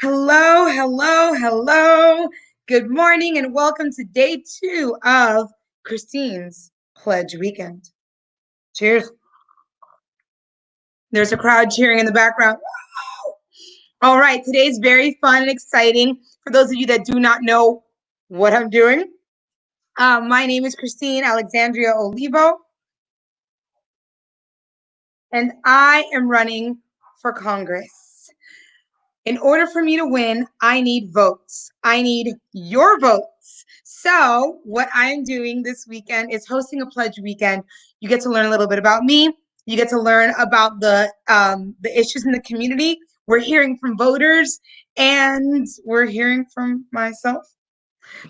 Hello, hello, hello. Good morning and welcome to day 2 of Christine's Pledge Weekend. Cheers. There's a crowd cheering in the background. All right, today's very fun and exciting. For those of you that do not know what I'm doing, my name is Christine Alexandria Olivo, and I am running for Congress. In order for me to win, I need votes. I need your votes. So what I'm doing this weekend is hosting a pledge weekend. You get to learn a little bit about me. You get to learn about the issues in the community. We're hearing from voters and we're hearing from myself.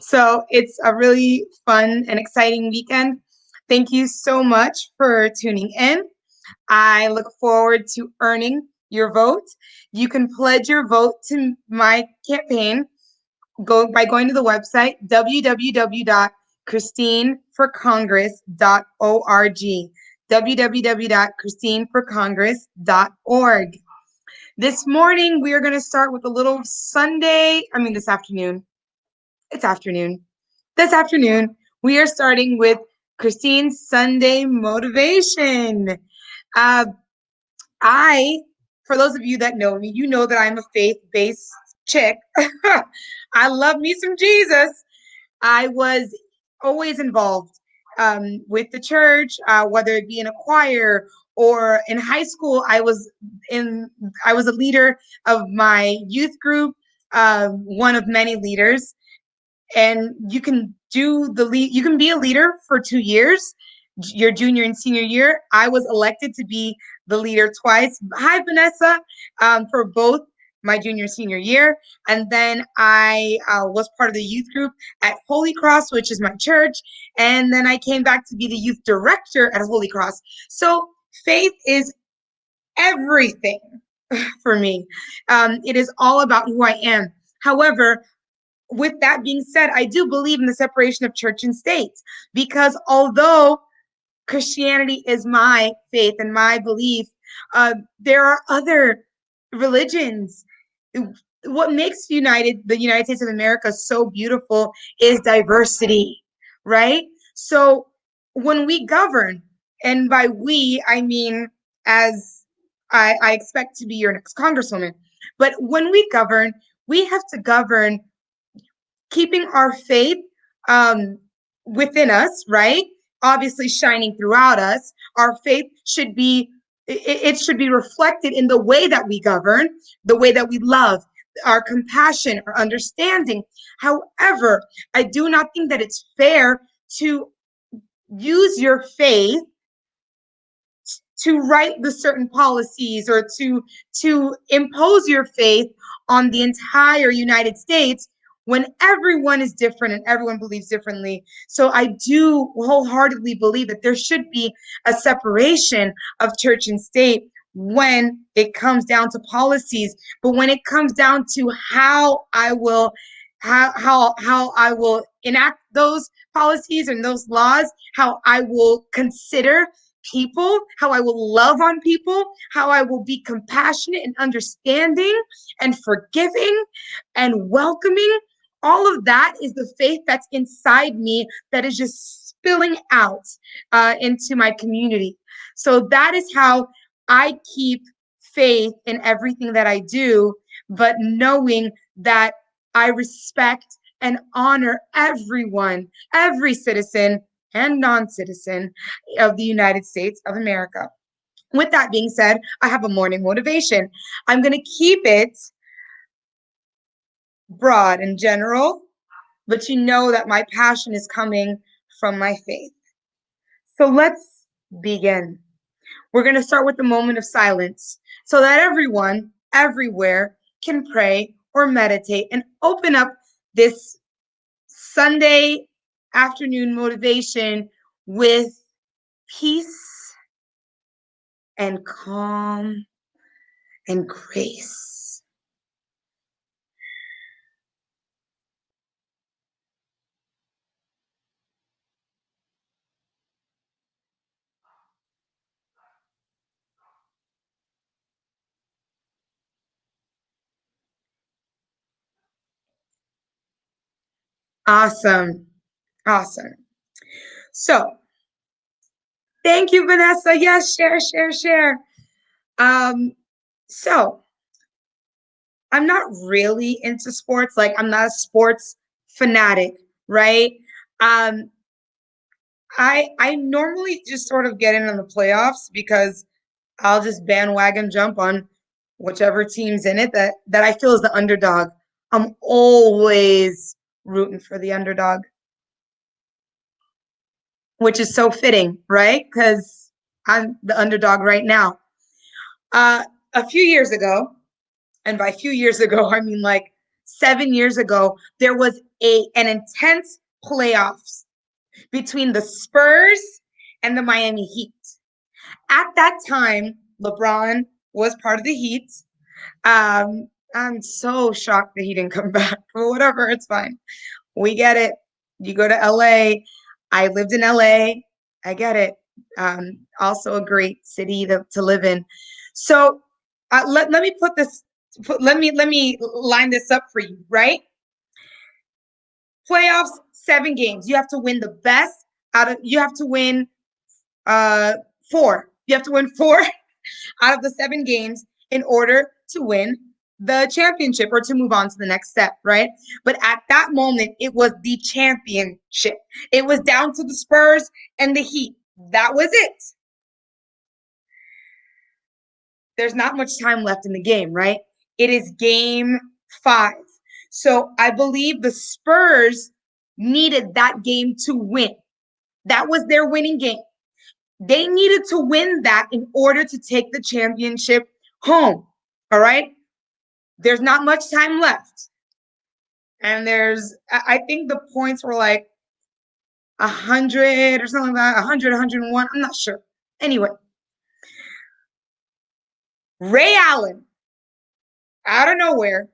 So it's a really fun and exciting weekend. Thank you so much for tuning in. I look forward to earning your vote. You can pledge your vote to my campaign by going to the website www.christineforcongress.org www.christineforcongress.org. This morning, we are going to start with a little this afternoon. It's afternoon. This afternoon, we are starting with Christine's Sunday motivation. Uh, for those of you that know me, you know that I'm a faith-based chick. I love me some Jesus. I was always involved with the church, whether it be in a choir or in high school. I was a leader of my youth group, one of many leaders. And you can be a leader for 2 years, your junior and senior year. I was elected to be the leader twice. Hi, Vanessa, for both my junior and senior year. And then I was part of the youth group at Holy Cross, which is my church. And then I came back to be the youth director at Holy Cross. So faith is everything for me. It is all about who I am. However, with that being said, I do believe in the separation of church and state, because although Christianity is my faith and my belief, there are other religions. What makes the United States of America so beautiful is diversity, right? So when we govern, and by we, I mean as I expect to be your next congresswoman, but when we govern, we have to govern keeping our faith within us, right? Obviously shining throughout us. Our faith should be, it should be reflected in the way that we govern, the way that we love, our compassion, our understanding. However, I do not think that it's fair to use your faith to write the certain policies or to impose your faith on the entire United States when everyone is different and everyone believes differently. So I do wholeheartedly believe that there should be a separation of church and state when it comes down to policies. But when it comes down to how I will enact those policies and those laws, how I will consider people, how I will love on people, how I will be compassionate and understanding and forgiving and welcoming. All of that is the faith that's inside me that is just spilling out into my community. So that is how I keep faith in everything that I do, but knowing that I respect and honor everyone, every citizen and non-citizen of the United States of America. With that being said, I have a morning motivation. I'm going to keep it broad and general, but you know that my passion is coming from my faith. So let's begin. We're going to start with a moment of silence so that everyone, everywhere, can pray or meditate and open up this Sunday afternoon motivation with peace and calm and grace. Awesome. Awesome. So thank you, Vanessa. Yes, share, share, share. Um, so I'm not really into sports. Like I'm not a sports fanatic, right? Um, I normally just sort of get in on the playoffs because I'll just bandwagon jump on whichever team's in it that I feel is the underdog. I'm always rooting for the underdog, which is so fitting, right? Because I'm the underdog right now. Uh, a few years ago, and by a few years ago, I mean like 7 years ago, there was an intense playoffs between the Spurs and the Miami Heat. At that time, LeBron was part of the Heat. I'm so shocked that he didn't come back, but whatever, it's fine. We get it. You go to LA. I lived in LA. I get it. Also a great city to live in. So let me let me line this up for you, right? Playoffs, 7 games. You have to win the best you have to win uh four. You have to win four out of the 7 games in order to win the championship or to move on to the next step, right? But at that moment, it was the championship. It was down to the Spurs and the Heat. That was it. There's not much time left in the game, right? It is game 5. So I believe the Spurs needed that game to win. That was their winning game. They needed to win that in order to take the championship home. All right. There's not much time left. And I think the points were like 100 or something like that, 100, 101. I'm not sure. Anyway, Ray Allen, out of nowhere,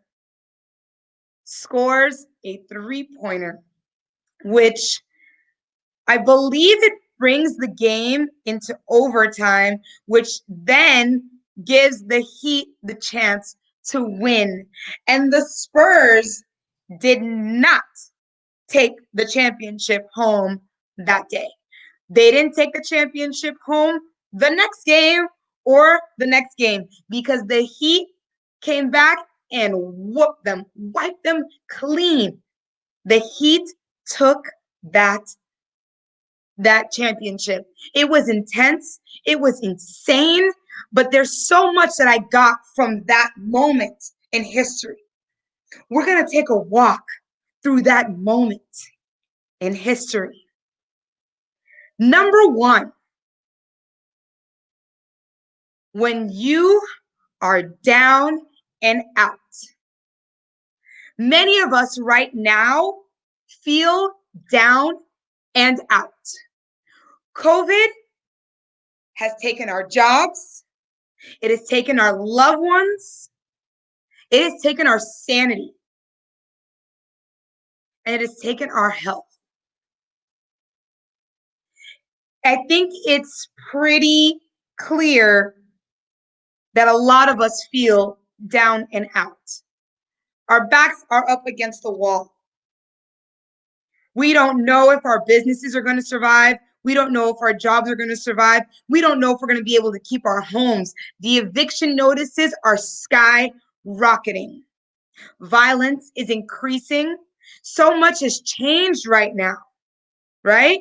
scores a 3-pointer, which I believe it brings the game into overtime, which then gives the Heat the chance to win. And the Spurs did not take the championship home that day. They didn't take the championship home the next game or the next game because the Heat came back and whooped them, wiped them clean. The Heat took that championship. It was intense. It was insane. But there's so much that I got from that moment in history. We're going to take a walk through that moment in history. Number one, when you are down and out. Many of us right now feel down and out. COVID has taken our jobs. It has taken our loved ones. It has taken our sanity. And it has taken our health. I think it's pretty clear that a lot of us feel down and out. Our backs are up against the wall. We don't know if our businesses are going to survive. We don't know if our jobs are going to survive. We don't know if we're going to be able to keep our homes. The eviction notices are skyrocketing. Violence is increasing. So much has changed right now, right?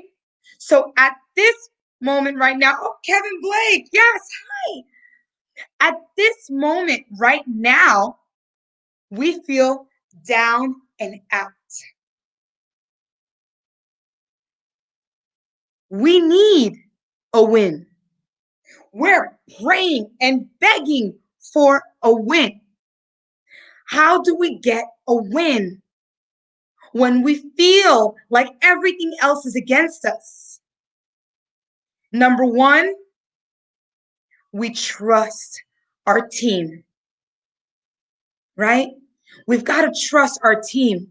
So at this moment right now, oh, Kevin Blake, yes, hi. At this moment right now, we feel down and out. We need a win. We're praying and begging for a win. How do we get a win when we feel like everything else is against us? Number one, we trust our team, right? We've got to trust our team.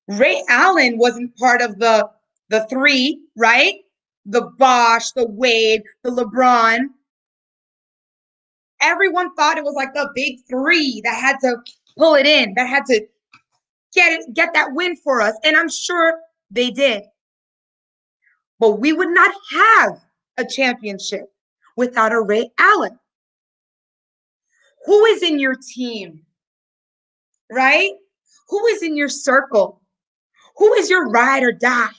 Ray Allen wasn't part of the three, right? The Bosch, the Wade, the LeBron. Everyone thought it was like the big three that had to pull it in, that had to get that win for us. And I'm sure they did. But we would not have a championship without a Ray Allen. Who is in your team, right? Who is in your circle? Who is your ride or die?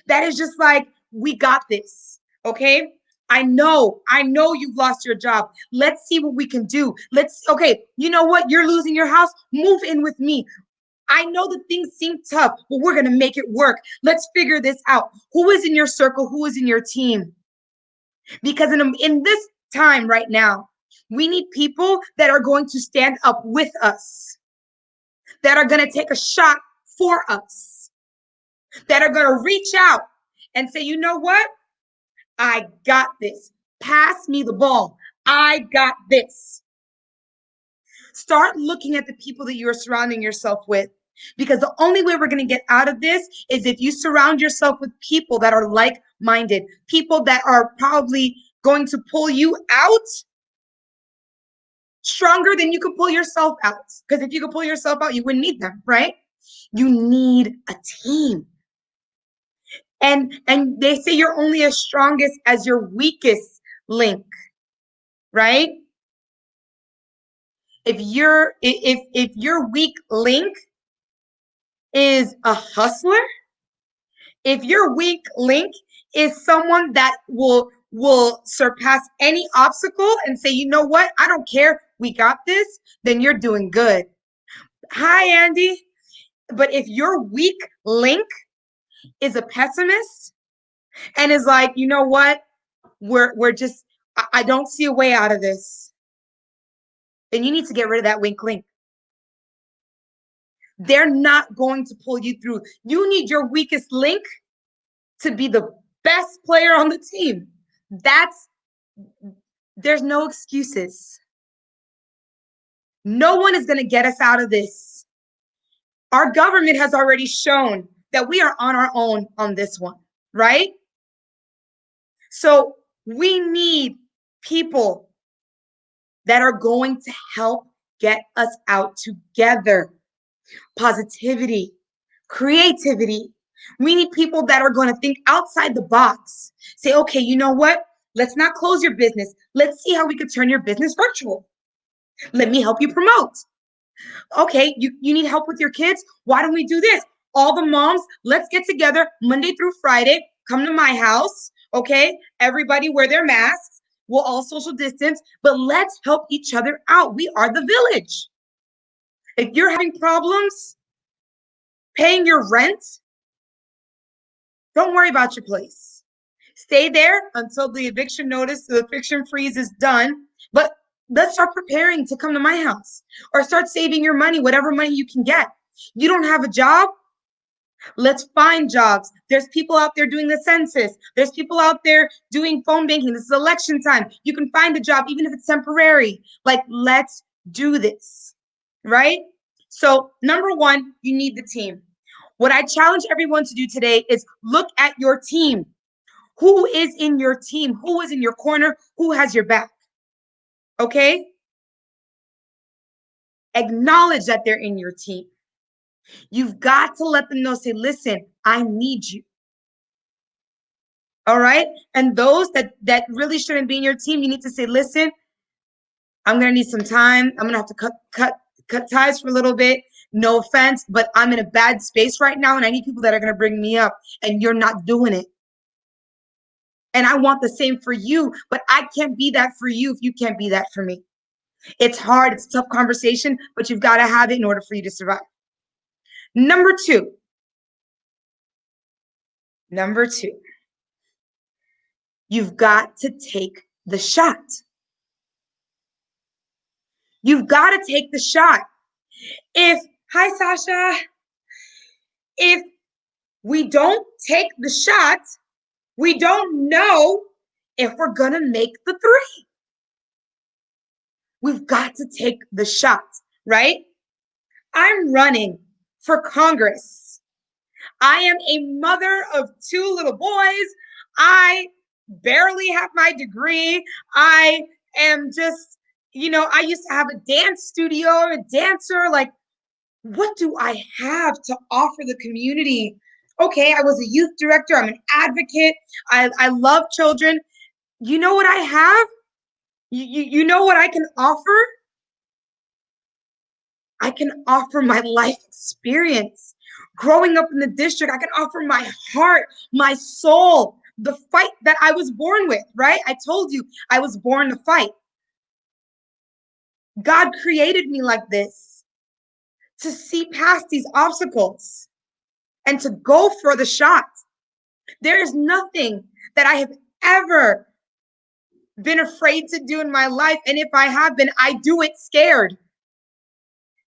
That is just like, we got this, okay? I know you've lost your job. Let's see what we can do. Okay, you know what? You're losing your house. Move in with me. I know that things seem tough, but we're going to make it work. Let's figure this out. Who is in your circle? Who is in your team? Because in this time right now, we need people that are going to stand up with us, that are going to take a shot for us, that are going to reach out and say, you know what? I got this. Pass me the ball. I got this. Start looking at the people that you are surrounding yourself with, because the only way we're going to get out of this is if you surround yourself with people that are like-minded, people that are probably going to pull you out stronger than you could pull yourself out. Because if you could pull yourself out, you wouldn't need them, right? You need a team. And they say you're only as strongest as your weakest link, right? If your weak link is a hustler, if your weak link is someone that will surpass any obstacle and say, you know what, I don't care, we got this, then you're doing good. Hi, Andy. But if your weak link is a pessimist and is like, you know what, we're just, I don't see a way out of this, then you need to get rid of that weak link. They're not going to pull you through. You need your weakest link to be the best player on the team. There's no excuses. No one is going to get us out of this. Our government has already shown that we are on our own on this one, right? So we need people that are going to help get us out together. Positivity, creativity. We need people that are going to think outside the box. Say, okay, you know what? Let's not close your business. Let's see how we could turn your business virtual. Let me help you promote. Okay, you need help with your kids? Why don't we do this? All the moms, let's get together Monday through Friday. Come to my house, okay? Everybody wear their masks. We'll all social distance, but let's help each other out. We are the village. If you're having problems paying your rent, don't worry about your place. Stay there until the eviction notice, the eviction freeze is done. But let's start preparing to come to my house, or start saving your money, whatever money you can get. You don't have a job? Let's find jobs. There's people out there doing the census. There's people out there doing phone banking. This is election time. You can find a job, even if it's temporary. Like, let's do this, right? So number one, you need the team. What I challenge everyone to do today is look at your team. Who is in your team? Who is in your corner? Who has your back? Okay? Acknowledge that they're in your team. You've got to let them know, say, listen, I need you. All right? And those that really shouldn't be in your team, you need to say, listen, I'm going to need some time. I'm going to have to cut ties for a little bit. No offense, but I'm in a bad space right now, and I need people that are going to bring me up, and you're not doing it. And I want the same for you, but I can't be that for you if you can't be that for me. It's hard. It's a tough conversation, but you've got to have it in order for you to survive. Number two, you've got to take the shot. You've got to take the shot. Hi, Sasha, if we don't take the shot, we don't know if we're going to make the three. We've got to take the shot, right? I'm running for Congress. I am a mother of 2 little boys. I barely have my degree. I am just, I used to have a dance studio, a dancer. Like, What do I have to offer the community? Okay, I was a youth director. I'm an advocate. I love children. You know what I have? You know what I can offer? I can offer my life experience. Growing up in the district, I can offer my heart, my soul, the fight that I was born with, right? I told you I was born to fight. God created me like this to see past these obstacles and to go for the shot. There is nothing that I have ever been afraid to do in my life. And if I have been, I do it scared.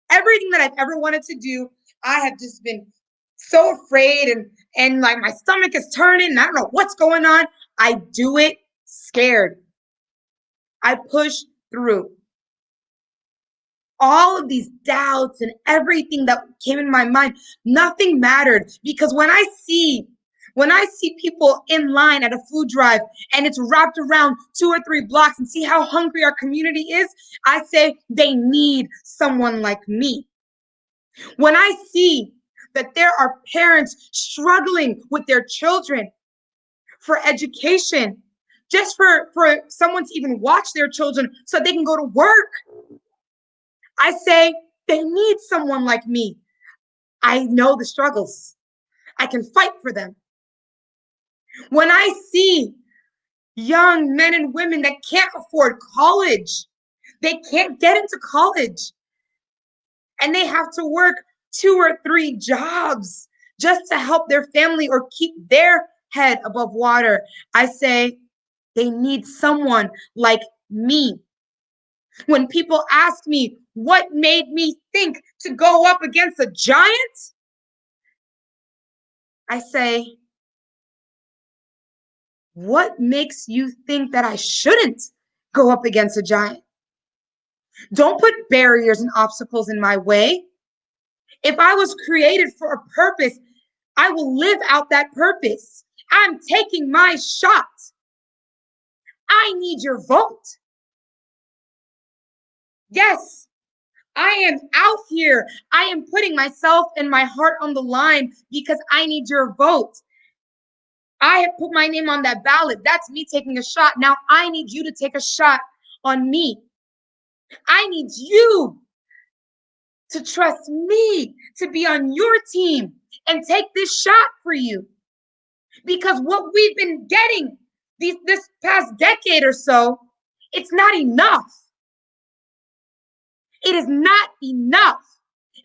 Everything that I've ever wanted to do, I have just been so afraid and like my stomach is turning and I don't know what's going on. I do it scared. I push through. All of these doubts and everything that came in my mind, nothing mattered because when I see people in line at a food drive and it's wrapped around 2 or 3 blocks and see how hungry our community is, I say they need someone like me. When I see that there are parents struggling with their children for education, just for someone to even watch their children so they can go to work, I say they need someone like me. I know the struggles. I can fight for them. When I see young men and women that can't afford college, they can't get into college, and they have to work 2 or 3 jobs just to help their family or keep their head above water, I say they need someone like me. When people ask me what made me think to go up against a giant, I say, what makes you think that I shouldn't go up against a giant? Don't put barriers and obstacles in my way. If I was created for a purpose, I will live out that purpose. I'm taking my shot. I need your vote. Yes, I am out here. I am putting myself and my heart on the line because I need your vote. I have put my name on that ballot. That's me taking a shot. Now I need you to take a shot on me. I need you to trust me to be on your team and take this shot for you. Because what we've been getting this past decade or so, it's not enough. It is not enough.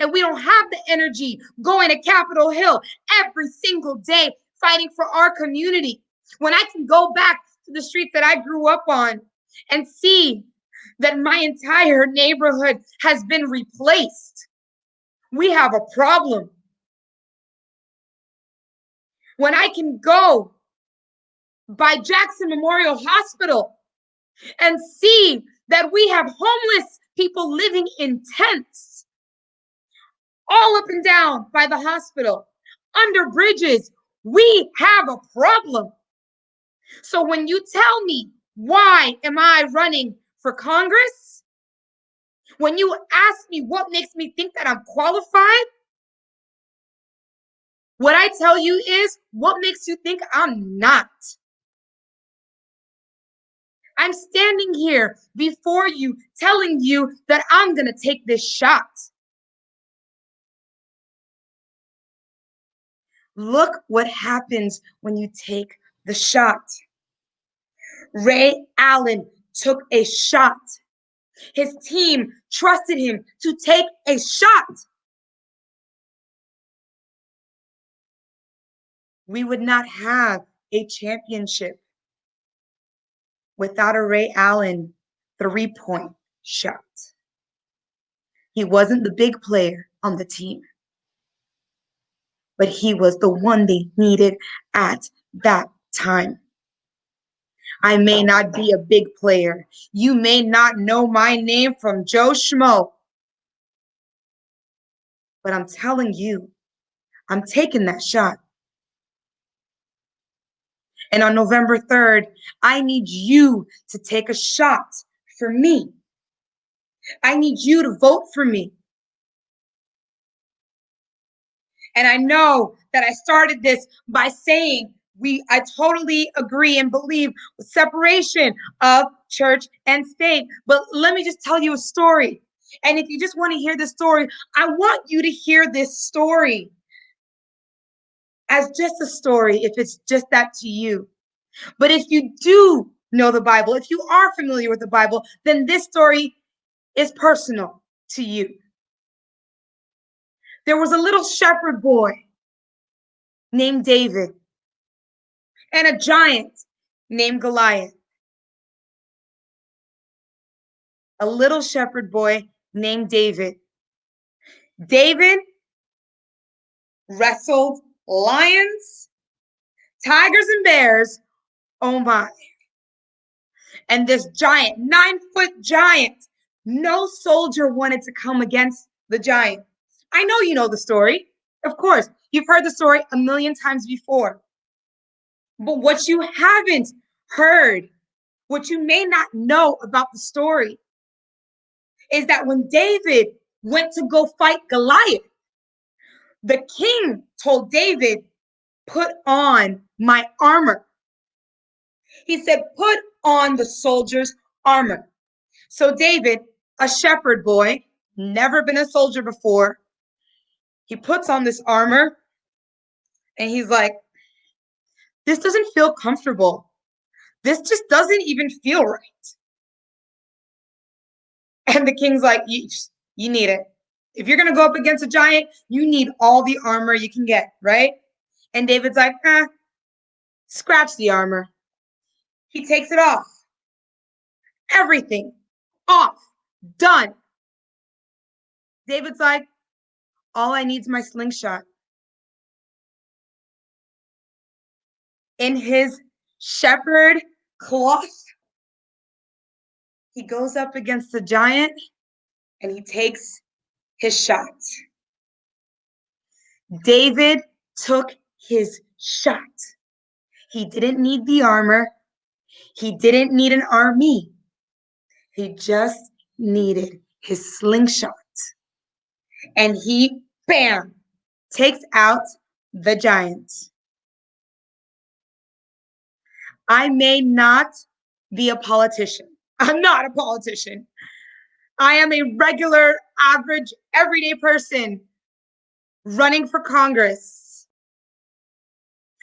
And we don't have the energy going to Capitol Hill every single day fighting for our community. When I can go back to the streets that I grew up on and see that my entire neighborhood has been replaced, we have a problem. When I can go by Jackson Memorial Hospital and see that we have homeless people living in tents all up and down by the hospital, under bridges, we have a problem. So when you tell me, why am I running for Congress? When you ask me what makes me think that I'm qualified, what I tell you is, what makes you think I'm not? I'm standing here before you telling you that I'm going to take this shot. Look what happens when you take the shot. Ray Allen took a shot. His team trusted him to take a shot. We would not have a championship without a Ray Allen 3-point shot. He wasn't the big player on the team, but he was the one they needed at that time. I may not be a big player. You may not know my name from Joe Schmo, but I'm telling you, I'm taking that shot. And on November 3rd, I need you to take a shot for me. I need you to vote for me. And I know that I started this by saying I totally agree and believe with separation of church and state. But let me just tell you a story. And if you just want to hear this story, I want you to hear this story as just a story, if it's just that to you. But if you do know the Bible, if you are familiar with the Bible, then this story is personal to you. There was a little shepherd boy named David and a giant named Goliath. A little shepherd boy named David. David wrestled lions, tigers, and bears. Oh my. And this giant, 9-foot giant, no soldier wanted to come against the giant. I know you know the story. Of course, you've heard the story a million times before. But what you haven't heard, what you may not know about the story, is that when David went to go fight Goliath, the king told David, "Put on my armor." He said, "Put on the soldier's armor." So David, a shepherd boy, never been a soldier before, he puts on this armor and he's like, "This doesn't feel comfortable. This just doesn't even feel right." And the king's like, you need it. If you're going to go up against a giant, you need all the armor you can get, right? And David's like, scratch the armor. He takes it off. Everything off. Done. David's like, all I need is my slingshot. In his shepherd cloth, he goes up against the giant and he takes his shot. David took his shot. He didn't need the armor. He didn't need an army. He just needed his slingshot. And he, bam, takes out the giant. I may not be a politician. I'm not a politician. I am a regular, average, everyday person running for Congress.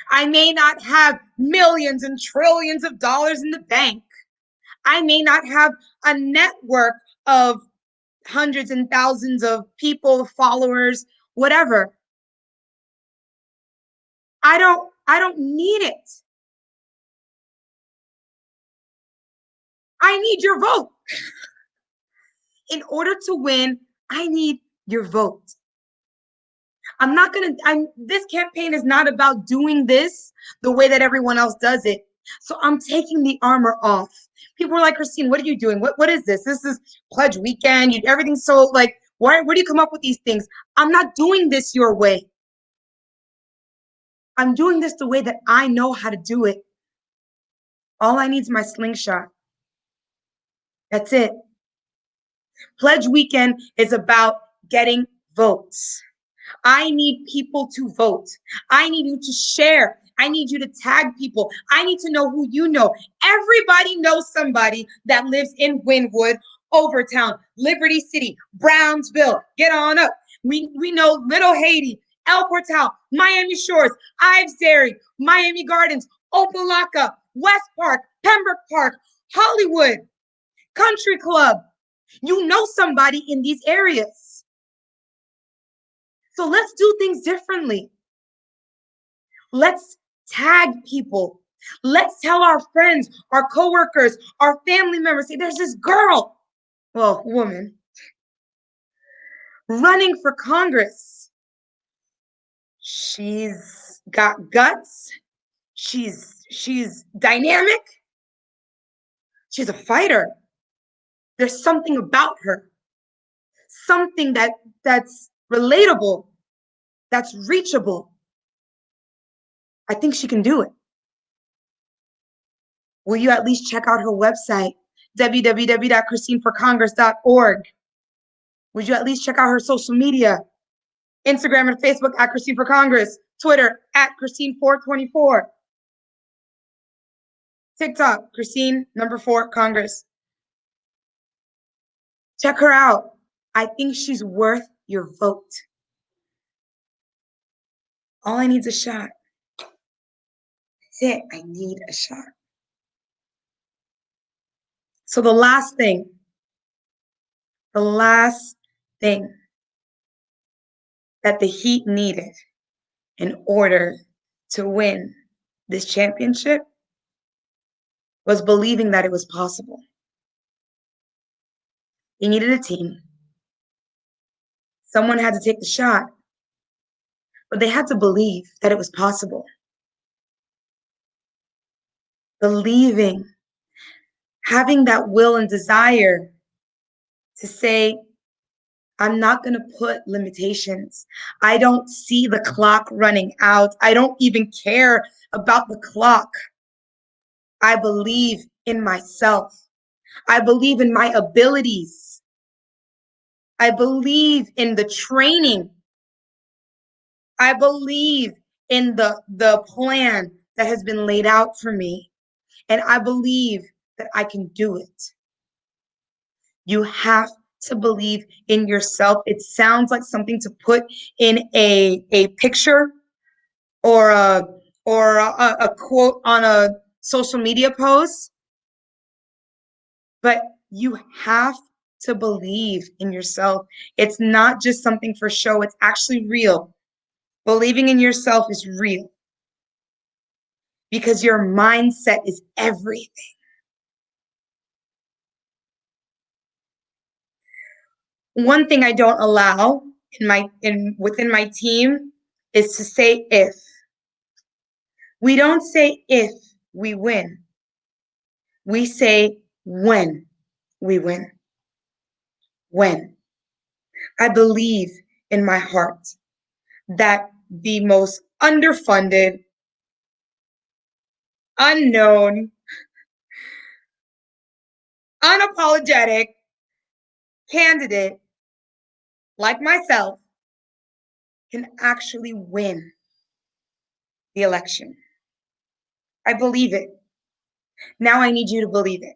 I may not have millions and trillions of dollars in the bank. I may not have a network of hundreds and thousands of people, followers, whatever. I don't need it. I need your vote. In order to win, I need your vote. This campaign is not about doing this the way that everyone else does it. So I'm taking the armor off. People are like, Christine, what are you doing? What is this? This is pledge weekend. Everything's so like, where do you come up with these things? I'm not doing this your way. I'm doing this the way that I know how to do it. All I need is my slingshot. That's it. Pledge weekend is about getting votes. I need people to vote. I need you to share. I need you to tag people. I need to know who you know. Everybody knows somebody that lives in Wynwood, Overtown, Liberty City, Brownsville. Get on up. We know Little Haiti, El Portal, Miami Shores, Ives Dairy, Miami Gardens, Opelika, West Park, Pembroke Park, Hollywood, Country Club. You know somebody in these areas. So let's do things differently. Let's tag people. Let's tell our friends, our coworkers, our family members, say, there's this girl, well, woman, running for Congress. She's got guts. She's dynamic. She's a fighter. There's something about her. Something that's relatable, that's reachable. I think she can do it. Will you at least check out her website, www.christineforcongress.org? Would you at least check out her social media? Instagram and Facebook at Christine for Congress. Twitter at Christine424. TikTok, Christine4 Congress. Check her out. I think she's worth your vote. All I need is a shot. That's it. I need a shot. So the last thing that the Heat needed in order to win this championship was believing that it was possible. They needed a team. Someone had to take the shot, but they had to believe that it was possible. Believing, having that will and desire to say, I'm not going to put limitations. I don't see the clock running out. I don't even care about the clock. I believe in myself. I believe in my abilities. I believe in the training. I believe in the plan that has been laid out for me. And I believe that I can do it. You have to believe in yourself. It sounds like something to put in a picture or a quote on a social media post, but you have to believe in yourself. It's not just something for show. It's actually real. Believing in yourself is real because your mindset is everything. One thing I don't allow within my team is to say if. We don't say if we win. We say when we win. When. I believe in my heart that the most underfunded, unknown, unapologetic candidate like myself can actually win the election. I believe it. Now I need you to believe it.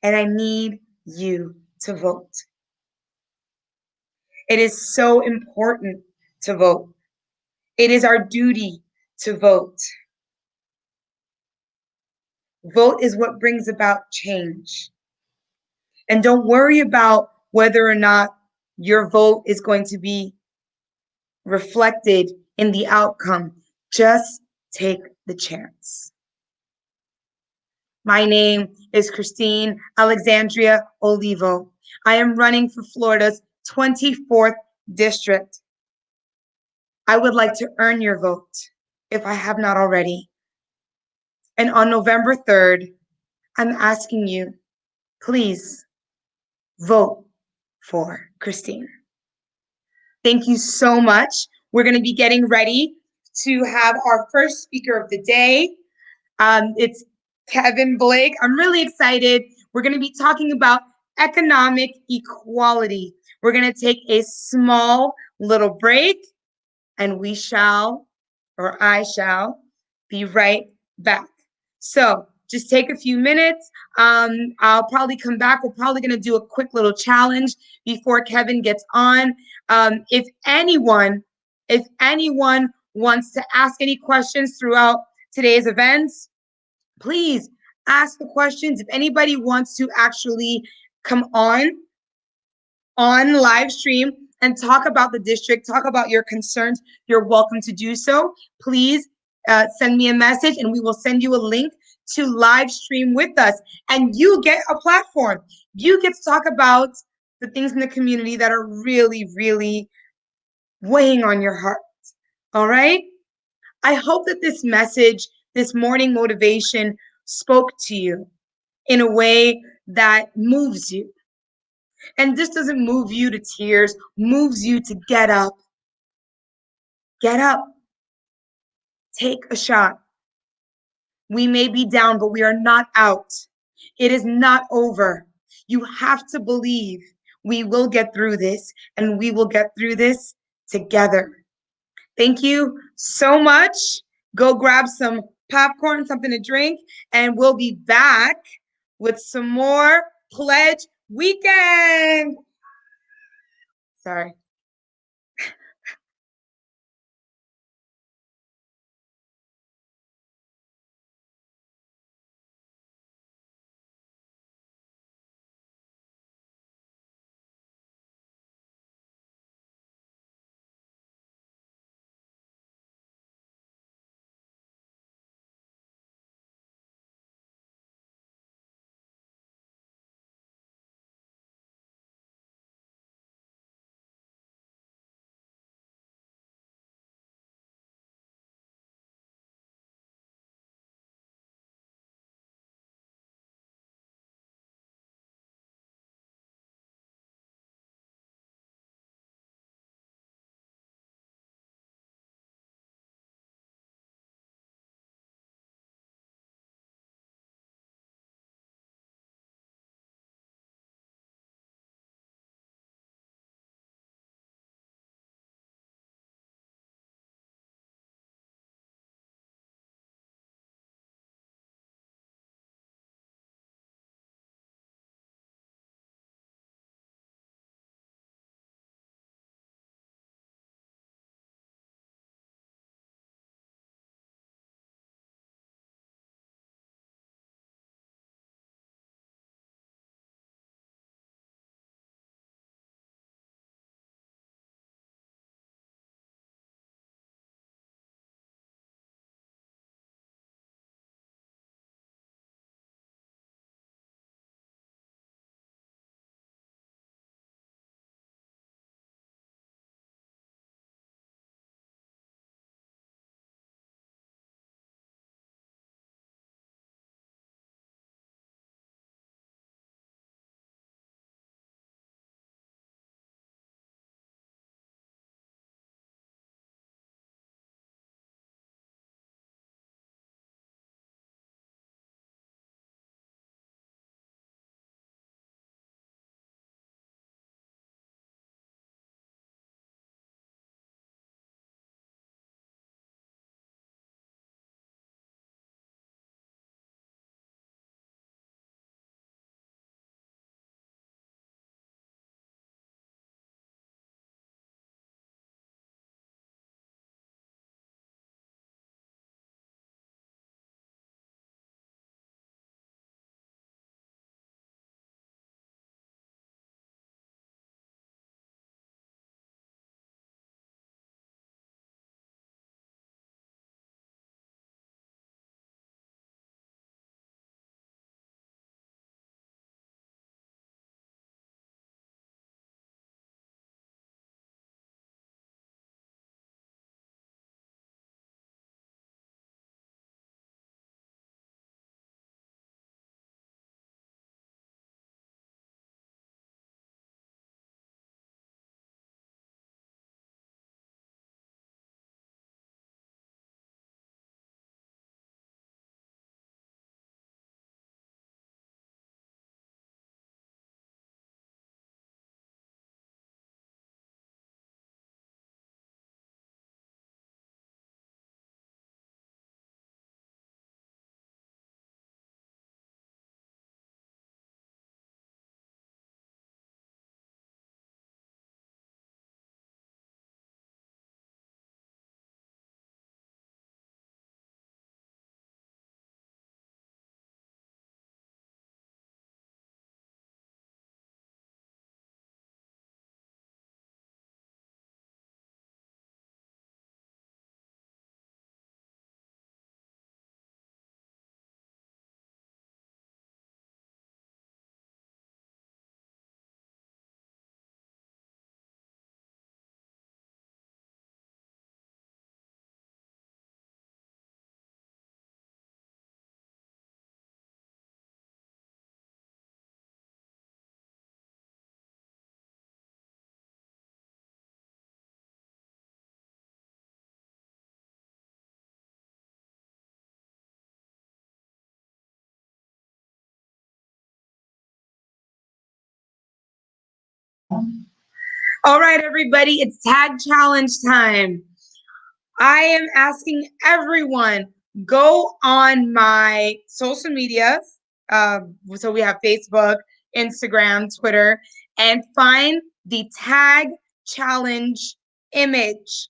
And I need you to vote. It is so important to vote. It is our duty to vote. Vote is what brings about change. And don't worry about whether or not your vote is going to be reflected in the outcome. Just take the chance. My name is Christine Alexandria Olivo. I am running for Florida's 24th district. I would like to earn your vote if I have not already. And on November 3rd, I'm asking you, please vote for Christine. Thank you so much. We're going to be getting ready to have our first speaker of the day. It's Kevin Blake. I'm really excited. We're going to be talking about economic equality. We're going to take a small little break, and I shall be right back. So just take a few minutes. I'll probably come back. We're probably going to do a quick little challenge before Kevin gets on. If anyone wants to ask any questions throughout today's events, please ask the questions. If anybody wants to actually come on live stream and talk about the district, talk about your concerns, you're welcome to do so. Please send me a message and we will send you a link to live stream with us. And you get a platform. You get to talk about the things in the community that are really, really weighing on your heart. All right? I hope that this message, this morning motivation, spoke to you in a way that moves you. And this doesn't move you to tears, moves you to get up. Get up. Take a shot. We may be down, but we are not out. It is not over. You have to believe we will get through this, and we will get through this together. Thank you so much. Go grab some popcorn, something to drink, and we'll be back with some more Pledge Weekend. Sorry. All right, everybody, it's tag challenge time. I am asking everyone go on my social medias. So we have Facebook, Instagram, Twitter, and find the tag challenge image.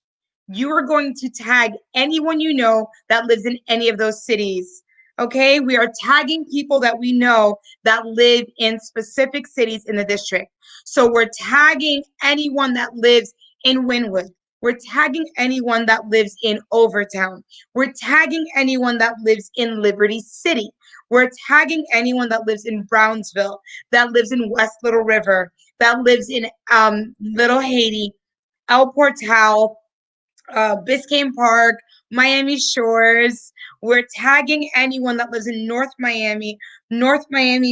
You are going to tag anyone you know that lives in any of those cities. Okay, we are tagging people that we know that live in specific cities in the district. So we're tagging anyone that lives in Wynwood. We're tagging anyone that lives in Overtown. We're tagging anyone that lives in Liberty City. We're tagging anyone that lives in Brownsville, that lives in West Little River, that lives in Little Haiti, El Portal, Biscayne Park, Miami Shores. We're tagging anyone that lives in North Miami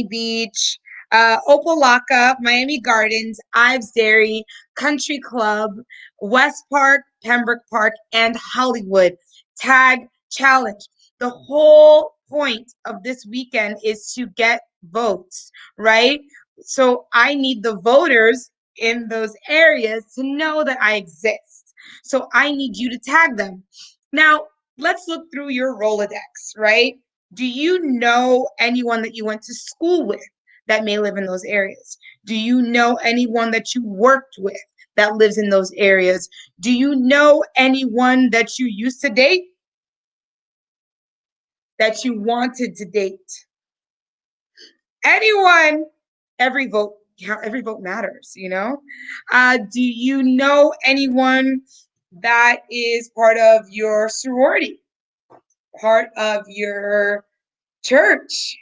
Beach, Opelika, Miami Gardens, Ives Dairy, Country Club, West Park, Pembroke Park, and Hollywood. Tag challenge. The whole point of this weekend is to get votes, right? So I need the voters in those areas to know that I exist. So I need you to tag them. Now, let's look through your Rolodex, right? Do you know anyone that you went to school with that may live in those areas? Do you know anyone that you worked with that lives in those areas? Do you know anyone that you used to date that you wanted to date? Anyone, every vote every vote matters, you know? Do you know anyone that is part of your sorority, part of your church?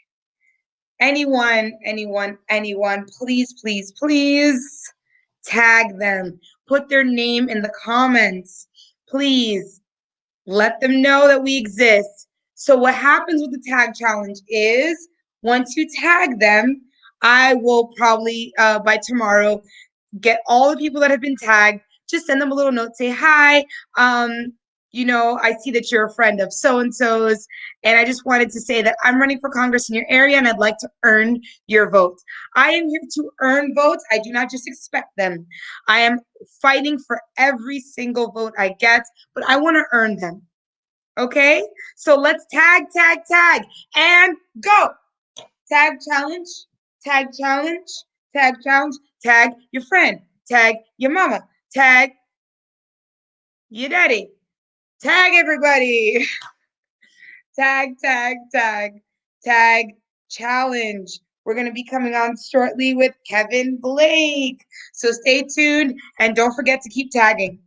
Anyone, please, please, please tag them. Put their name in the comments. Please let them know that we exist. So what happens with the tag challenge is once you tag them, I will probably by tomorrow get all the people that have been tagged, just send them a little note, say hi. I see that you're a friend of so and so's, and I just wanted to say that I'm running for Congress in your area, and I'd like to earn your vote. I am here to earn votes. I do not just expect them. I am fighting for every single vote I get, but I want to earn them. Okay, so let's tag, tag, tag, and go. Tag challenge, tag challenge, tag challenge, tag your friend, tag your mama, tag your daddy, tag everybody. Tag, tag, tag, tag challenge. We're going to be coming on shortly with Kevin Blake. So stay tuned and don't forget to keep tagging.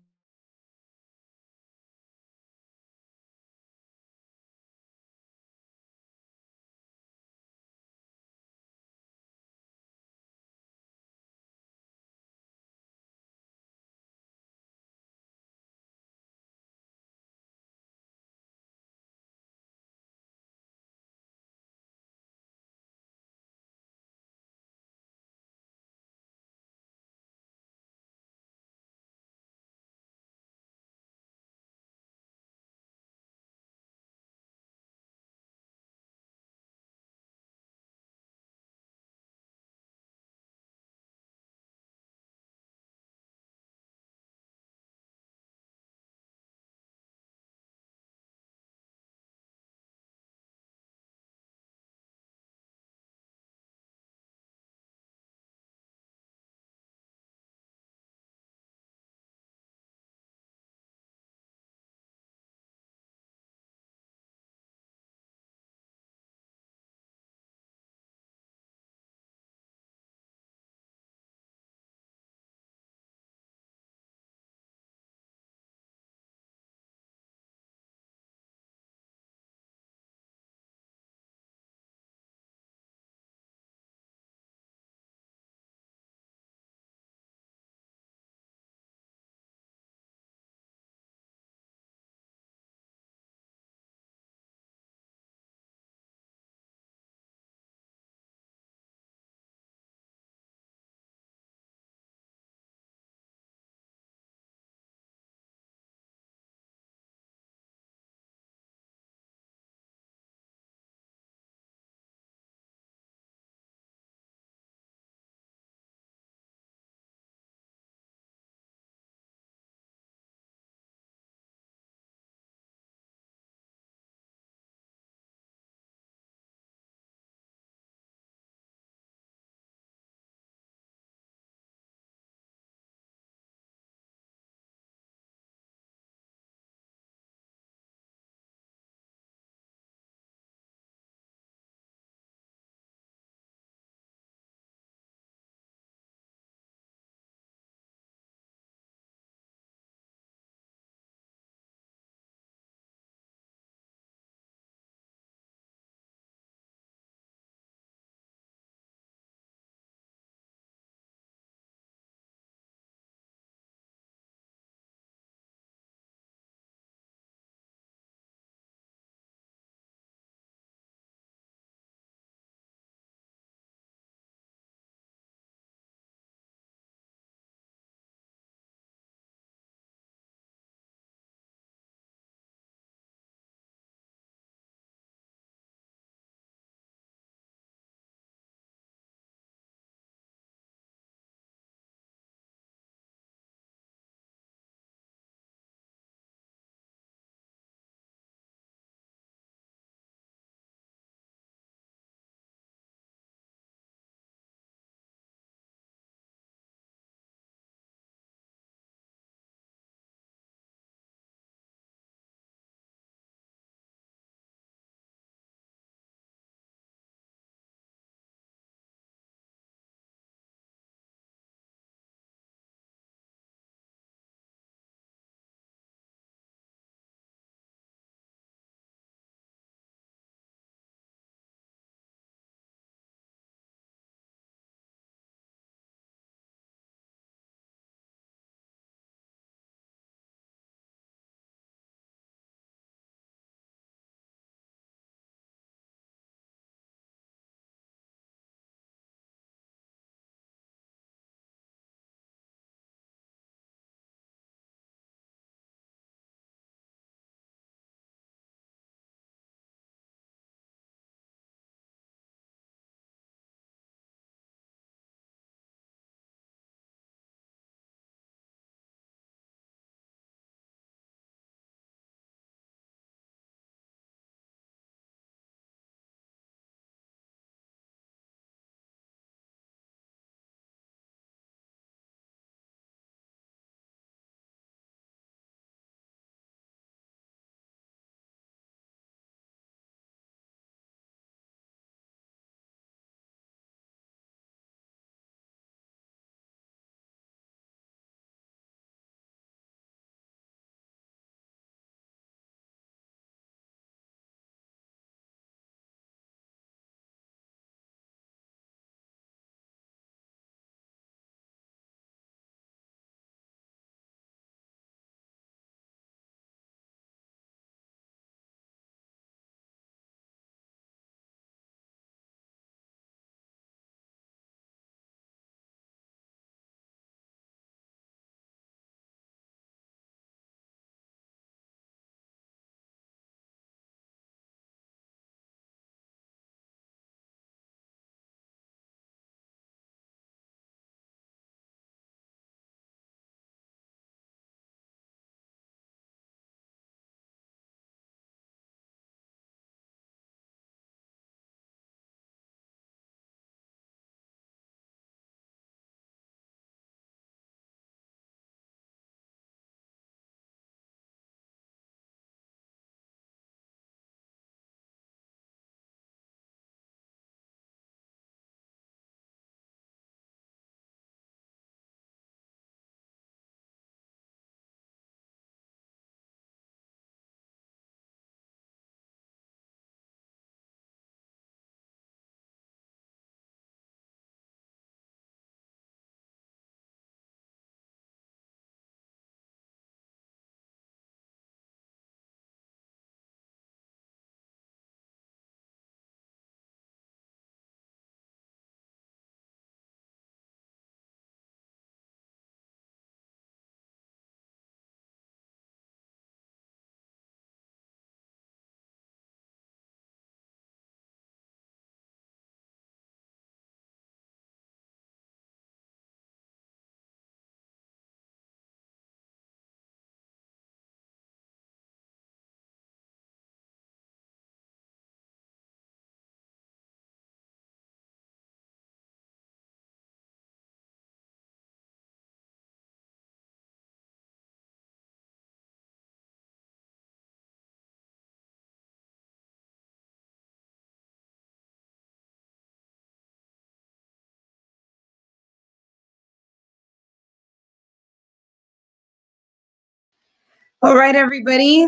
All right, everybody.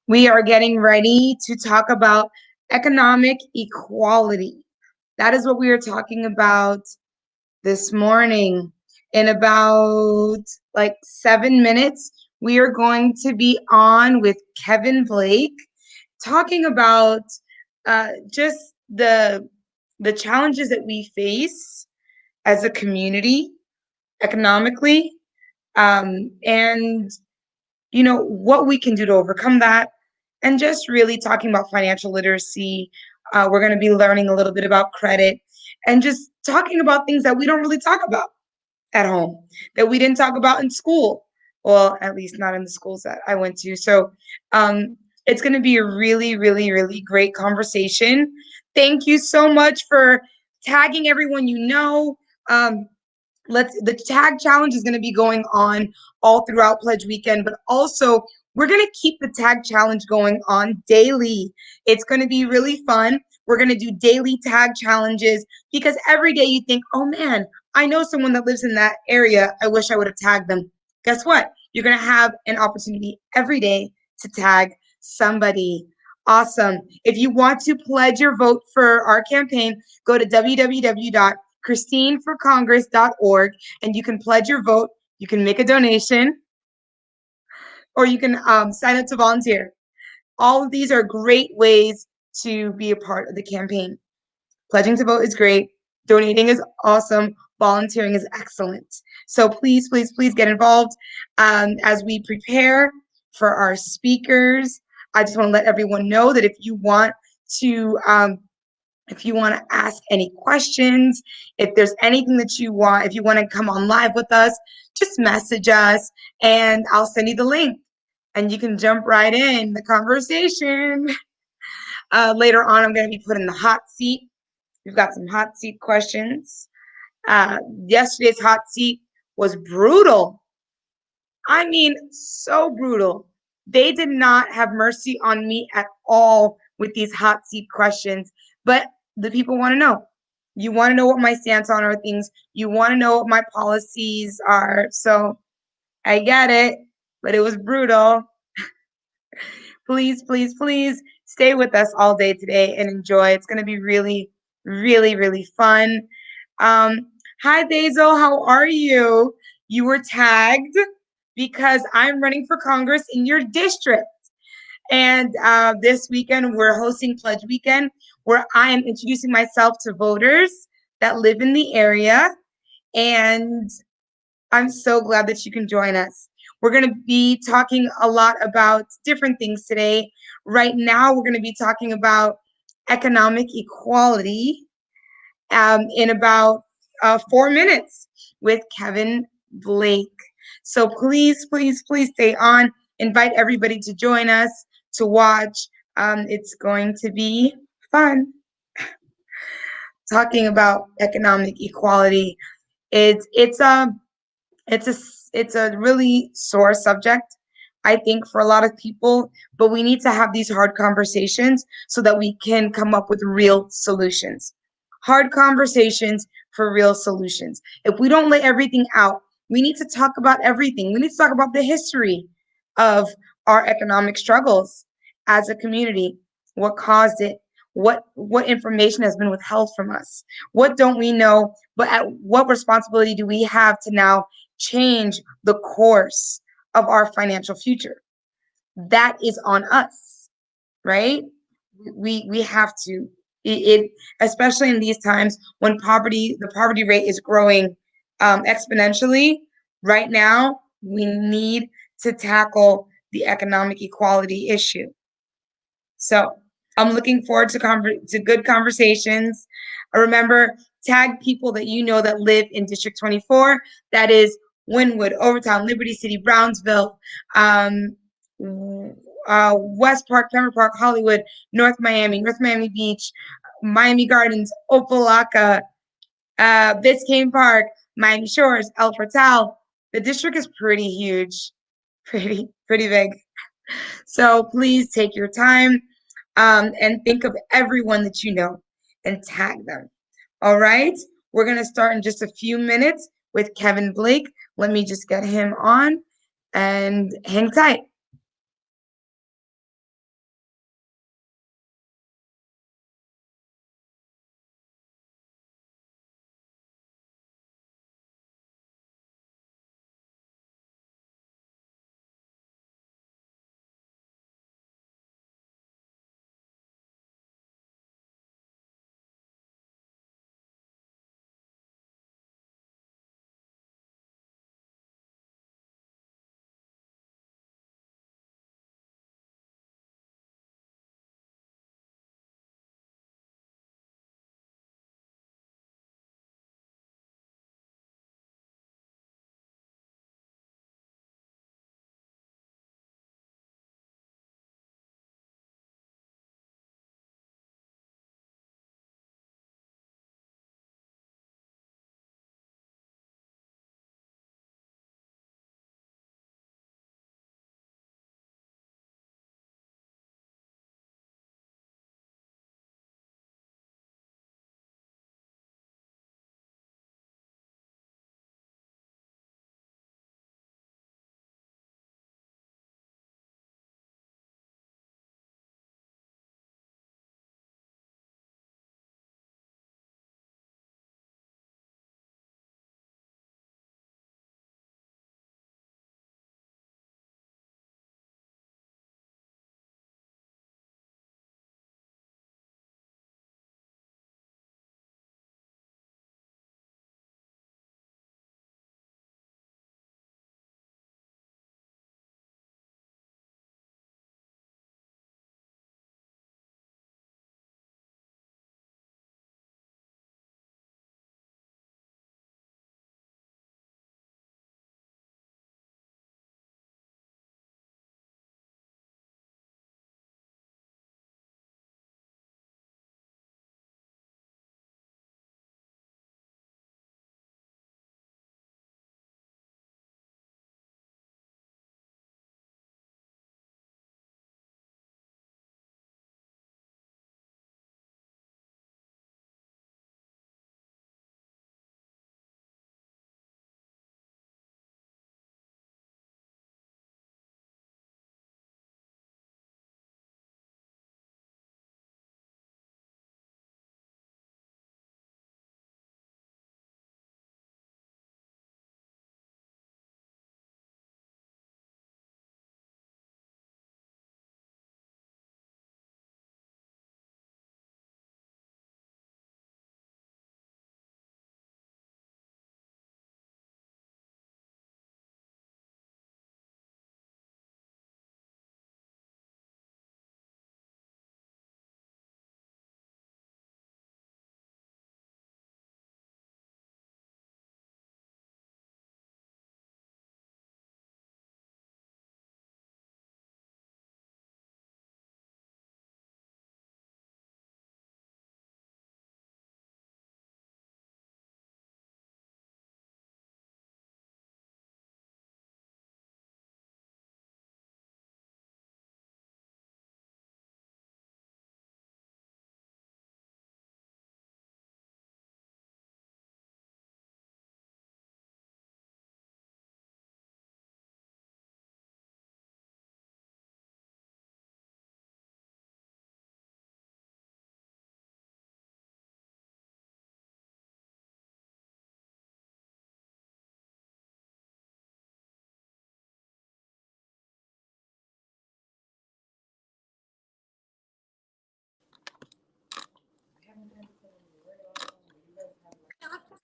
We are getting ready to talk about economic equality. That is what we are talking about this morning. In about like 7 minutes, we are going to be on with Kevin Blake talking about just the challenges that we face as a community economically, and what we can do to overcome that, and just really talking about financial literacy. We're going to be learning a little bit about credit and just talking about things that we don't really talk about at home, that we didn't talk about in school. Well, at least not in the schools that I went to. So it's going to be a really, really, really great conversation. Thank you so much for tagging everyone you know. Um, the tag challenge is going to be going on all throughout pledge weekend, but also we're going to keep the tag challenge going on daily. It's going to be really fun. We're going to do daily tag challenges because every day you think, oh man, I know someone that lives in that area. I wish I would have tagged them. Guess what? You're going to have an opportunity every day to tag somebody. Awesome. If you want to pledge your vote for our campaign, go to www.christineforcongress.org and you can pledge your vote. You can make a donation, or you can sign up to volunteer. All of these are great ways to be a part of the campaign. Pledging to vote is great. Donating is awesome. Volunteering is excellent. So please, please, please get involved. As we prepare for our speakers, I just want to let everyone know that to if you want to ask any questions, if there's anything that you want, if you want to come on live with us, just message us and I'll send you the link and you can jump right in the conversation. Later on, I'm going to be put in the hot seat. We've got some hot seat questions. Yesterday's hot seat was brutal. I mean, so brutal. They did not have mercy on me at all with these hot seat questions, but the people want to know. You want to know what my stance on are things. You want to know what my policies are. So I get it, but it was brutal. Please, please, please stay with us all day today and enjoy. It's going to be really, really, really fun. Hi, Basil. How are you? You were tagged because I'm running for Congress in your district. And this weekend, we're hosting Pledge Weekend, where I am introducing myself to voters that live in the area. And I'm so glad that you can join us. We're going to be talking a lot about different things today. Right now, we're going to be talking about economic equality in about 4 minutes with Kevin Blake. So please, please, please stay on. Invite everybody to join us to watch. It's going to be fun. Talking about economic equality, it's a really sore subject, I think, for a lot of people, but we need to have these hard conversations so that we can come up with real solutions. Hard conversations for real solutions. If we don't lay everything out, we need to talk about everything. We need to talk about the history of our economic struggles as a community, what caused it, what information has been withheld from us, what don't we know, but what responsibility do we have to now change the course of our financial future? That is on us, right? We have to. It especially in these times when the poverty rate is growing exponentially. Right now, we need to tackle the economic equality issue. So I'm looking forward to good conversations. Remember, tag people that you know that live in District 24. That is Wynwood, Overtown, Liberty City, Brownsville, West Park, Pembroke Park, Hollywood, North Miami Beach, Miami Gardens, Opelika, Biscayne Park, Miami Shores, El Portal. The district is pretty huge, pretty big. So please take your time and think of everyone that you know and tag them. All right, we're going to start in just a few minutes with Kevin Blake. Let me just get him on and hang tight.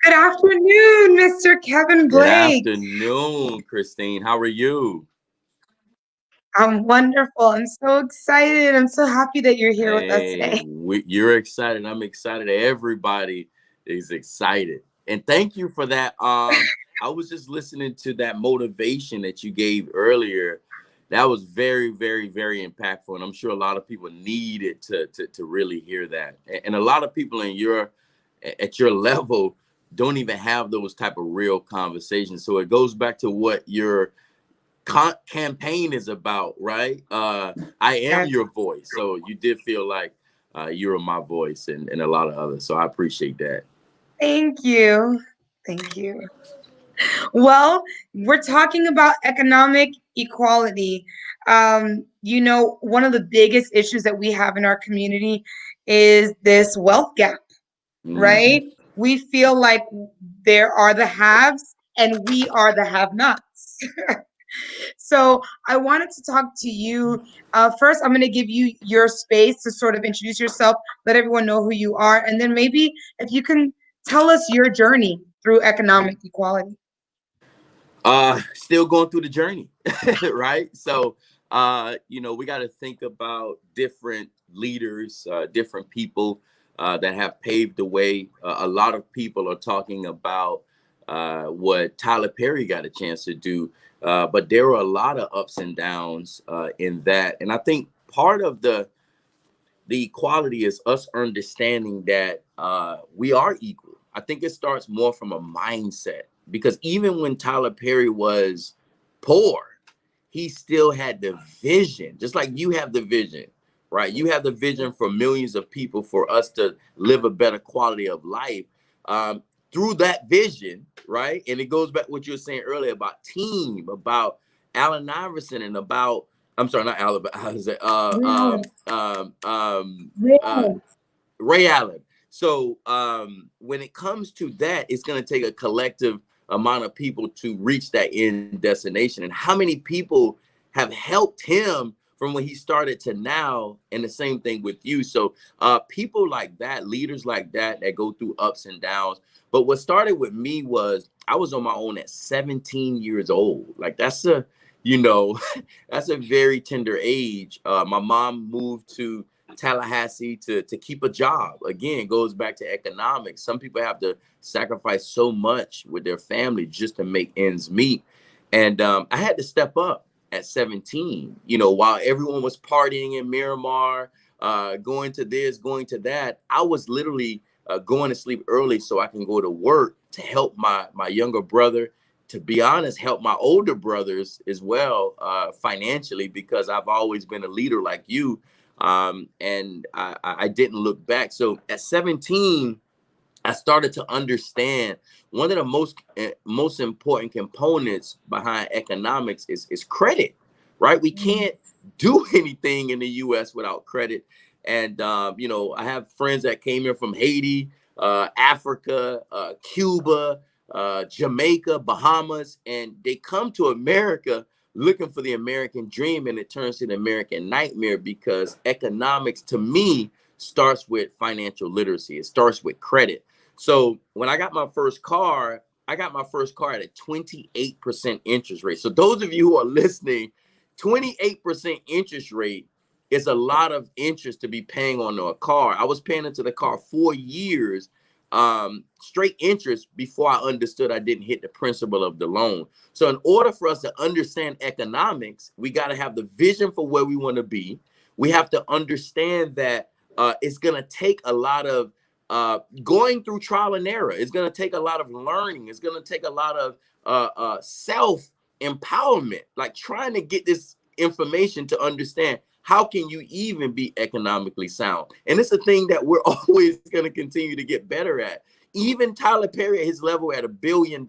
Good afternoon, Mr. Kevin Good Blake. afternoon, Christine. How are you? I'm wonderful. I'm so excited. I'm so happy that you're here with us Hey, today. you're excited. I'm excited. Everybody is excited. And thank you for that. I was just listening to that motivation that you gave earlier. That was very, very, very impactful. And I'm sure a lot of people needed to really hear that. And a lot of people at your level don't even have those type of real conversations. So it goes back to what campaign is about, right? I am Yes. your voice. So you did feel like you were my voice and a lot of others. So I appreciate that. Thank you. Thank you. Well, we're talking about economic equality. One of the biggest issues that we have in our community is this wealth gap, Mhm. right? We feel like there are the haves and we are the have nots. So I wanted to talk to you. First, I'm going to give you your space to sort of introduce yourself, let everyone know who you are, and then maybe if you can tell us your journey through economic equality. Still going through the journey, right? So we got to think about different leaders, different people that have paved the way. A lot of people are talking about what Tyler Perry got a chance to do, but there were a lot of ups and downs in that. And I think part of the equality is us understanding that we are equal. I think it starts more from a mindset, because even when Tyler Perry was poor, he still had the vision, just like you have the vision, right? You have the vision for millions of people, for us to live a better quality of life um, through that vision, right? And it goes back to what you were saying earlier about team, about Allen Iverson, and about, I'm sorry, not Allen, but Really? uh, Ray Allen. So when it comes to that, it's going to take a collective amount of people to reach that end destination. And how many people have helped him from when he started to now? And the same thing with you. So people like that, leaders like that go through ups and downs. But what started with me was I was on my own at 17 years old. Like you know, that's a very tender age. My mom moved to Tallahassee to keep a job. Again, it goes back to economics. Some people have to sacrifice so much with their family just to make ends meet. And I had to step up at 17, while everyone was partying in Miramar, going to this, going to that. I was literally going to sleep early so I can go to work to help my younger brother, to be honest, help my older brothers as well financially, because I've always been a leader like you. And I didn't look back. So at 17, I started to understand one of the most important components behind economics is credit, right? We can't do anything in the U.S. without credit. And I have friends that came here from Haiti, Africa, Cuba, Jamaica, Bahamas, and they come to America looking for the American dream, and it turns to the American nightmare, because economics, to me, starts with financial literacy. It starts with credit. So when I got my first car at a 28% interest rate. So those of you who are listening, 28% interest rate is a lot of interest to be paying on a car. I was paying into the car 4 years, straight interest, before I understood I didn't hit the principal of the loan. So in order for us to understand economics, we got to have the vision for where we want to be. We have to understand that it's going to take a lot of going through trial and error. It's going to take a lot of learning. It's going to take a lot of self empowerment, like trying to get this information to understand how can you even be economically sound. And it's a thing that we're always going to continue to get better at. Even Tyler Perry at his level at $1 billion,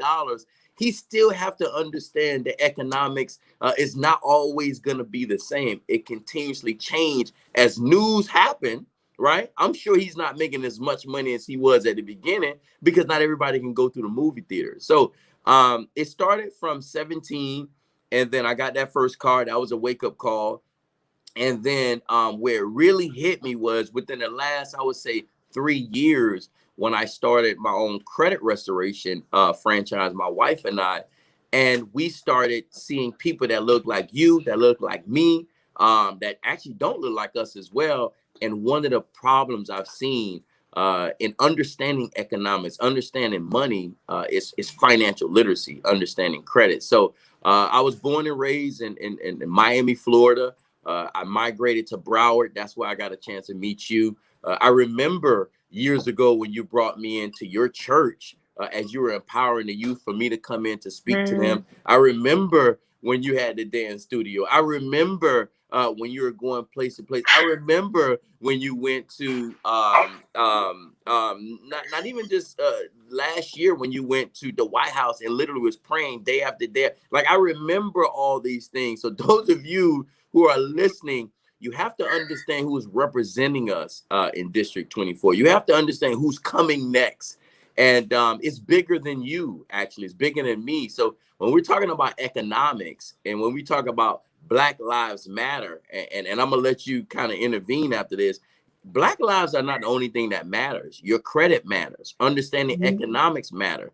he still have to understand that economics is not always going to be the same. It continuously change as news happen, right? I'm sure he's not making as much money as he was at the beginning, because not everybody can go through the movie theater. So it started from 17, and then I got that first car. That was a wake-up call. And then where it really hit me was within the last, I would say, 3 years when I started my own credit restoration franchise, my wife and I, and we started seeing people that look like you, that look like me, that actually don't look like us as well. And one of the problems I've seen in understanding economics, understanding money, is financial literacy, understanding credit. So I was born and raised in Miami, Florida. I migrated to Broward. That's where I got a chance to meet you. I remember years ago when you brought me into your church as you were empowering the youth for me to come in to speak to them. I remember when you had the dance studio. I remember when you were going place to place. I remember when you went to not even just last year when you went to the White House and literally was praying day after day. Like, I remember all these things. So those of you who are listening, you have to understand who is representing us in District 24. You have to understand who's coming next. And it's bigger than you, actually. It's bigger than me. So when we're talking about economics and when we talk about Black Lives Matter, and I'm going to let you kind of intervene after this, Black lives are not the only thing that matters. Your credit matters. Understanding economics matter.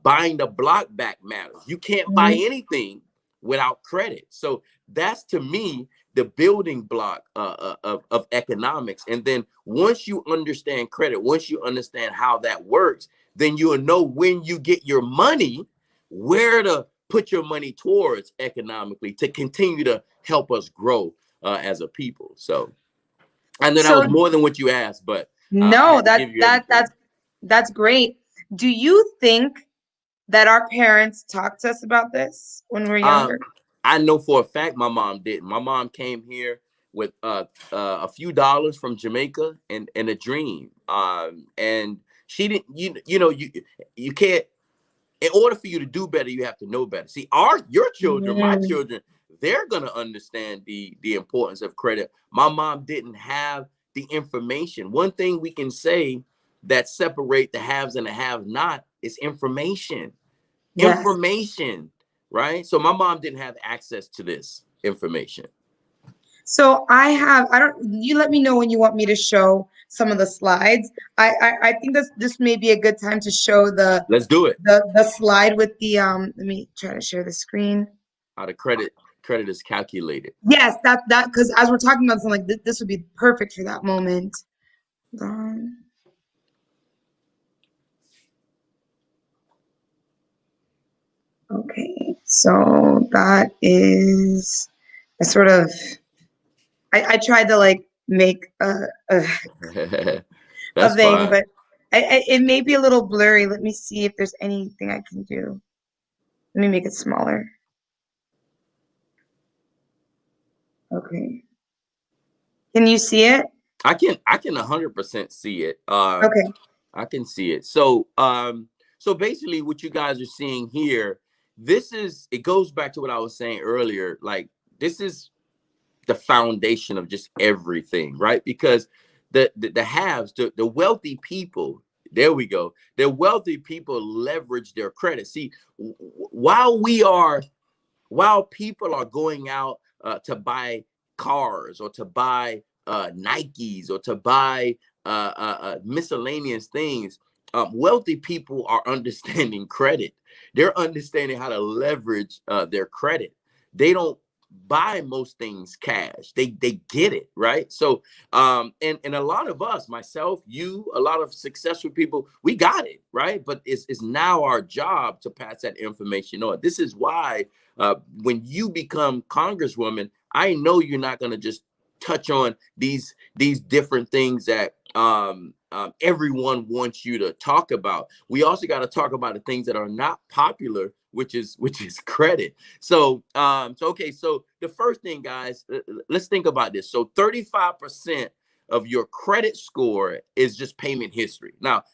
Buying the block back matters. You can't buy anything without credit. So that's, to me, the building block of economics. And then once you understand credit, once you understand how that works, then you'll know when you get your money, where to put your money towards economically to continue to help us grow as a people. So I know that was more than what you asked, but I no, had to give you everything. that's great. Do you think that our parents talked to us about this when we were younger? I know for a fact my mom didn't. My mom came here with a few dollars from Jamaica and a dream. And she didn't. You can't. In order for you to do better, you have to know better. See, your children, my children, they're gonna understand the importance of credit. My mom didn't have the information. One thing we can say that separate the haves and the have-not is information. Yes. Information, right? So my mom didn't have access to this information. So you let me know when you want me to show some of the slides. I think this may be a good time to show Let's do it. the slide with the let me try to share the screen. How the credit is calculated. Yes, that because as we're talking about something like this would be perfect for that moment. Okay, so that is a sort of I tried to like make a That's thing, fine. but it may be a little blurry. Let me see if there's anything I can do. Let me make it smaller. Okay. Can you see it? I can 100% see it. Okay. I can see it. So so basically what you guys are seeing here, it goes back to what I was saying earlier. Like, this is the foundation of just everything, right? Because the haves, the wealthy people, there we go. The wealthy people leverage their credit. See, while people are going out to buy cars or to buy Nikes or to buy miscellaneous things, wealthy people are understanding credit. They're understanding how to leverage their credit. They don't buy most things cash. They get it, right? So and a lot of us, myself, you, a lot of successful people, we got it, right? But it's now our job to pass that information on. This is why when you become Congresswoman, I know you're not going to just touch on these different things that everyone wants you to talk about. We also got to talk about the things that are not popular, which is credit. So okay, so the first thing, guys, let's think about this. So 35% of your credit score is just payment history. Now,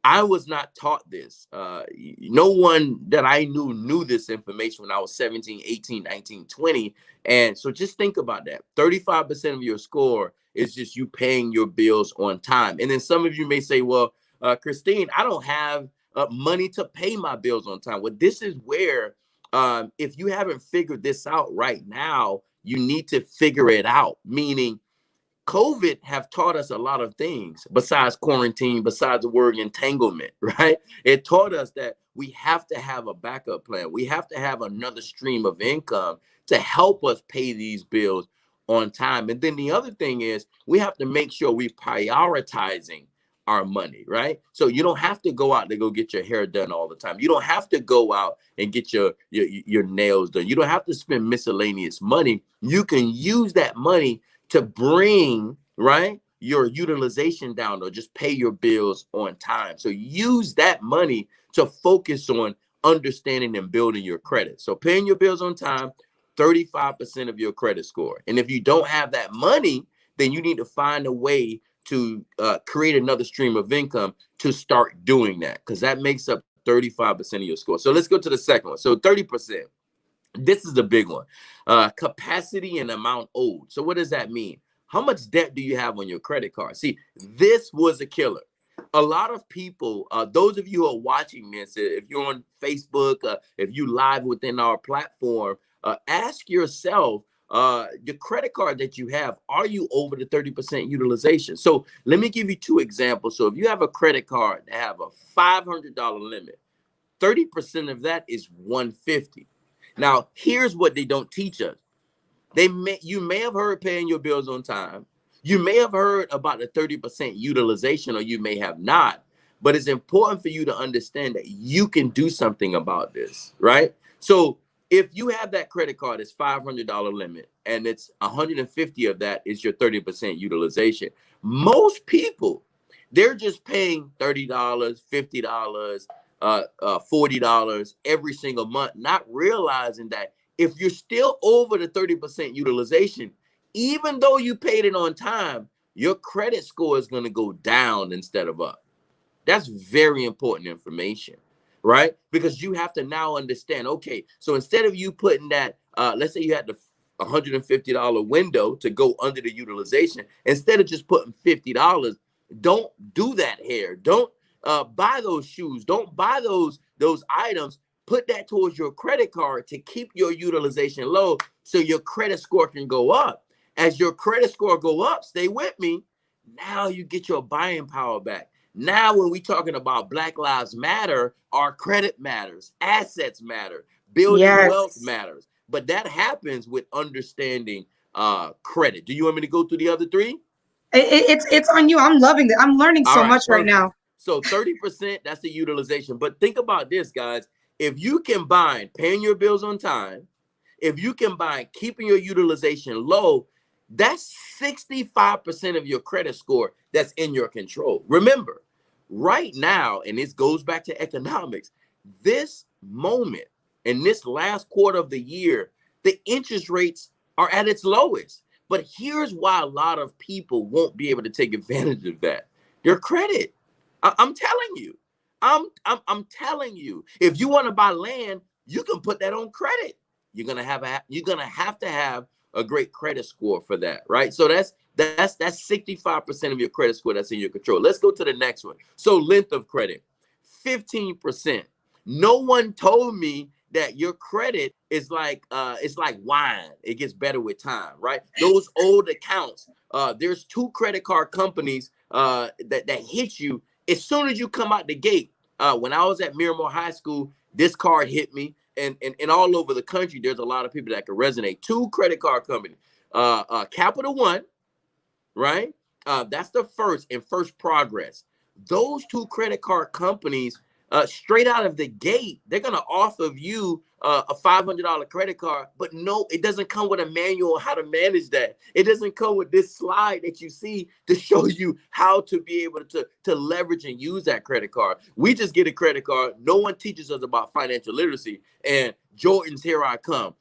I was not taught this. No one that I knew this information when I was 17, 18, 19, 20. And so just think about that. 35% of your score is just you paying your bills on time. And then some of you may say, well, Christine, I don't have money to pay my bills on time. Well, this is where, if you haven't figured this out right now, you need to figure it out. Meaning, COVID have taught us a lot of things besides quarantine, besides the word entanglement, right? It taught us that we have to have a backup plan. We have to have another stream of income to help us pay these bills on time. And then the other thing is we have to make sure we're prioritizing our money, right? So you don't have to go out to go get your hair done all the time. You don't have to go out and get your nails done. You don't have to spend miscellaneous money. You can use that money to bring, right, your utilization down, or just pay your bills on time. So use that money to focus on understanding and building your credit. So paying your bills on time, 35% of your credit score. And if you don't have that money, then you need to find a way to create another stream of income to start doing that, because that makes up 35% of your score. So let's go to the second one. So 30%. This is the big one. Capacity and amount owed. So what does that mean? How much debt do you have on your credit card? See, this was a killer. A lot of people, those of you who are watching this, if you're on Facebook, if you live within our platform, ask yourself, the credit card that you have, are you over the 30% utilization? So let me give you two examples. So if you have a credit card that have a $500 limit, 30% of that is $150. Now, here's what they don't teach us. You may have heard paying your bills on time. You may have heard about the 30% utilization, or you may have not. But it's important for you to understand that you can do something about this, right? So if you have that credit card, it's $500 limit, and it's 150 of that is your 30% utilization. Most people, they're just paying $30, $50, $40 every single month, not realizing that if you're still over the 30% utilization, even though you paid it on time, your credit score is going to go down instead of up. That's very important information, right? Because you have to now understand, okay, so instead of you putting that, let's say you had the $150 window to go under the utilization, instead of just putting $50, don't do that hair. Don't buy those shoes. Don't buy those items. Put that towards your credit card to keep your utilization low so your credit score can go up. As your credit score go up, stay with me, now you get your buying power back. Now, when we're talking about Black Lives Matter, our credit matters, assets matter, building wealth matters. But that happens with understanding credit. Do you want me to go through the other three? It's on you. I'm loving it. I'm learning All so right, much right perfect. now. So 30%, that's the utilization. But think about this, guys. If you combine paying your bills on time, if you combine keeping your utilization low, that's 65% of your credit score that's in your control. Remember, right now, and this goes back to economics, this moment in this last quarter of the year, the interest rates are at its lowest. But here's why a lot of people won't be able to take advantage of that. Their credit. I'm telling you. I'm telling you. If you want to buy land, you can put that on credit. You're gonna have to have a great credit score for that, right? So that's 65% of your credit score that's in your control. Let's go to the next one. So length of credit, 15%. No one told me that your credit is like it's like wine. It gets better with time, right? Those old accounts. There's two credit card companies that hit you as soon as you come out the gate. When I was at Miramar High School, this card hit me, and all over the country, there's a lot of people that can resonate. Two credit card companies, Capital One, right? That's the first, and First Progress. Those two credit card companies, straight out of the gate, they're gonna offer you a $500 credit card, but no, it doesn't come with a manual on how to manage that. It doesn't come with this slide that you see to show you how to be able to leverage and use that credit card. We just get a credit card. No one teaches us about financial literacy. And Jordans, here I come.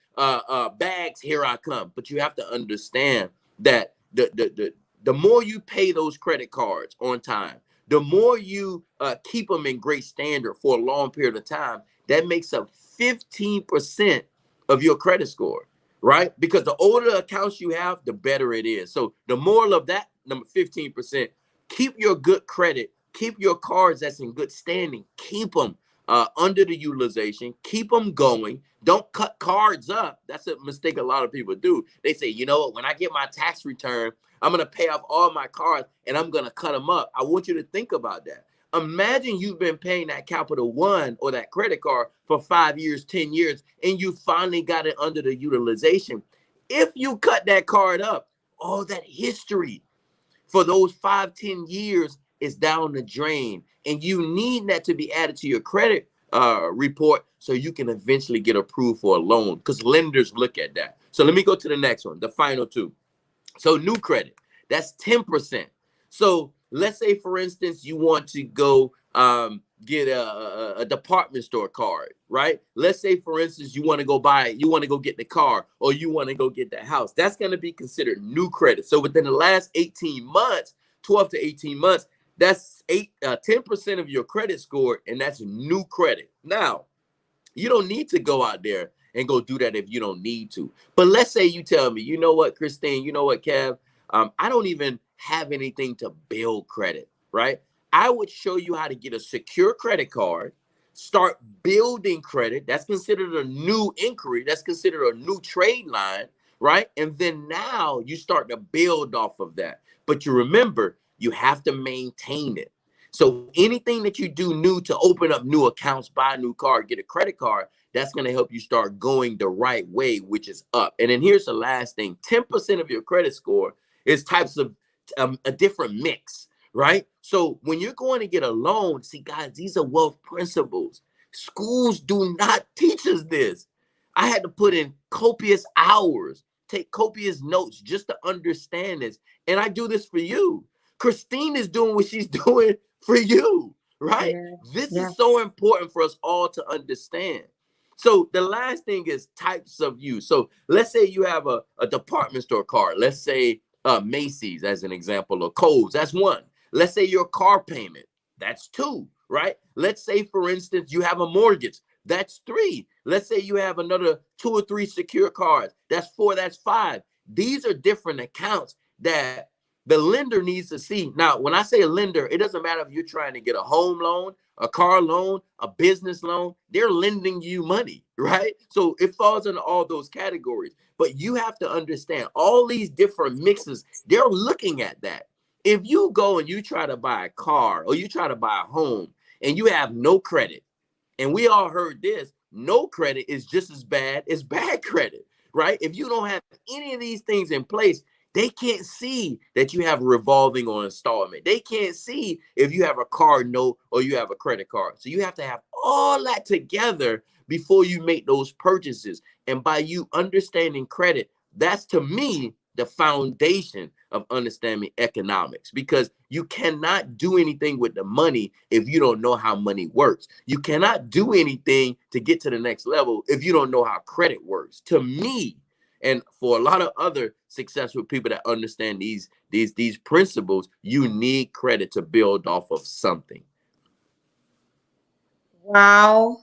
Bags, here I come. But you have to understand that the more you pay those credit cards on time, the more you keep them in great standard for a long period of time, that makes up 15% of your credit score, right? Because the older accounts you have, the better it is. So the moral of that, number 15%, keep your good credit, keep your cards that's in good standing, keep them. under the utilization, keep them going. Don't cut cards up. That's a mistake a lot of people do. They say, you know what, when I get my tax return, I'm going to pay off all my cards and I'm going to cut them up. I want you to think about that. Imagine you've been paying that Capital One or that credit card for 5 years, 10 years, and you finally got it under the utilization. If you cut that card up, all that history for those 5, 10 years is down the drain. And you need that to be added to your credit report so you can eventually get approved for a loan, because lenders look at that. So let me go to the next one, the final two. So new credit, that's 10%. So let's say, for instance, you want to go get a department store card, right? Let's say, for instance, you want to go get the car, or you want to go get the house. That's going to be considered new credit. So within the last 18 months, 12 to 18 months, that's 10% of your credit score, and that's new credit. Now, you don't need to go out there and go do that if you don't need to. But let's say you tell me, you know what, Christine, you know what, Kev, I don't even have anything to build credit, right? I would show you how to get a secure credit card, start building credit. That's considered a new inquiry. That's considered a new trade line, right? And then now you start to build off of that. But you remember, you have to maintain it. So anything that you do new to open up new accounts, buy a new car, get a credit card, that's going to help you start going the right way, which is up. And then here's the last thing. 10% of your credit score is types of a different mix, right? So when you're going to get a loan, see, guys, these are wealth principles. Schools do not teach us this. I had to put in copious hours, take copious notes just to understand this. And I do this for you. Christine is doing what she's doing for you, right? Yeah. This is so important for us all to understand. So the last thing is types of use. So let's say you have a department store card. Let's say Macy's as an example, or Kohl's. That's one. Let's say your car payment. That's two, right? Let's say, for instance, you have a mortgage. That's three. Let's say you have another 2 or 3 secure cards. That's 4. That's 5. These are different accounts that the lender needs to see. Now, when I say a lender, it doesn't matter if you're trying to get a home loan, a car loan, a business loan. They're lending you money, right? So it falls into all those categories. But you have to understand all these different mixes. They're looking at that. If you go and you try to buy a car or you try to buy a home and you have no credit, and we all heard this, no credit is just as bad as bad credit, right? If you don't have any of these things in place, they can't see that you have a revolving or installment. They can't see if you have a car note or you have a credit card. So you have to have all that together before you make those purchases. And by you understanding credit, that's, to me, the foundation of understanding economics, because you cannot do anything with the money if you don't know how money works. You cannot do anything to get to the next level if you don't know how credit works. To me, and for a lot of other successful people that understand these principles, you need credit to build off of something. Wow.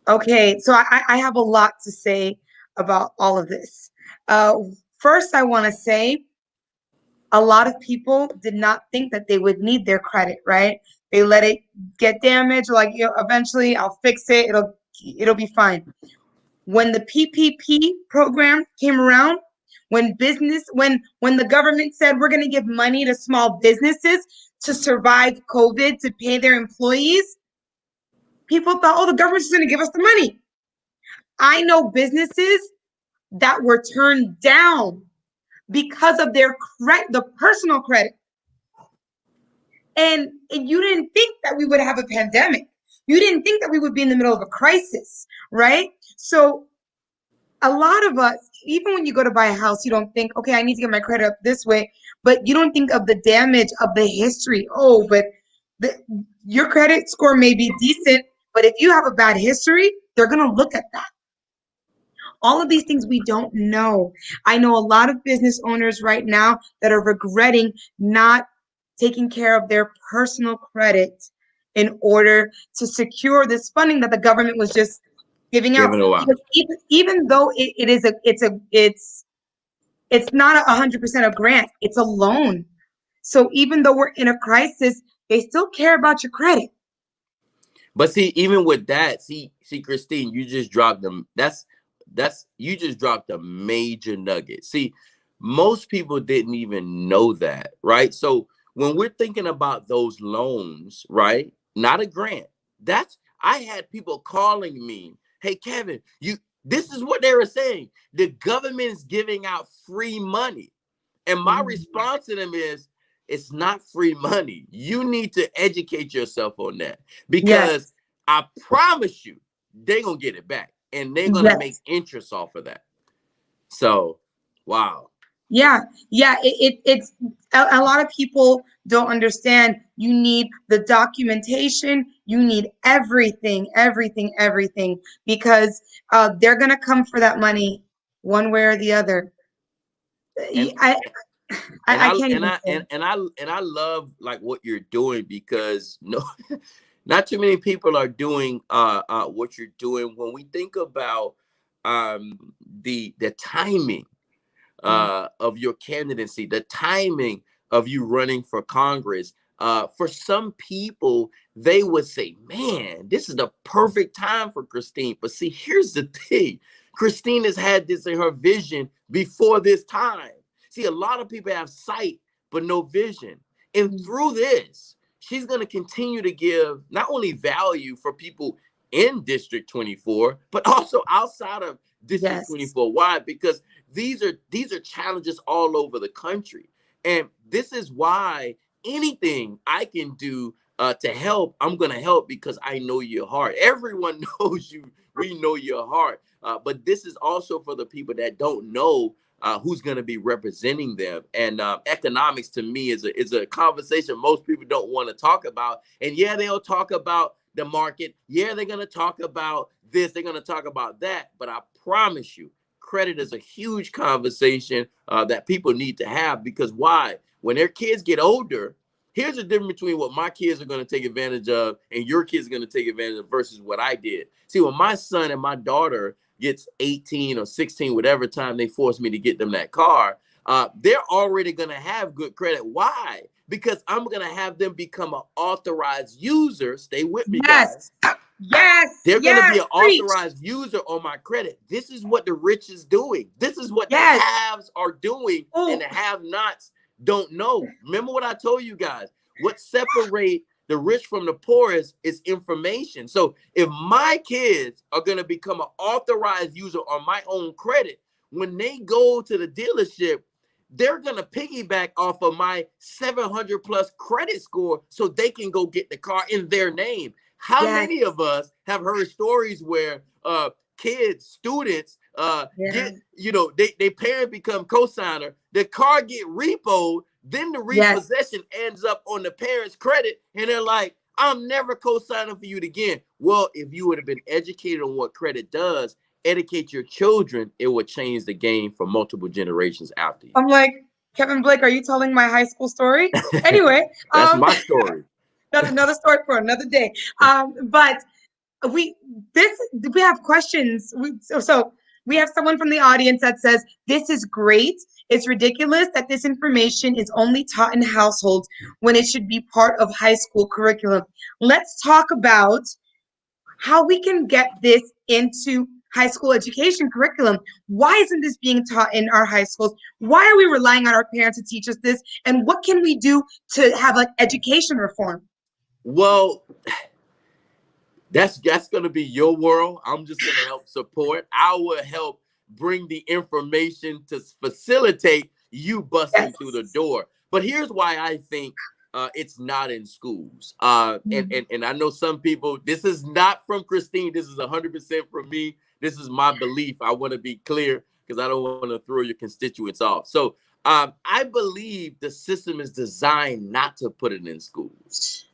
Okay, so I have a lot to say about all of this. First, I want to say a lot of people did not think that they would need their credit, right? They let it get damaged, like, eventually I'll fix it, it'll be fine. When the PPP program came around, when the government said we're going to give money to small businesses to survive COVID, to pay their employees, people thought, oh, the government's going to give us the money. I know businesses that were turned down because of their the personal credit. And you didn't think that we would have a pandemic. You didn't think that we would be in the middle of a crisis, right? So a lot of us, even when you go to buy a house, you don't think, okay, I need to get my credit up this way, but you don't think of the damage of the history. Oh, but your credit score may be decent, but if you have a bad history, they're going to look at that. All of these things we don't know. I know a lot of business owners right now that are regretting not taking care of their personal credit in order to secure this funding that the government was just giving out. Even though it's not 100% a grant, it's a loan. So even though we're in a crisis, they still care about your credit. But see, even with that, see, Christine, you just dropped them. You just dropped a major nugget. See, most people didn't even know that, right? So when we're thinking about those loans, right? Not a grant. I had people calling me, hey Kevin, this is what they were saying. The government is giving out free money. And my response to them is, it's not free money. You need to educate yourself on that, because I promise you, they're going to get it back and they're going to make interest off of that. So, wow. Yeah. It's a lot of people don't understand. You need the documentation. You need everything, because they're going to come for that money one way or the other. And I can't even say. I love like what you're doing, because not too many people are doing what you're doing. When we think about the timing of your candidacy, the timing of you running for Congress, for some people, they would say, man, this is the perfect time for Christine. But see, here's the thing. Christine has had this in her vision before this time. See, a lot of people have sight, but no vision. And through this, she's going to continue to give not only value for people in District 24, but also outside of District 24. Why? Because these are challenges all over the country. And this is why anything I can do to help, I'm going to help, because I know your heart. Everyone knows you. We know your heart. But this is also for the people that don't know who's going to be representing them. And economics, to me, is a conversation most people don't want to talk about. And yeah, they'll talk about the market. Yeah, they're going to talk about this. They're going to talk about that. But I promise you, credit is a huge conversation that people need to have. Because why? When their kids get older, here's the difference between what my kids are going to take advantage of and your kids are going to take advantage of versus what I did. See, when my son and my daughter gets 18 or 16, whatever time they force me to get them that car, they're already going to have good credit. Why? Because I'm going to have them become an authorized user. Stay with me, guys. They're going to be an authorized user on my credit. This is what the rich is doing. This is what the haves are doing, and the have-nots don't know. Remember what I told you guys. What separate the rich from the poor is information. So if my kids are going to become an authorized user on my own credit, when they go to the dealership, they're going to piggyback off of my 700 plus credit score so they can go get the car in their name. How many of us have heard stories where kids, students get, they parent become co-signer, the car get repoed, then the repossession ends up on the parents' credit, and they're like, I'm never co-signing for you again. Well, if you would have been educated on what credit does, educate your children, it would change the game for multiple generations after you. I'm like, Kevin Blake, are you telling my high school story? Anyway, that's my story. That's another story for another day. But we have questions. So we have someone from the audience that says, this is great. It's ridiculous that this information is only taught in households when it should be part of high school curriculum. Let's talk about how we can get this into high school education curriculum. Why isn't this being taught in our high schools? Why are we relying on our parents to teach us this? And what can we do to have like education reform? Well, that's going to be your world. I'm just going to help support. I will help bring the information to facilitate you busting through the door. But here's why I think it's not in schools. And I know some people, this is not from Christine. This is 100% from me. This is my belief. I want to be clear because I don't want to throw your constituents off. So I believe the system is designed not to put it in schools.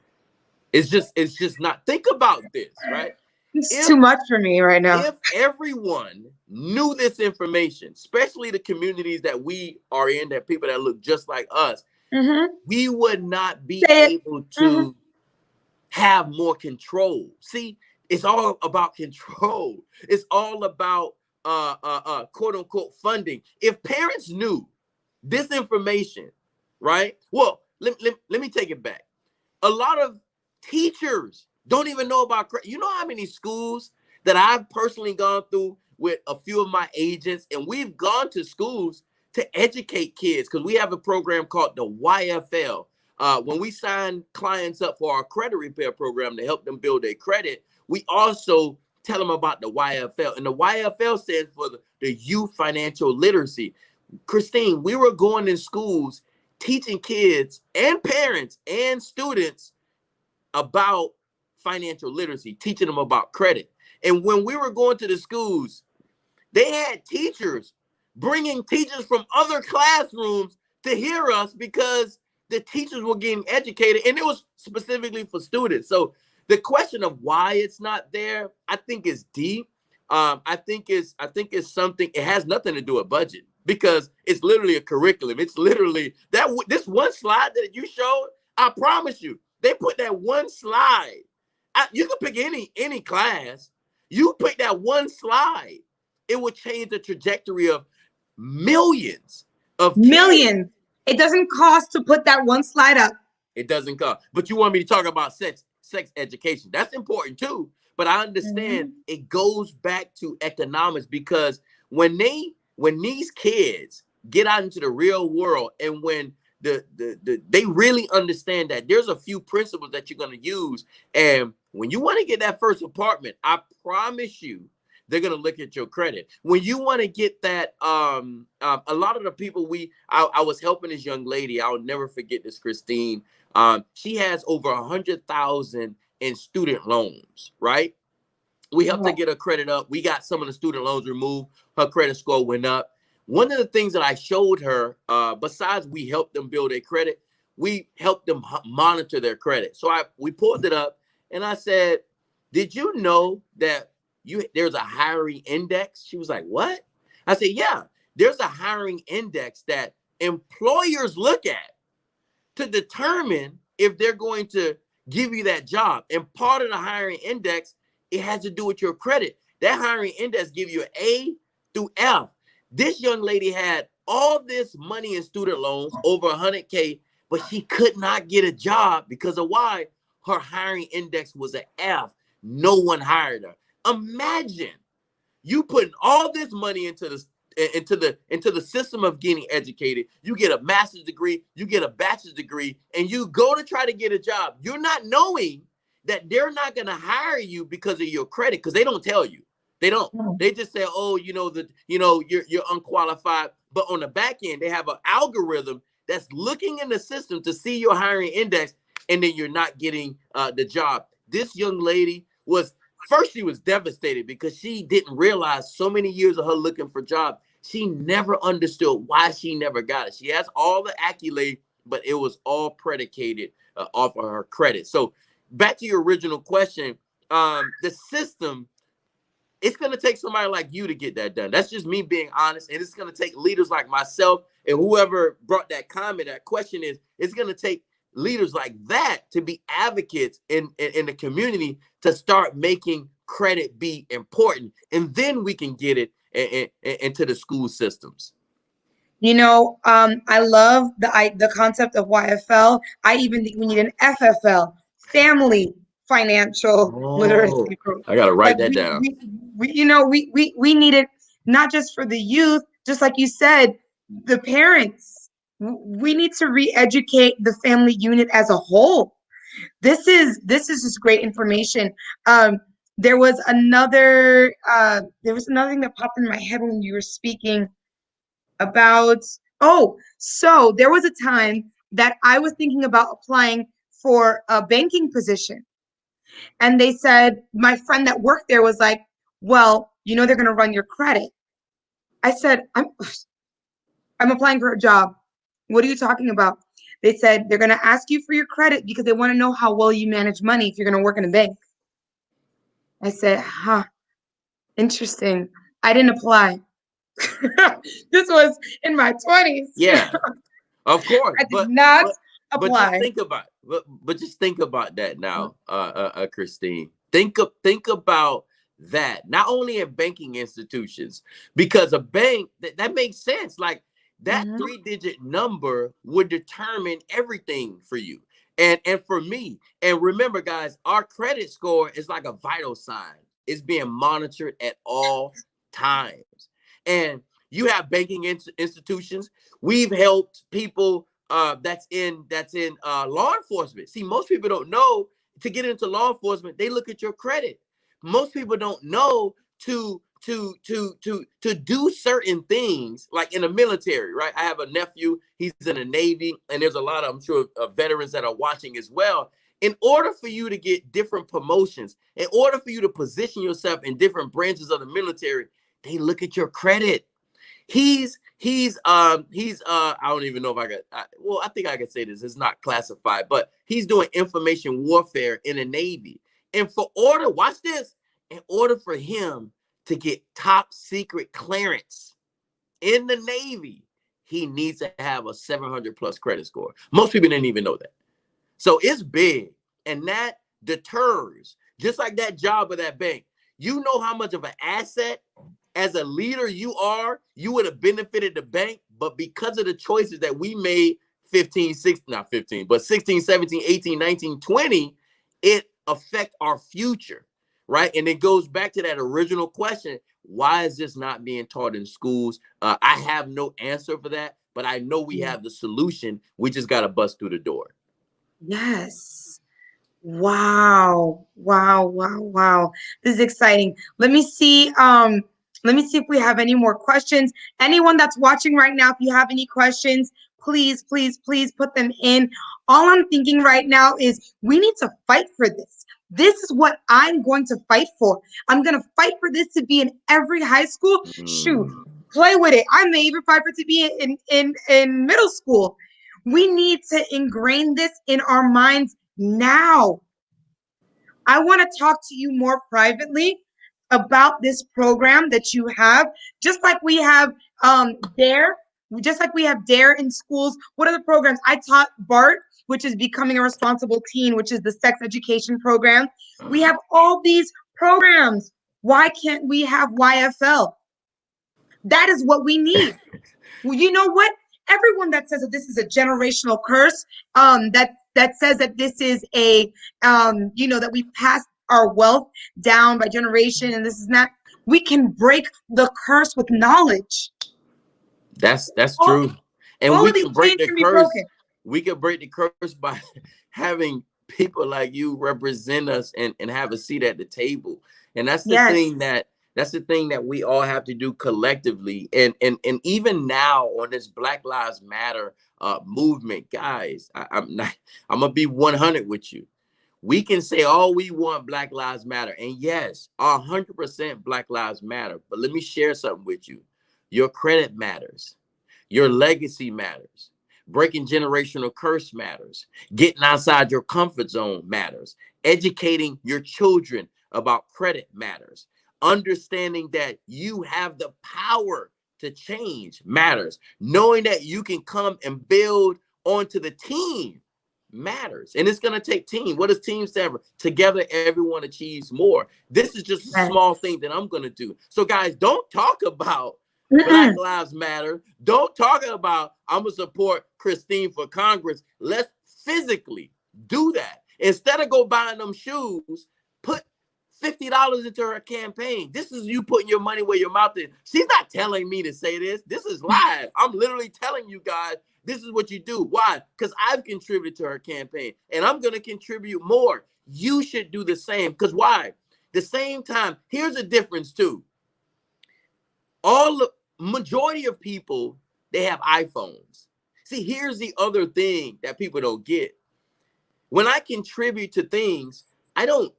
It's just not. Think about this, right? It's too much for me right now. If everyone knew this information, especially the communities that we are in, that people that look just like us, we would not be able to have more control. See, it's all about control. It's all about quote unquote funding. If parents knew this information, right? Well, let me take it back. A lot of teachers don't even know about credit. You know how many schools that I've personally gone through with a few of my agents, and we've gone to schools to educate kids because we have a program called the YFL. When we sign clients up for our credit repair program to help them build their credit, we also tell them about the YFL. And the YFL stands for the Youth Financial Literacy. Christine, we were going in schools teaching kids and parents and students about financial literacy, teaching them about credit. And when we were going to the schools, they had teachers bringing teachers from other classrooms to hear us because the teachers were getting educated, and it was specifically for students. So the question of why it's not there, I think is deep. I think it's something. It has nothing to do with budget because it's literally a curriculum. It's literally that this one slide that you showed. I promise you, they put that one slide. You can pick any class. You pick that one slide, it will change the trajectory of millions of millions. Kids. It doesn't cost to put that one slide up. It doesn't cost. But you want me to talk about sex education. That's important too. But I understand it goes back to economics because when these kids get out into the real world and when they really understand that there's a few principles that you're going to use. And when you want to get that first apartment, I promise you, they're going to look at your credit. When you want to get that, a lot of the people I was helping this young lady. I'll never forget this, Christine. She has over 100,000 in student loans, right? We helped her get her credit up. We got some of the student loans removed. Her credit score went up. One of the things that I showed her, besides we helped them build their credit, we helped them monitor their credit. So we pulled it up and I said, did you know that there's a hiring index? She was like, what? I said, yeah, there's a hiring index that employers look at to determine if they're going to give you that job. And part of the hiring index, it has to do with your credit. That hiring index gives you an A through F. This young lady had all this money in student loans, over 100K, but she could not get a job because of why? Her hiring index was an F. No one hired her. Imagine you putting all this money into the system of getting educated. You get a master's degree, you get a bachelor's degree, and you go to try to get a job. You're not knowing that they're not going to hire you because of your credit, because they don't tell you. They don't. They just say, oh, you're unqualified. But on the back end, they have an algorithm that's looking in the system to see your hiring index, and then you're not getting the job. This young lady she was devastated because she didn't realize so many years of her looking for jobs. She never understood why she never got it. She has all the accolades, but it was all predicated off of her credit. So back to your original question, the system, it's going to take somebody like you to get that done. That's just me being honest. And it's going to take leaders like myself and whoever brought that comment, that question is, it's going to take leaders like that to be advocates in the community to start making credit be important. And then we can get it into the school systems. I love the concept of YFL. I even think we need an FFL, family financial literacy program. I gotta write that down. We need it not just for the youth, just like you said, the parents. We need to re-educate the family unit as a whole. This is just great information. There was another thing that popped in my head when you were speaking about. So there was a time that I was thinking about applying for a banking position. And they said, my friend that worked there was like, well, they're going to run your credit. I said, I'm applying for a job. What are you talking about? They said, they're going to ask you for your credit because they want to know how well you manage money if you're going to work in a bank. I said, interesting. I didn't apply. This was in my 20s. Yeah, of course. I did not apply. But just think about that now, Christine. Think about that. Not only in banking institutions, because a bank that makes sense. Like that 3-digit number would determine everything for you. And for me, and remember, guys, our credit score is like a vital sign. It's being monitored at all times. And you have banking institutions. We've helped people that's in law enforcement. See, most people don't know to get into law enforcement, they look at your credit. Most people don't know to do certain things, like in the military, right? I have a nephew, he's in the Navy, and there's a lot of, I'm sure, veterans that are watching as well. In order for you to get different promotions, in order for you to position yourself in different branches of the military, they look at your credit. He's I don't even know if I think I can say this, it's not classified, but he's doing information warfare in the Navy. And watch this, in order for him to get top secret clearance in the Navy, he needs to have a 700 plus credit score. Most people didn't even know that. So it's big, and that deters, just like that job of that bank. You know how much of an asset as a leader you would have benefited the bank, but because of the choices that we made 16, 17, 18, 19, 20, it affect our future, right? And it goes back to that original question, why is this not being taught in schools? I have no answer for that, but I know we have the solution. We just got to bust through the door. Yes. Wow. Wow. Wow. Wow. This is exciting. Let me see. Let me see if we have any more questions. Anyone that's watching right now, if you have any questions, please, please, please put them in. All I'm thinking right now is we need to fight for this. This is what I'm going to fight for. I'm going to fight for this to be in every high school. Shoot, play with it. I may even fight for it to be in middle school. We need to ingrain this in our minds now. I want to talk to you more privately about this program that you have, just like we have DARE, just like we have DARE in schools. What are the programs? I taught BART, which is Becoming a Responsible Teen, which is the sex education program. We have all these programs. Why can't we have YFL? That is what we need. Well, you know what? Everyone that says that this is a generational curse, that says that this is a, that we pass our wealth down by generation, and this is not. We can break the curse with knowledge. That's true, and All we of these can break chains the can be curse. broken. We can break the curse by having people like you represent us and have a seat at the table. And that's the Yes. thing that we all have to do collectively. And even now on this Black Lives Matter movement, guys, I'm gonna be 100 with you. We can say all we want, Black Lives Matter, and yes, 100% Black Lives Matter. But let me share something with you. Your credit matters. Your legacy matters. Breaking generational curse matters. Getting outside your comfort zone matters. Educating your children about credit matters. Understanding that you have the power to change matters. Knowing that you can come and build onto the team matters. And it's going to take team. What does team stand for? Together, everyone achieves more. This is just a small thing that I'm going to do. So guys, don't talk about Black Lives Matter. Don't talk about I'm going to support Christine for Congress. Let's physically do that. Instead of go buying them shoes, put $50 into her campaign. This is you putting your money where your mouth is. She's not telling me to say this. This is live. I'm literally telling you guys, this is what you do. Why? Because I've contributed to her campaign, and I'm going to contribute more. You should do the same. Because why? The same time, here's a difference too. Majority of people, they have iPhones. See, here's the other thing that people don't get. When I contribute to things, I don't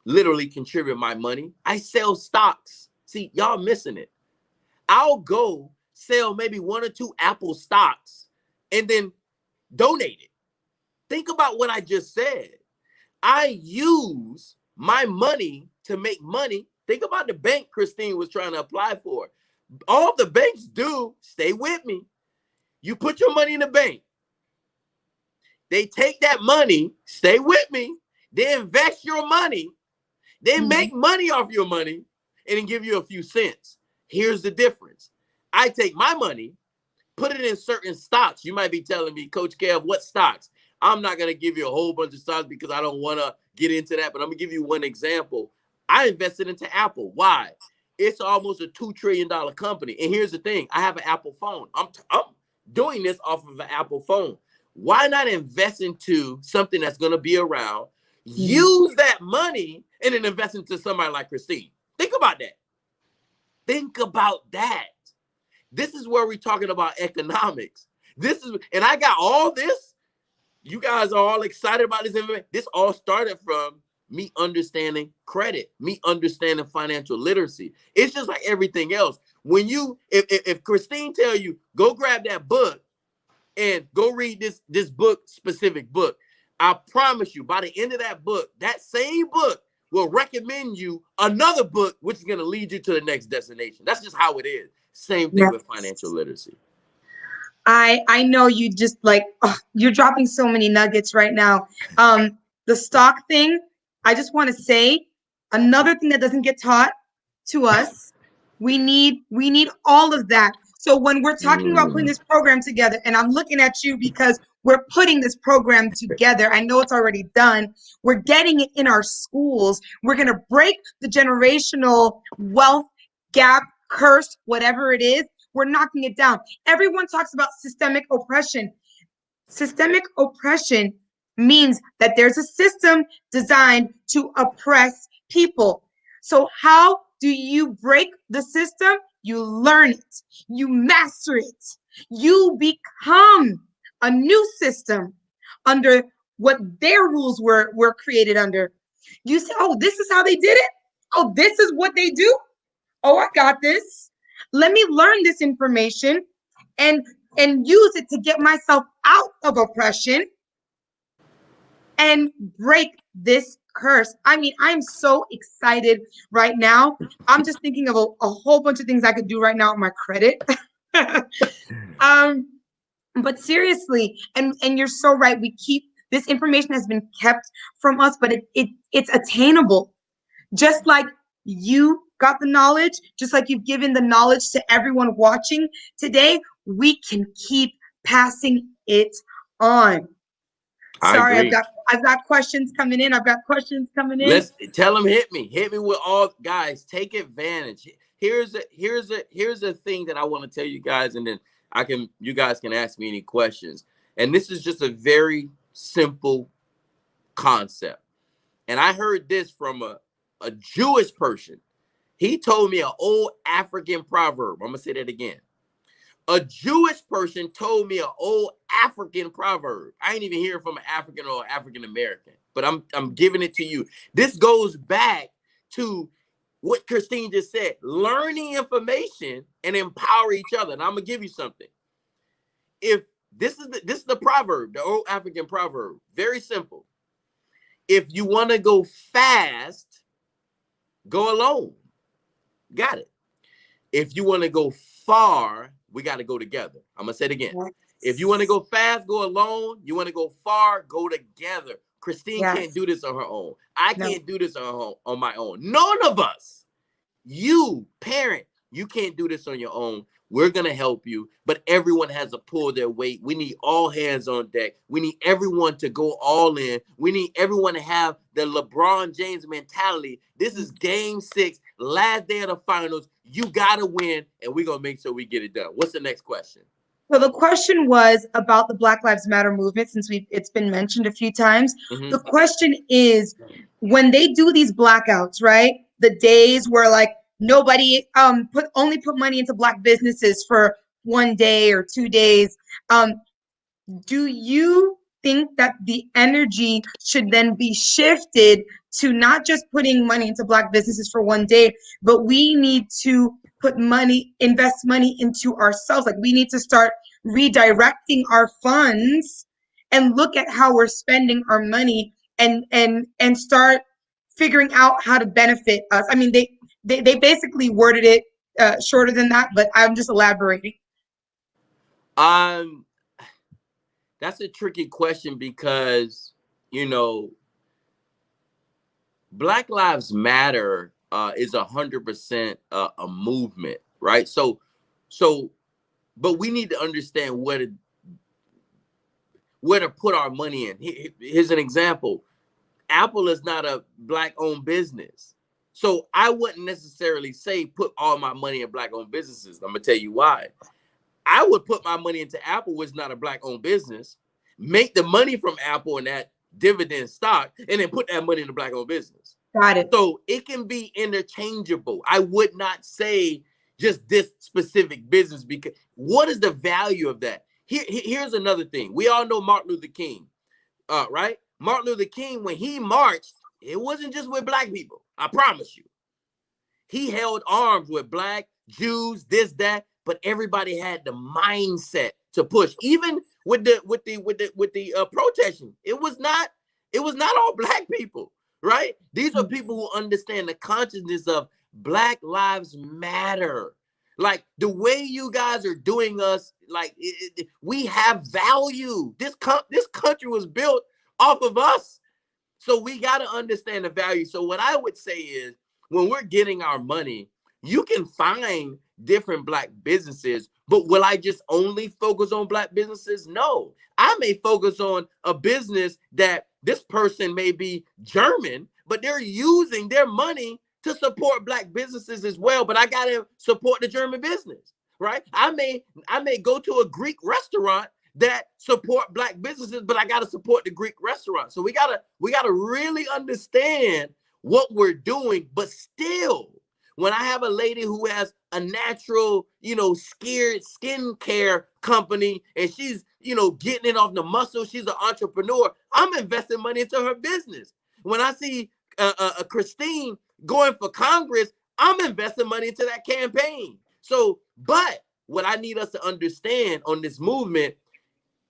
literally contribute my money. I sell stocks. See, y'all missing it. I'll go sell maybe 1 or 2 Apple stocks and then donate it. Think about what I just said. I use my money to make money. Think about the bank Christine was trying to apply for. All the banks do, stay with me. You put your money in the bank. They take that money, stay with me. They invest your money. They make money off your money and then give you a few cents. Here's the difference. I take my money, put it in certain stocks. You might be telling me, Coach Kev, what stocks? I'm not going to give you a whole bunch of stocks because I don't want to get into that, but I'm going to give you one example. I invested into Apple. Why? It's almost a $2 trillion company. And here's the thing. I have an Apple phone. I'm doing this off of an Apple phone. Why not invest into something that's going to be around, use that money, and then invest into somebody like Christine? Think about that. Think about that. This is where we're talking about economics. And I got all this. You guys are all excited about this information. This all started from me understanding credit, me understanding financial literacy. It's just like everything else. When if Christine tell you, go grab that book and go read this specific book, I promise you, by the end of that book, that same book will recommend you another book, which is going to lead you to the next destination. That's just how it is. Same thing with financial literacy. I know you just like, you're dropping so many nuggets right now. The stock thing, I just want to say another thing that doesn't get taught to us. We need all of that. So when we're talking about putting this program together, and I'm looking at you because we're putting this program together. I know it's already done. We're getting it in our schools. We're going to break the generational wealth gap, curse, whatever it is. We're knocking it down. Everyone talks about systemic oppression. Systemic oppression means that there's a system designed to oppress people. So how do you break the system? You learn it. You master it. You become a new system under what their rules were created under. You say, oh, this is how they did it? Oh, this is what they do? Oh, I got this. Let me learn this information and use it to get myself out of oppression and break this curse. I mean, I'm so excited right now. I'm just thinking of a whole bunch of things I could do right now with my credit. But seriously, and you're so right. This information has been kept from us, but it's attainable. Just like you got the knowledge, just like you've given the knowledge to everyone watching today, we can keep passing it on. Sorry, I've got questions coming in. Let's tell them, hit me with all guys. Take advantage. Here's a thing that I want to tell you guys, and then you guys can ask me any questions. And this is just a very simple concept. And I heard this from a Jewish person. He told me an old African proverb. I'm gonna say that again. A Jewish person told me an old African proverb. I ain't even hear from an African or African American, but I'm giving it to you. This goes back to what Christine just said: learning information and empower each other. And I'm gonna give you something. If this is the proverb, the old African proverb, very simple. If you want to go fast, go alone. Got it. If you want to go far, we got to go together. I'm going to say it again. Yes. If you want to go fast, go alone. You want to go far, go together. Christine can't do this on her own. I can't do this on my own. None of us. You, parent, you can't do this on your own. We're going to help you, but everyone has to pull their weight. We need all hands on deck. We need everyone to go all in. We need everyone to have the LeBron James mentality. This is game 6, last day of the finals. You got to win, and we're going to make sure we get it done. What's the next question? So the question was about the Black Lives Matter movement, since it's been mentioned a few times. The question is, when they do these blackouts, right? The days where like nobody only put money into Black businesses for 1 day or 2 days. Do you think that the energy should then be shifted to not just putting money into Black businesses for 1 day, but we need to invest money into ourselves? Like, we need to start redirecting our funds and look at how we're spending our money and start figuring out how to benefit us. I mean, they basically worded it shorter than that, but I'm just elaborating. That's a tricky question because, Black Lives Matter is 100% a movement, right? So, but we need to understand where to put our money in. Here's an example. Apple is not a Black-owned business. So I wouldn't necessarily say put all my money in Black-owned businesses. I'm going to tell you why. I would put my money into Apple, which is not a Black-owned business, make the money from Apple and that dividend stock, and then put that money in the Black-owned business. Got it. So it can be interchangeable. I would not say just this specific business, because what is the value of that? Here's another thing. We all know Martin Luther King, right? Martin Luther King, when he marched, it wasn't just with Black people. I promise you. He held arms with Black, Jews, this, that, but everybody had the mindset to push. Even with the protesting, it was not all Black people, right? These are people who understand the consciousness of Black Lives Matter. Like the way you guys are doing us, like we have value. This country was built off of us. So we got to understand the value. So what I would say is, when we're getting our money, you can find different Black businesses, but will I just only focus on Black businesses? No, I may focus on a business that this person may be German, but they're using their money to support Black businesses as well. But I got to support the German business, right? I may go to a Greek restaurant that support Black businesses, but I got to support the Greek restaurant. So we gotta really understand what we're doing. But still, when I have a lady who has a natural, skin care company, and she's, getting it off the muscle, she's an entrepreneur, I'm investing money into her business. When I see Christine going for Congress, I'm investing money into that campaign. So, but what I need us to understand on this movement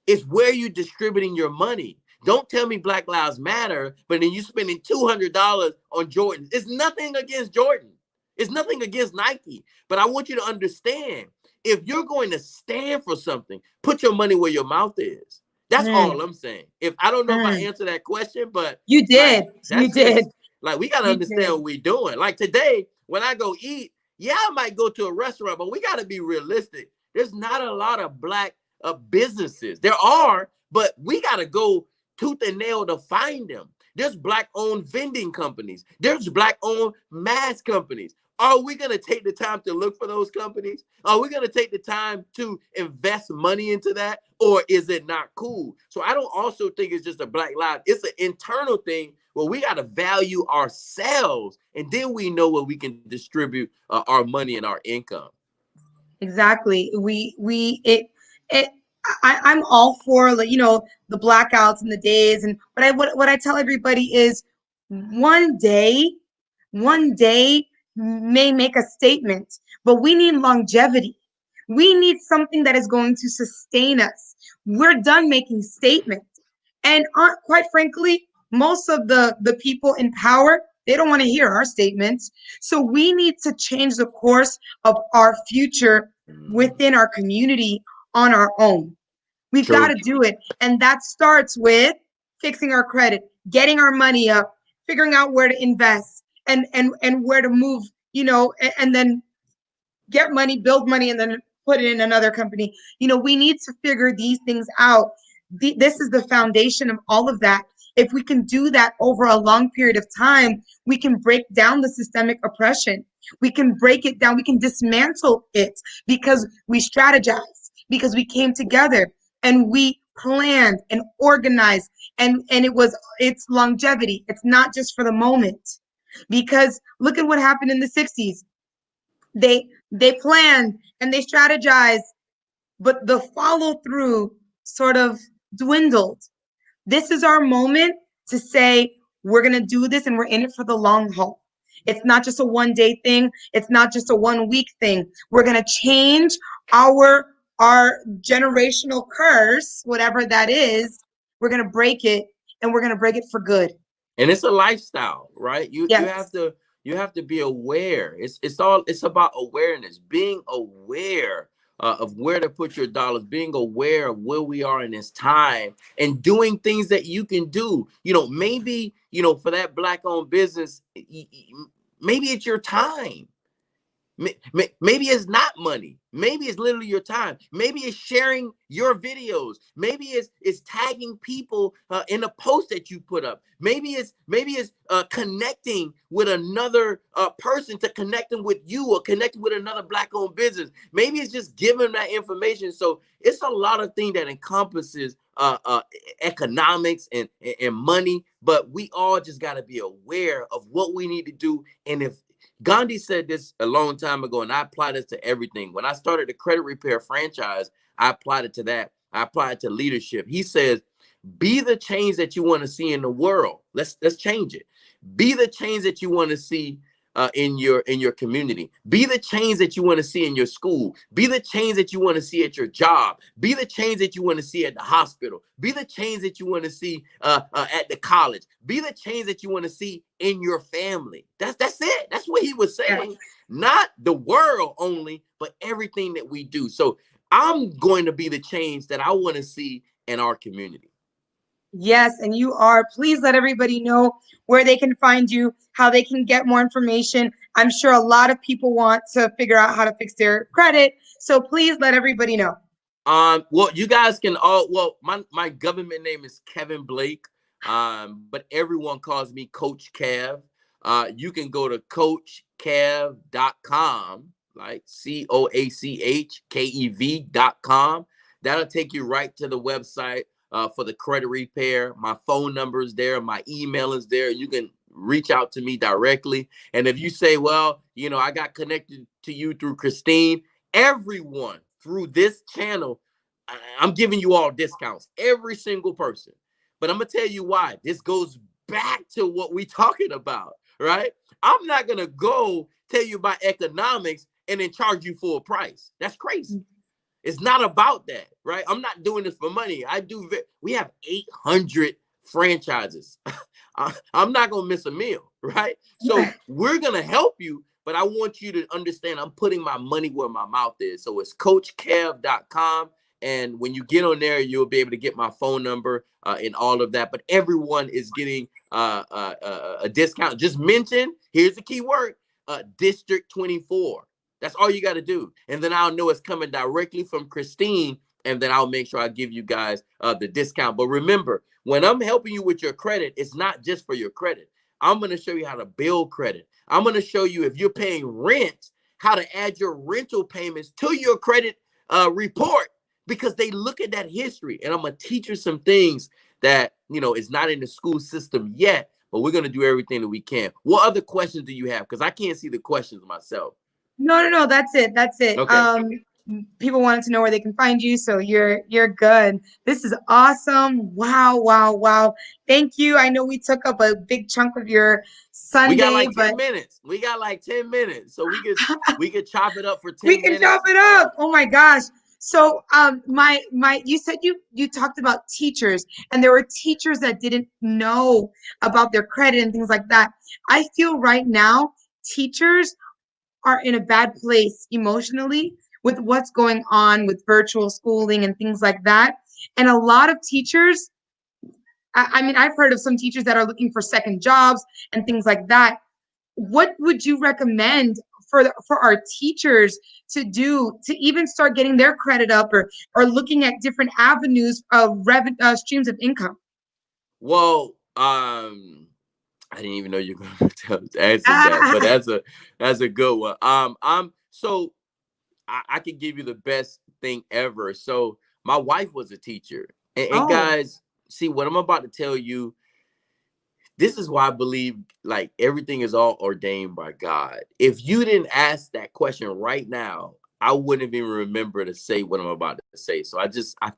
is where you're distributing your money. Don't tell me Black Lives Matter, but then you're spending $200 on Jordan. It's nothing against Jordan. It's nothing against Nike. But I want you to understand, if you're going to stand for something, put your money where your mouth is. That's all I'm saying. If I don't know if I answered that question, but you did. You did. Like, we got to understand what we're doing. Like today, when I go eat, yeah, I might go to a restaurant, but we got to be realistic. There's not a lot of Black businesses. There are, but we got to go tooth and nail to find them. There's Black-owned vending companies. There's Black-owned mask companies. Are we going to take the time to look for those companies? Are we going to take the time to invest money into that? Or is it not cool? So I don't also think it's just a Black life. It's an internal thing where we got to value ourselves, and then we know where we can distribute our money and our income. Exactly. I'm all for, the blackouts and the days, but what I tell everybody is one day may make a statement, but we need longevity. We need something that is going to sustain us. We're done making statements. And quite frankly, most of the people in power, they don't want to hear our statements. So we need to change the course of our future within our community on our own. We've got to do it. And that starts with fixing our credit, getting our money up, figuring out where to invest and where to move, and then get money, build money, and then put it in another company. We need to figure these things out. This is the foundation of all of that. If we can do that over a long period of time, we can break down the systemic oppression. We can break it down. We can dismantle it because we strategized, because we came together and we planned and organized, and it's longevity. It's not just for the moment. Because look at what happened in the 60s. They planned and they strategized, but the follow through sort of dwindled. This is our moment to say, we're going to do this and we're in it for the long haul. It's not just a one-day thing. It's not just a one-week thing. We're going to change our generational curse, whatever that is. We're going to break it, and we're going to break it for good. And it's a lifestyle, right? You have to be aware. It's about awareness, being aware of where to put your dollars, being aware of where we are in this time, and doing things that you can do. Maybe, for that Black-owned business, maybe it's your time. Maybe it's not money. Maybe it's literally your time. Maybe it's sharing your videos. Maybe it's tagging people in a post that you put up. Maybe it's connecting with another person to connect them with you, or connecting with another Black-owned business. Maybe it's just giving them that information. So it's a lot of things that encompasses economics and money, but we all just got to be aware of what we need to do. And if Gandhi said this a long time ago, and I apply this to everything. When I started the credit repair franchise, I applied it to that. I applied it to leadership. He says, be the change that you want to see in the world. Let's change it. Be the change that you want to see in your community. Be the change that you want to see in your school. Be the change that you want to see at your job. Be the change that you want to see at the hospital. Be the change that you want to see at the college. Be the change that you want to see in your family. That's it. That's what he was saying. Yes. Not the world only, but everything that we do. So I'm going to be the change that I want to see in our community. Yes, and you are. Please let everybody know where they can find you, how they can get more information. I'm sure a lot of people want to figure out how to fix their credit. So please let everybody know. Well, you guys can all, well, my government name is Kevin Blake. But everyone calls me Coach Kev. You can go to coachkev.com, like COACHKEV.com. That'll take you right to the website for the credit repair. My phone number is there. My email is there. You can reach out to me directly. And if you say, well, you know, I got connected to you through Christine, everyone through this channel, I'm giving you all discounts, every single person. But I'm going to tell you why. This goes back to what we're talking about, right? I'm not going to go tell you about economics and then charge you full price. That's crazy. It's not about that, right? I'm not doing this for money. We have 800 franchises. I'm not going to miss a meal, right? So we're going to help you, but I want you to understand I'm putting my money where my mouth is. So it's coachkev.com. And when you get on there, you'll be able to get my phone number and all of that. But everyone is getting a discount. Just mention, here's the key word, District 24. That's all you got to do. And then I'll know it's coming directly from Christine. And then I'll make sure I give you guys the discount. But remember, when I'm helping you with your credit, it's not just for your credit. I'm going to show you how to build credit. I'm going to show you, if you're paying rent, how to add your rental payments to your credit report, because they look at that history. And I'm going to teach you some things that, you know, is not in the school system yet, but we're going to do everything that we can. What other questions do you have? Because I can't see the questions myself. No. That's it. That's it. Okay. People wanted to know where they can find you, so you're good. This is awesome. Wow. Thank you. I know we took up a big chunk of your Sunday, we got like 10 but minutes. We got like 10 minutes. So we could chop it up for 10 we can minutes. chop it up. Oh my gosh. So you said you talked about teachers, and there were teachers that didn't know about their credit and things like that. I feel right now teachers are in a bad place emotionally with what's going on with virtual schooling and things like that. And a lot of teachers, I mean, I've heard of some teachers that are looking for second jobs and things like that. What would you recommend for our teachers to do to even start getting their credit up, or looking at different avenues of streams of income? Well, I didn't even know you were going to answer that, but that's a good one. I could give you the best thing ever. So my wife was a teacher, and guys, see what I'm about to tell you. This is why I believe like everything is all ordained by God. If you didn't ask that question right now, I wouldn't even remember to say what I'm about to say. So I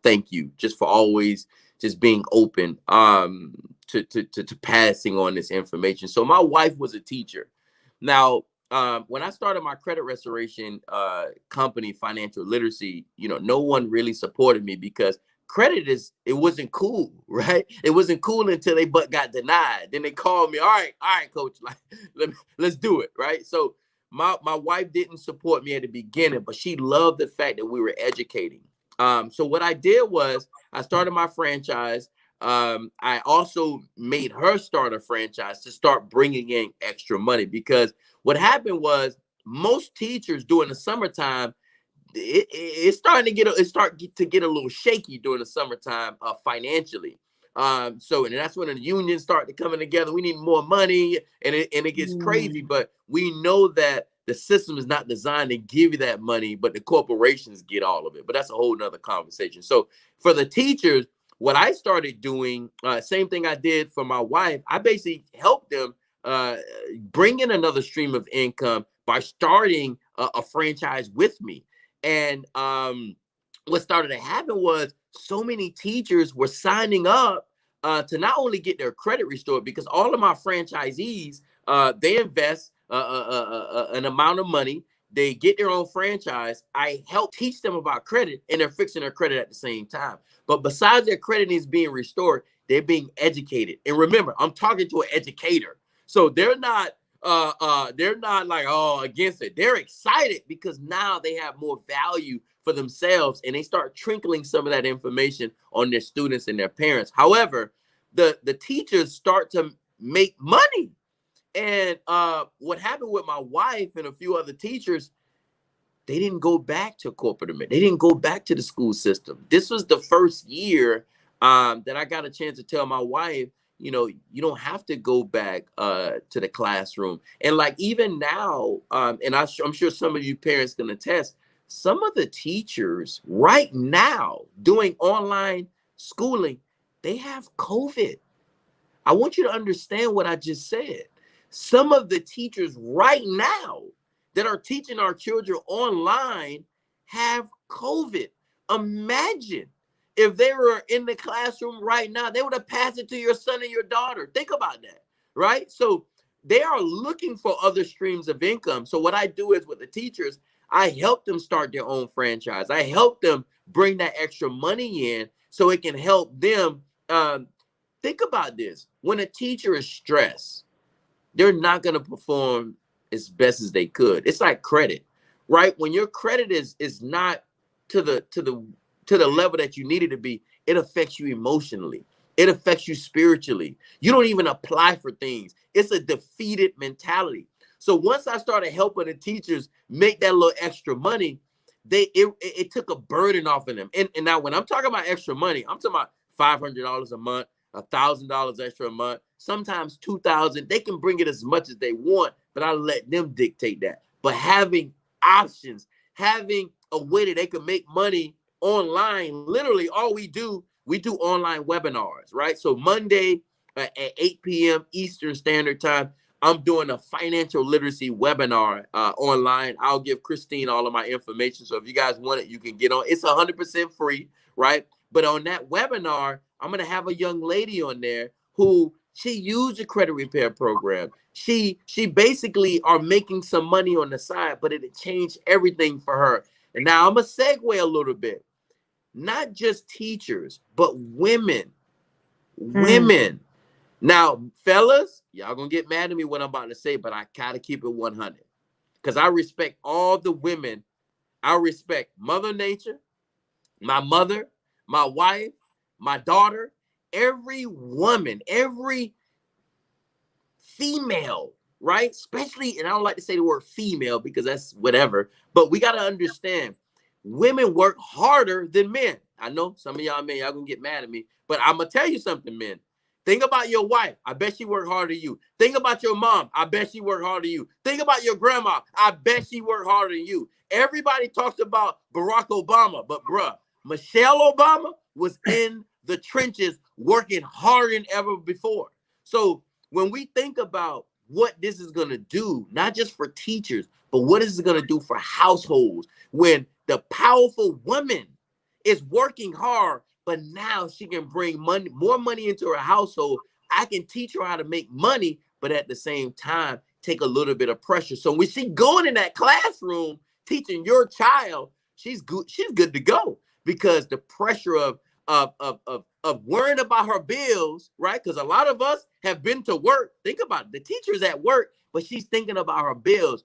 thank you just for always just being open to passing on this information. So my wife was a teacher. Now, when I started my credit restoration company, Financial Literacy, you know, no one really supported me because credit it wasn't cool, right? It wasn't cool until they got denied. Then they called me, all right, coach, like let's do it, right? So my wife didn't support me at the beginning, but she loved the fact that we were educating. So what I did was I started my franchise. I also made her start a franchise to start bringing in extra money, because what happened was most teachers during the summertime, it's starting to get a little shaky during the summertime financially. So and that's when the unions start to coming together. We need more money, and it gets crazy. But we know that the system is not designed to give you that money, but the corporations get all of it. But that's a whole nother conversation. So for the teachers, what I started doing, same thing I did for my wife, I basically helped them bring in another stream of income by starting a franchise with me. And what started to happen was so many teachers were signing up to not only get their credit restored, because all of my franchisees, they invest an amount of money, they get their own franchise. I help teach them about credit, and they're fixing their credit at the same time. But besides their credit needs being restored, they're being educated. And remember, I'm talking to an educator. So they're not like, oh, against it. They're excited because now they have more value for themselves, and they start trickling some of that information on their students and their parents. However, the teachers start to make money. And what happened with my wife and a few other teachers, they didn't go back to corporate America. They didn't go back to the school system. This was the first year that I got a chance to tell my wife, you know, you don't have to go back to the classroom. And like even now, and I'm sure some of you parents can attest, some of the teachers right now doing online schooling, they have COVID. I want you to understand what I just said. Some of the teachers right now that are teaching our children online have COVID. Imagine if they were in the classroom right now, they would have passed it to your son and your daughter. Think about that, right? So they are looking for other streams of income. So what I do is with the teachers, I help them start their own franchise. I help them bring that extra money in so it can help them. Think about this. When a teacher is stressed, they're not going to perform as best as they could. It's like credit, right? When your credit is not to the level that you need it to be, it affects you emotionally. It affects you spiritually. You don't even apply for things. It's a defeated mentality. So once I started helping the teachers make that little extra money, it took a burden off of them. And now when I'm talking about extra money, I'm talking about $500 a month, $1,000 extra a month, sometimes $2,000. They can bring it as much as they want, but I let them dictate that. But having options, having a way that they can make money online, literally all we do online webinars, right? So Monday at 8 p.m. Eastern Standard Time, I'm doing a financial literacy webinar online. I'll give Christine all of my information. So if you guys want it, you can get on. It's 100% free, right? But on that webinar, I'm going to have a young lady on there who she used a credit repair program. She basically are making some money on the side, but it changed everything for her. And now I'm going to segue a little bit. Not just teachers, but women. Women. Now, fellas, y'all going to get mad at me what I'm about to say, but I got to keep it 100. Because I respect all the women. I respect Mother Nature, my mother, my wife, my daughter, every woman, every female, right? Especially, and I don't like to say the word female because that's whatever, but we got to understand women work harder than men. I know some of y'all men, y'all gonna get mad at me, but I'm gonna tell you something, men. Think about your wife. I bet she worked harder than you. Think about your mom. I bet she worked harder than you. Think about your grandma. I bet she worked harder than you. Everybody talks about Barack Obama, but bruh, Michelle Obama was in the trenches working harder than ever before. So when we think about what this is going to do, not just for teachers, but what is it going to do for households when the powerful woman is working hard, but now she can bring money, more money into her household. I can teach her how to make money, but at the same time, take a little bit of pressure. So when she going in that classroom, teaching your child, she's good to go, because the pressure of worrying about her bills, right? Because a lot of us have been to work. Think about it. The teacher's at work, but she's thinking about her bills.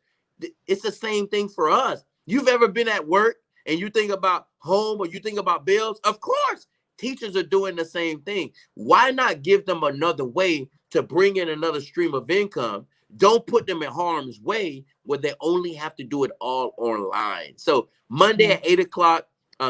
It's the same thing for us. You've ever been at work and you think about home or you think about bills? Of course, teachers are doing the same thing. Why not give them another way to bring in another stream of income? Don't put them in harm's way where they only have to do it all online. So Monday at 8 o'clock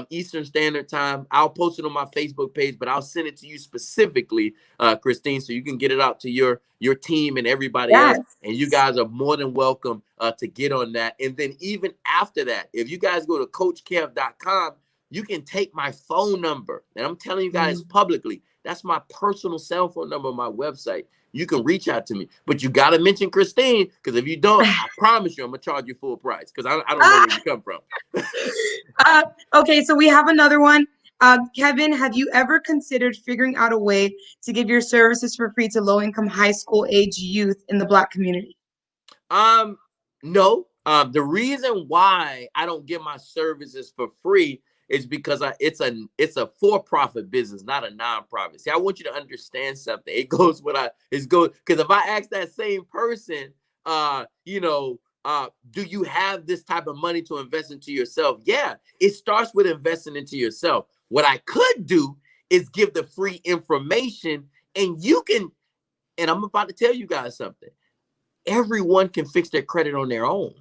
Eastern Standard Time, I'll post it on my Facebook page, but I'll send it to you specifically, Christine, so you can get it out to your team and everybody else. Yes. And you guys are more than welcome to get on that. And then even after that, if you guys go to coachkev.com, you can take my phone number. And I'm telling you guys publicly, that's my personal cell phone number on my website. You can reach out to me, but you got to mention Christine, because if you don't, I promise you, I'm going to charge you full price, because I don't know where you come from. Okay, so we have another one. Kevin, have you ever considered figuring out a way to give your services for free to low-income high school age youth in the Black community? No. The reason why I don't give my services for free is because it's a for-profit business, not a non-profit. See, I want you to understand something. It goes because if I ask that same person, do you have this type of money to invest into yourself? Yeah, it starts with investing into yourself. What I could do is give the free information, and you can, and I'm about to tell you guys something. Everyone can fix their credit on their own.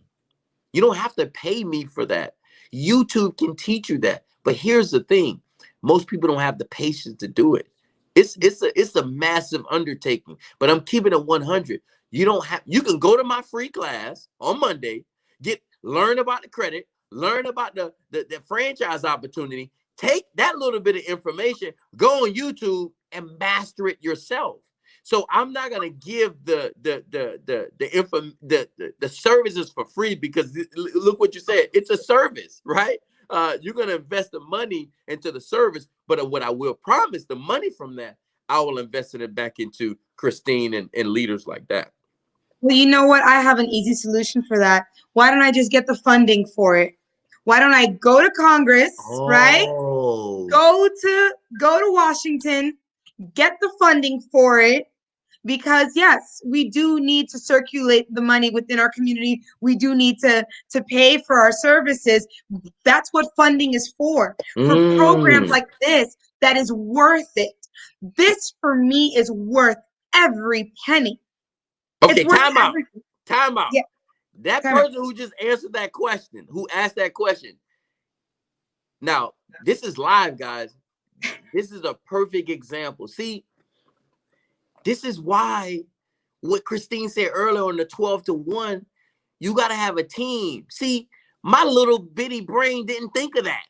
You don't have to pay me for that. YouTube can teach you that. But here's the thing. Most people don't have the patience to do it. It's a massive undertaking, but I'm keeping it 100. You can go to my free class on Monday, learn about the credit, learn about the franchise opportunity, take that little bit of information, go on YouTube and master it yourself. So I'm not gonna give the services for free, because look what you said. It's a service, right? You're gonna invest the money into the service, but what I will promise, the money from that, I will invest it back into Christine and leaders like that. Well, you know what? I have an easy solution for that. Why don't I just get the funding for it? Why don't I go to Congress, right? Go to Washington, get the funding for it. Because yes, we do need to circulate the money within our community. We do need to pay for our services. That's what funding is for programs like this that is worth it. This for me is worth every penny. Okay, time out. Yeah. That person who just answered that question, who asked that question. Now, this is live, guys. This is a perfect example. See, this is why what Christine said earlier on the 12 to 1, you got to have a team. See, my little bitty brain didn't think of that,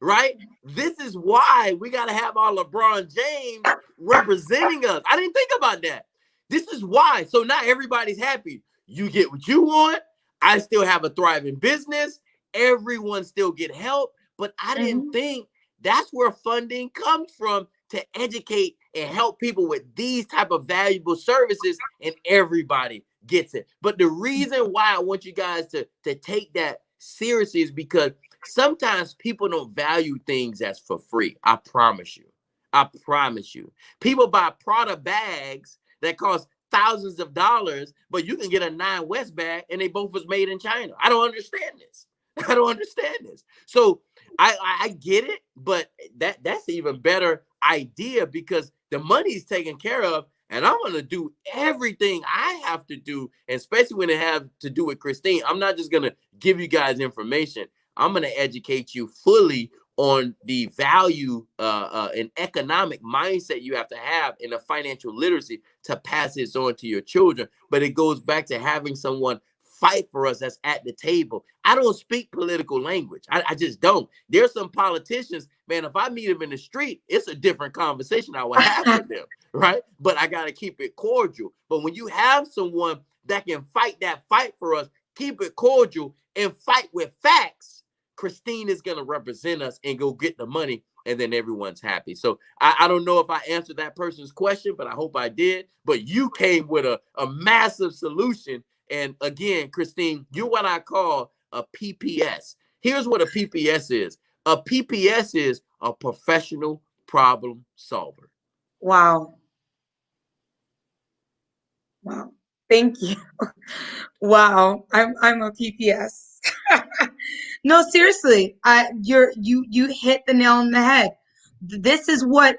right? This is why we got to have our LeBron James representing us. I didn't think about that. This is why. So now everybody's happy. You get what you want. I still have a thriving business. Everyone still get help. But I didn't think that's where funding comes from, to educate and help people with these type of valuable services, and everybody gets it. But the reason why I want you guys to take that seriously is because sometimes people don't value things as for free. I promise you. I promise you. People buy Prada bags that cost thousands of dollars, but you can get a 9 West bag and they both was made in China. I don't understand this. I don't understand this. So I get it, but that's an even better idea, because the money is taken care of, and I'm going to do everything I have to do, and especially when it have to do with Christine. I'm not just going to give you guys information. I'm going to educate you fully on the value and economic mindset you have to have in a financial literacy to pass this on to your children. But it goes back to having someone fight for us that's at the table. I don't speak political language. I just don't. There's some politicians, man, if I meet them in the street, it's a different conversation I would have with them, right? But I got to keep it cordial. But when you have someone that can fight that fight for us, keep it cordial, and fight with facts, Christine is going to represent us and go get the money, and then everyone's happy. So I don't know if I answered that person's question, but I hope I did. But you came with a massive solution. And again, Christine, you're what I call a PPS. Here's what a PPS is. A PPS is a professional problem solver. Wow. Wow. Thank you. Wow. I'm a PPS. No, seriously. You hit the nail on the head. This is what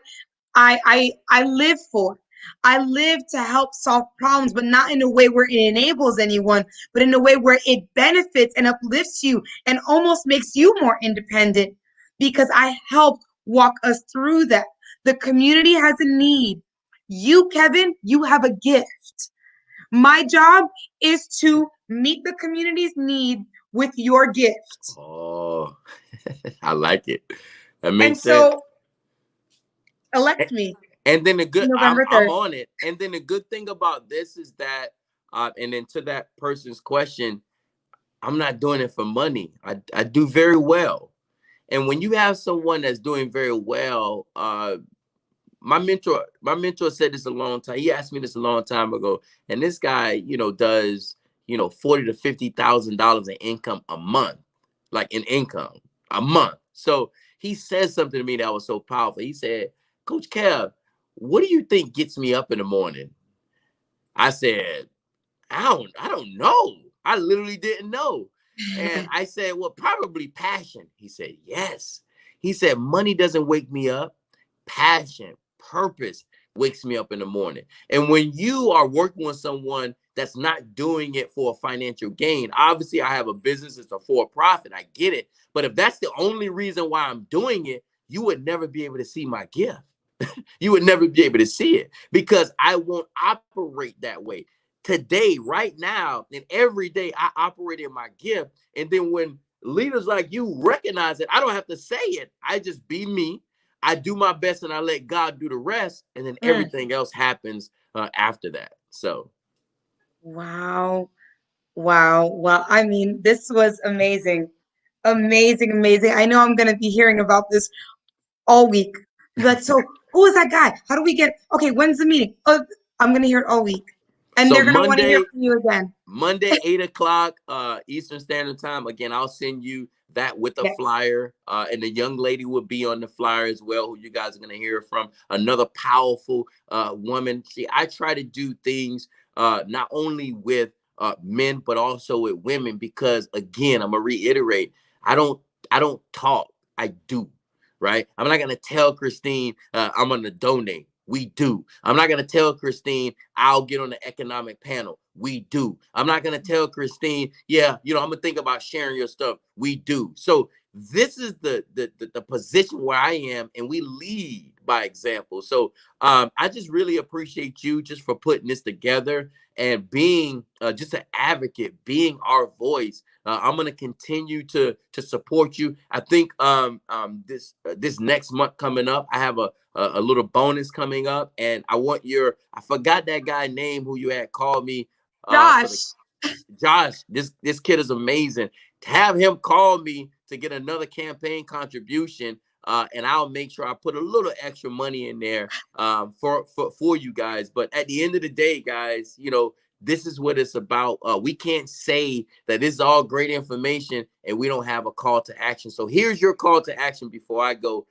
I live for. I live to help solve problems, but not in a way where it enables anyone, but in a way where it benefits and uplifts you and almost makes you more independent because I helped walk us through that. The community has a need. You, Kevin, you have a gift. My job is to meet the community's need with your gift. Oh, I like it. That And makes sense. so elect me And then the good, November I'm 3rd. on it. And then the good thing about this is that, and then to that person's question, I'm not doing it for money. I do very well. And when you have someone that's doing very well, my mentor said this a long time. He asked me this a long time ago. And this guy, does, $40,000 to $50,000 in income a month, like in income a month. So he said something to me that was so powerful. He said, Coach Kev, what do you think gets me up in the morning? I said, I don't know. I literally didn't know. And I said, well, probably passion. He said, yes. He said, money doesn't wake me up. Passion, purpose wakes me up in the morning. And when you are working with someone that's not doing it for a financial gain, obviously I have a business, it's a for-profit, I get it. But if that's the only reason why I'm doing it, you would never be able to see my gift. You would never be able to see it because I won't operate that way. Today, right now, and every day, I operate in my gift. And then when leaders like you recognize it, I don't have to say it. I just be me. I do my best and I let God do the rest. And then everything else happens after that. So, Wow. Wow. Well, I mean, this was amazing. Amazing, amazing. I know I'm going to be hearing about this all week. Like, so who is that guy? How do we get, okay, when's the meeting? Oh, I'm going to hear it all week. And so they're going to want to hear Monday, from you again. Monday, 8 o'clock Eastern Standard Time. Again, I'll send you that with a Yes. flyer. And the young lady will be on the flyer as well, who you guys are going to hear from. Another powerful woman. See, I try to do things not only with men, but also with women, because again, I'm gonna reiterate, I don't I don't talk, I do. Right? I'm not gonna tell Christine I'm gonna donate. We do. I'm not going to tell Christine I'll get on the economic panel. We do. I'm not going to tell Christine, yeah, I'm going to think about sharing your stuff. We do. So this is the position where I am, and we lead by example. So I just really appreciate you just for putting this together and being just an advocate, being our voice. I'm going to continue to support you. I think this next month coming up, I have a little bonus coming up, and I forgot that guy name who you had called me for the Josh. Josh. This kid is amazing. To have him call me to get another campaign contribution, and I'll make sure I put a little extra money in there for you guys. But at the end of the day, guys, this is what it's about. We can't say that this is all great information and we don't have a call to action. So here's your call to action before I go.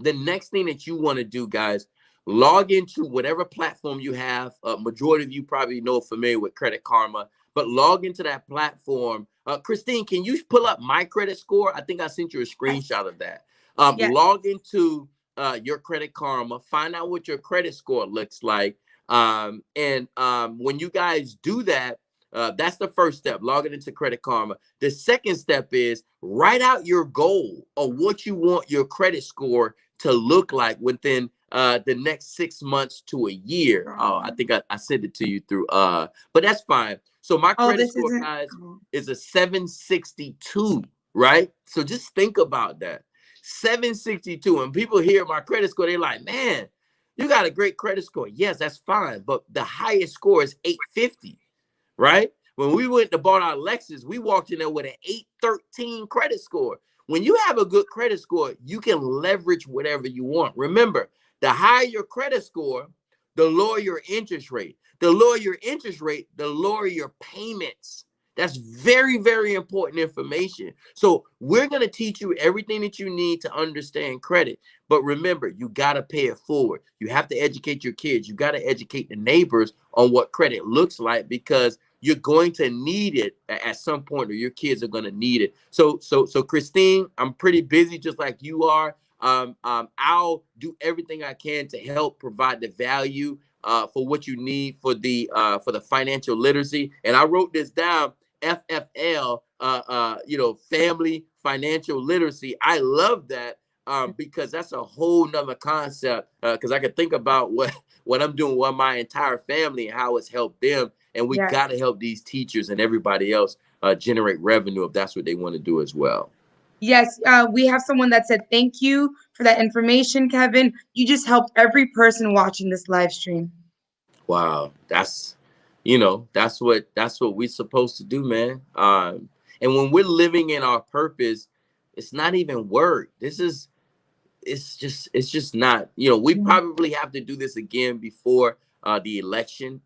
The next thing that you want to do, guys, log into whatever platform you have. Majority of you probably familiar with Credit Karma, but log into that platform. Christine, can you pull up my credit score? I think I sent you a screenshot of that. Yes. Log into your Credit Karma, find out what your credit score looks like. And when you guys do that, that's the first step, logging into Credit Karma. The second step is write out your goal of what you want your credit score to look like within the next 6 months to a year. Oh, I think I sent it to you through, but that's fine. So my credit This score, isn't. guys, is a 762, right? So just think about that. 762. When people hear my credit score, they're like, man, you got a great credit score. Yes, that's fine. But the highest score is 850, right? When we went to bought our Lexus, we walked in there with an 813 credit score. When you have a good credit score, you can leverage whatever you want. Remember, the higher your credit score, the lower your interest rate. The lower your interest rate, the lower your payments. That's very, very important information. So we're going to teach you everything that you need to understand credit. But remember, you got to pay it forward. You have to educate your kids. You got to educate the neighbors on what credit looks like, because you're going to need it at some point, or your kids are going to need it. So Christine, I'm pretty busy just like you are. I'll do everything I can to help provide the value for what you need for the financial literacy. And I wrote this down, FFL, family financial literacy. I love that because that's a whole nother concept. Because I could think about what I'm doing with my entire family and how it's helped them. And we got to help these teachers and everybody else generate revenue if that's what they want to do as well. Yes, we have someone that said thank you for that information, Kevin. You just helped every person watching this live stream. Wow, that's what we're supposed to do, man. And when we're living in our purpose, it's not even work. It's just not. We probably have to do this again before the election.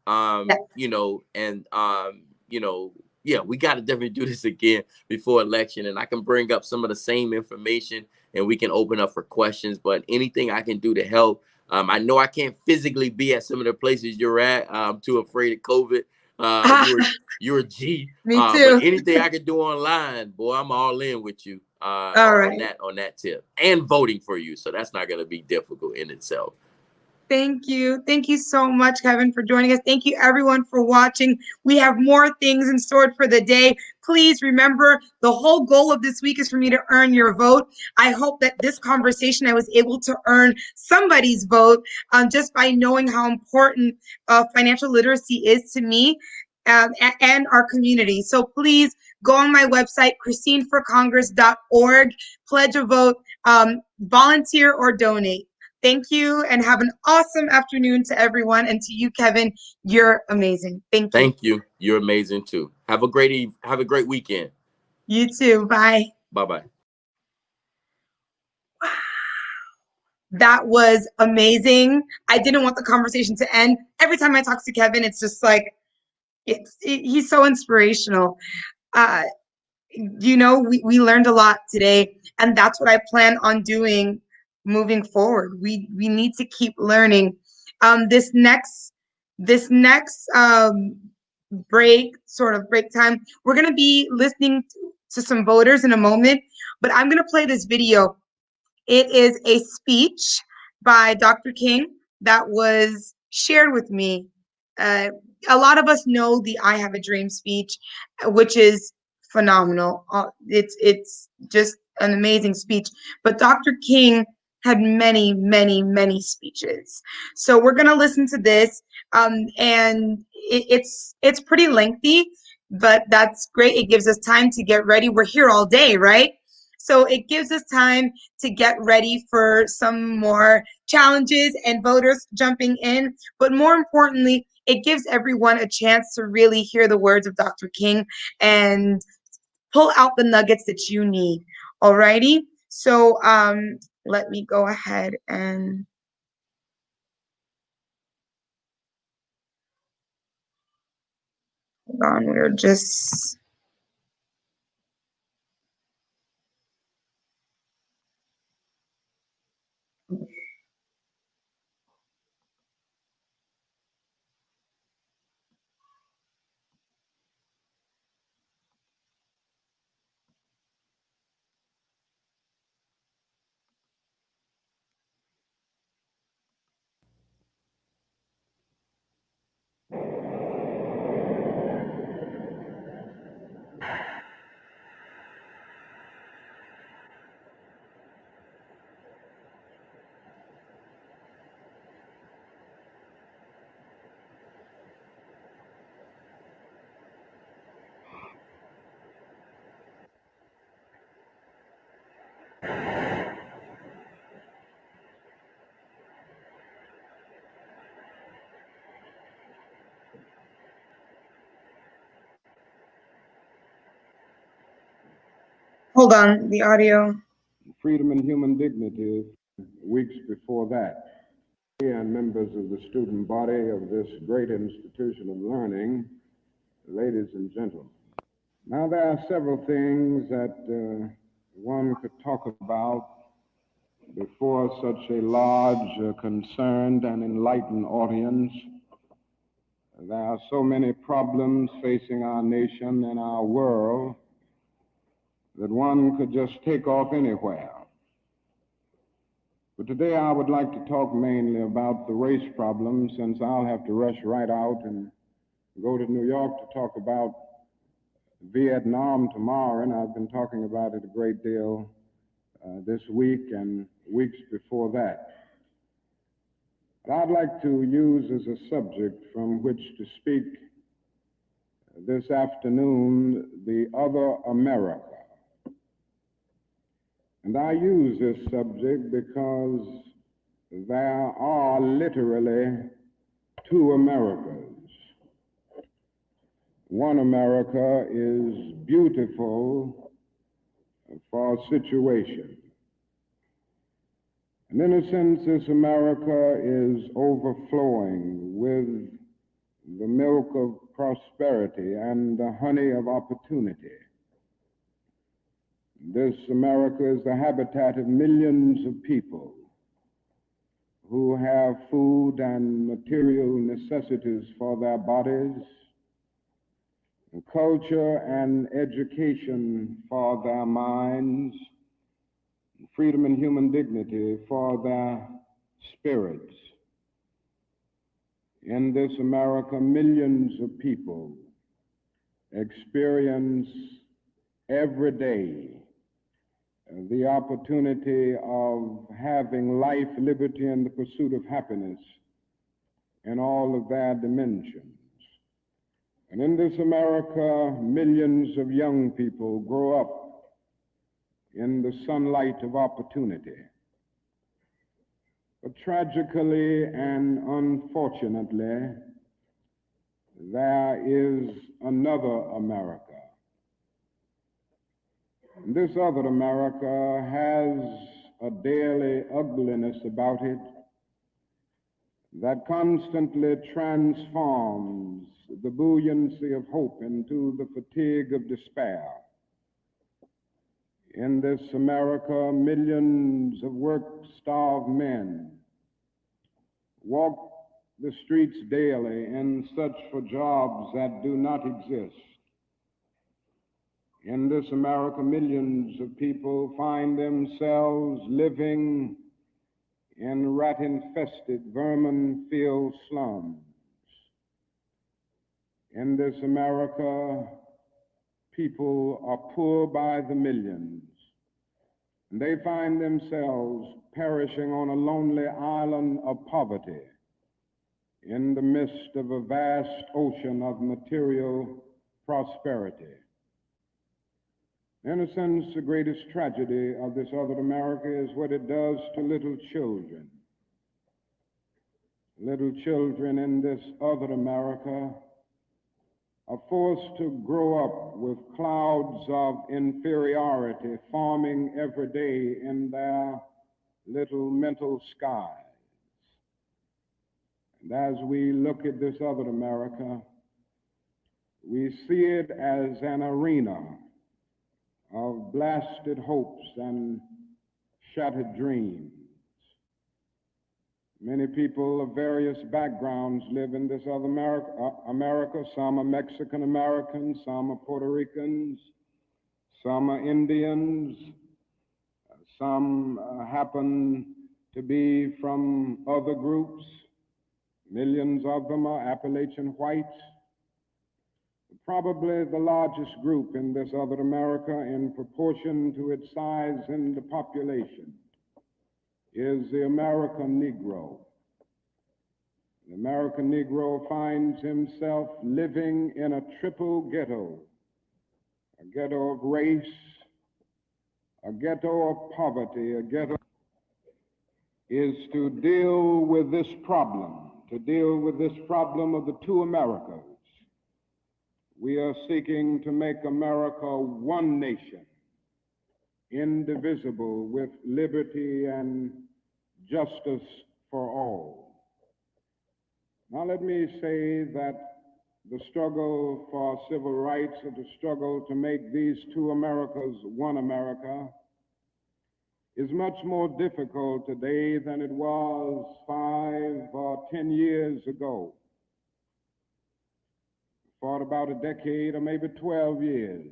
We got to definitely do this again before election, and I can bring up some of the same information, and we can open up for questions. But anything I can do to help. I know I can't physically be at some of the places you're at. I'm too afraid of COVID. You're a G. Me too. But anything I can do online, boy, I'm all in with you on that tip. And voting for you. So that's not going to be difficult in itself. Thank you. Thank you so much, Kevin, for joining us. Thank you, everyone, for watching. We have more things in store for the day. Please remember, the whole goal of this week is for me to earn your vote. I hope that this conversation, I was able to earn somebody's vote just by knowing how important financial literacy is to me and our community. So please go on my website, christineforcongress.org, pledge a vote, volunteer or donate. Thank you, and have an awesome afternoon to everyone. And to you, Kevin, you're amazing. Thank you. Thank you. You're amazing too. Have a great weekend. You too. Bye. Bye-bye. Wow. That was amazing. I didn't want the conversation to end. Every time I talk to Kevin, it's just like, he's so inspirational. We learned a lot today, and that's what I plan on doing moving forward. We need to keep learning. This next break time, we're going to be listening to some voters in a moment, but I'm going to play this video. It is a speech by Dr. King that was shared with me. A lot of us know the I Have a Dream speech, which is phenomenal. It's just an amazing speech. But Dr. King had many, many, many speeches. So we're going to listen to this. And it's pretty lengthy, but that's great. It gives us time to get ready. We're here all day, right? So it gives us time to get ready for some more challenges and voters jumping in. But more importantly, it gives everyone a chance to really hear the words of Dr. King and pull out the nuggets that you need. Alrighty. So let me go ahead and hold on. We're just hold on the audio. Freedom and human dignity weeks before that. And members of the student body of this great institution of learning, ladies and gentlemen. Now, there are several things that one could talk about before such a large, concerned, and enlightened audience. There are so many problems facing our nation and our world that one could just take off anywhere. But today I would like to talk mainly about the race problem, since I'll have to rush right out and go to New York to talk about Vietnam tomorrow, and I've been talking about it a great deal this week and weeks before that. But I'd like to use as a subject from which to speak this afternoon the other America. And I use this subject because there are literally two Americas. One America is beautiful for situation. And in a sense, this America is overflowing with the milk of prosperity and the honey of opportunity. This America is the habitat of millions of people who have food and material necessities for their bodies, and culture and education for their minds, and freedom and human dignity for their spirits. In this America, millions of people experience every day the opportunity of having life, liberty, and the pursuit of happiness in all of their dimensions. And in this America, millions of young people grow up in the sunlight of opportunity. But tragically and unfortunately, there is another America. And this other America has a daily ugliness about it that constantly transforms the buoyancy of hope into the fatigue of despair. In this America, millions of work-starved men walk the streets daily in search for jobs that do not exist. In this America, millions of people find themselves living in rat-infested, vermin-filled slums. In this America, people are poor by the millions, and they find themselves perishing on a lonely island of poverty in the midst of a vast ocean of material prosperity. In a sense, the greatest tragedy of this other America is what it does to little children. Little children in this other America are forced to grow up with clouds of inferiority forming every day in their little mental skies. And as we look at this other America, we see it as an arena of blasted hopes and shattered dreams. Many people of various backgrounds live in this other America. Some are Mexican Americans, some are Puerto Ricans, some are Indians, some happen to be from other groups. Millions of them are Appalachian whites. Probably the largest group in this other America, in proportion to its size in the population, is the American Negro. The American Negro finds himself living in a triple ghetto, a ghetto of race, a ghetto of poverty, a ghetto is to deal with this problem, of the two Americas. We are seeking to make America one nation, indivisible, with liberty and justice for all. Now let me say that the struggle for civil rights, or the struggle to make these two Americas one America, is much more difficult today than it was 5 or 10 years ago. For about a decade or maybe 12 years,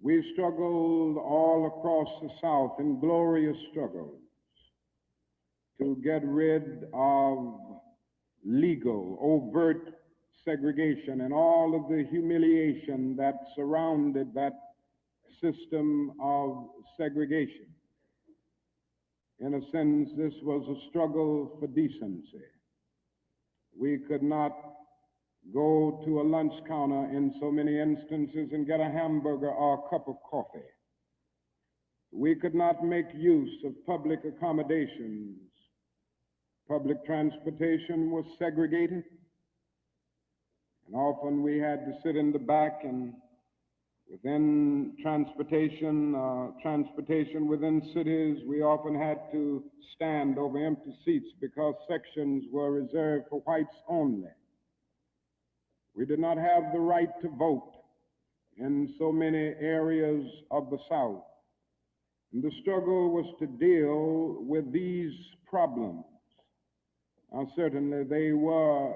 we struggled all across the South in glorious struggles to get rid of legal, overt segregation and all of the humiliation that surrounded that system of segregation. In a sense, this was a struggle for decency. We could not go to a lunch counter in so many instances and get a hamburger or a cup of coffee. We could not make use of public accommodations. Public transportation was segregated, and often we had to sit in the back, and within transportation within cities, we often had to stand over empty seats because sections were reserved for whites only. We did not have the right to vote in so many areas of the South. And the struggle was to deal with these problems. Now, certainly they were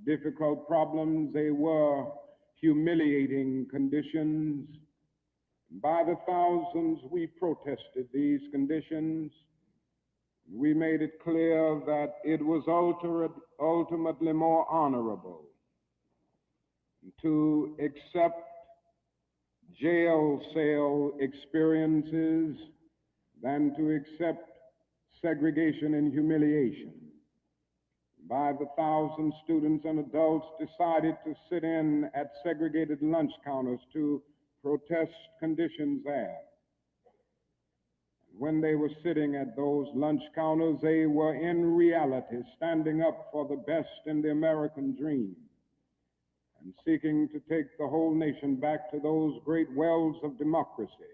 difficult problems. They were humiliating conditions. By the thousands, we protested these conditions. We made it clear that it was ultimately more honorable to accept jail cell experiences than to accept segregation and humiliation. By the thousands, students and adults decided to sit in at segregated lunch counters to protest conditions there. When they were sitting at those lunch counters, they were in reality standing up for the best in the American dream and seeking to take the whole nation back to those great wells of democracy,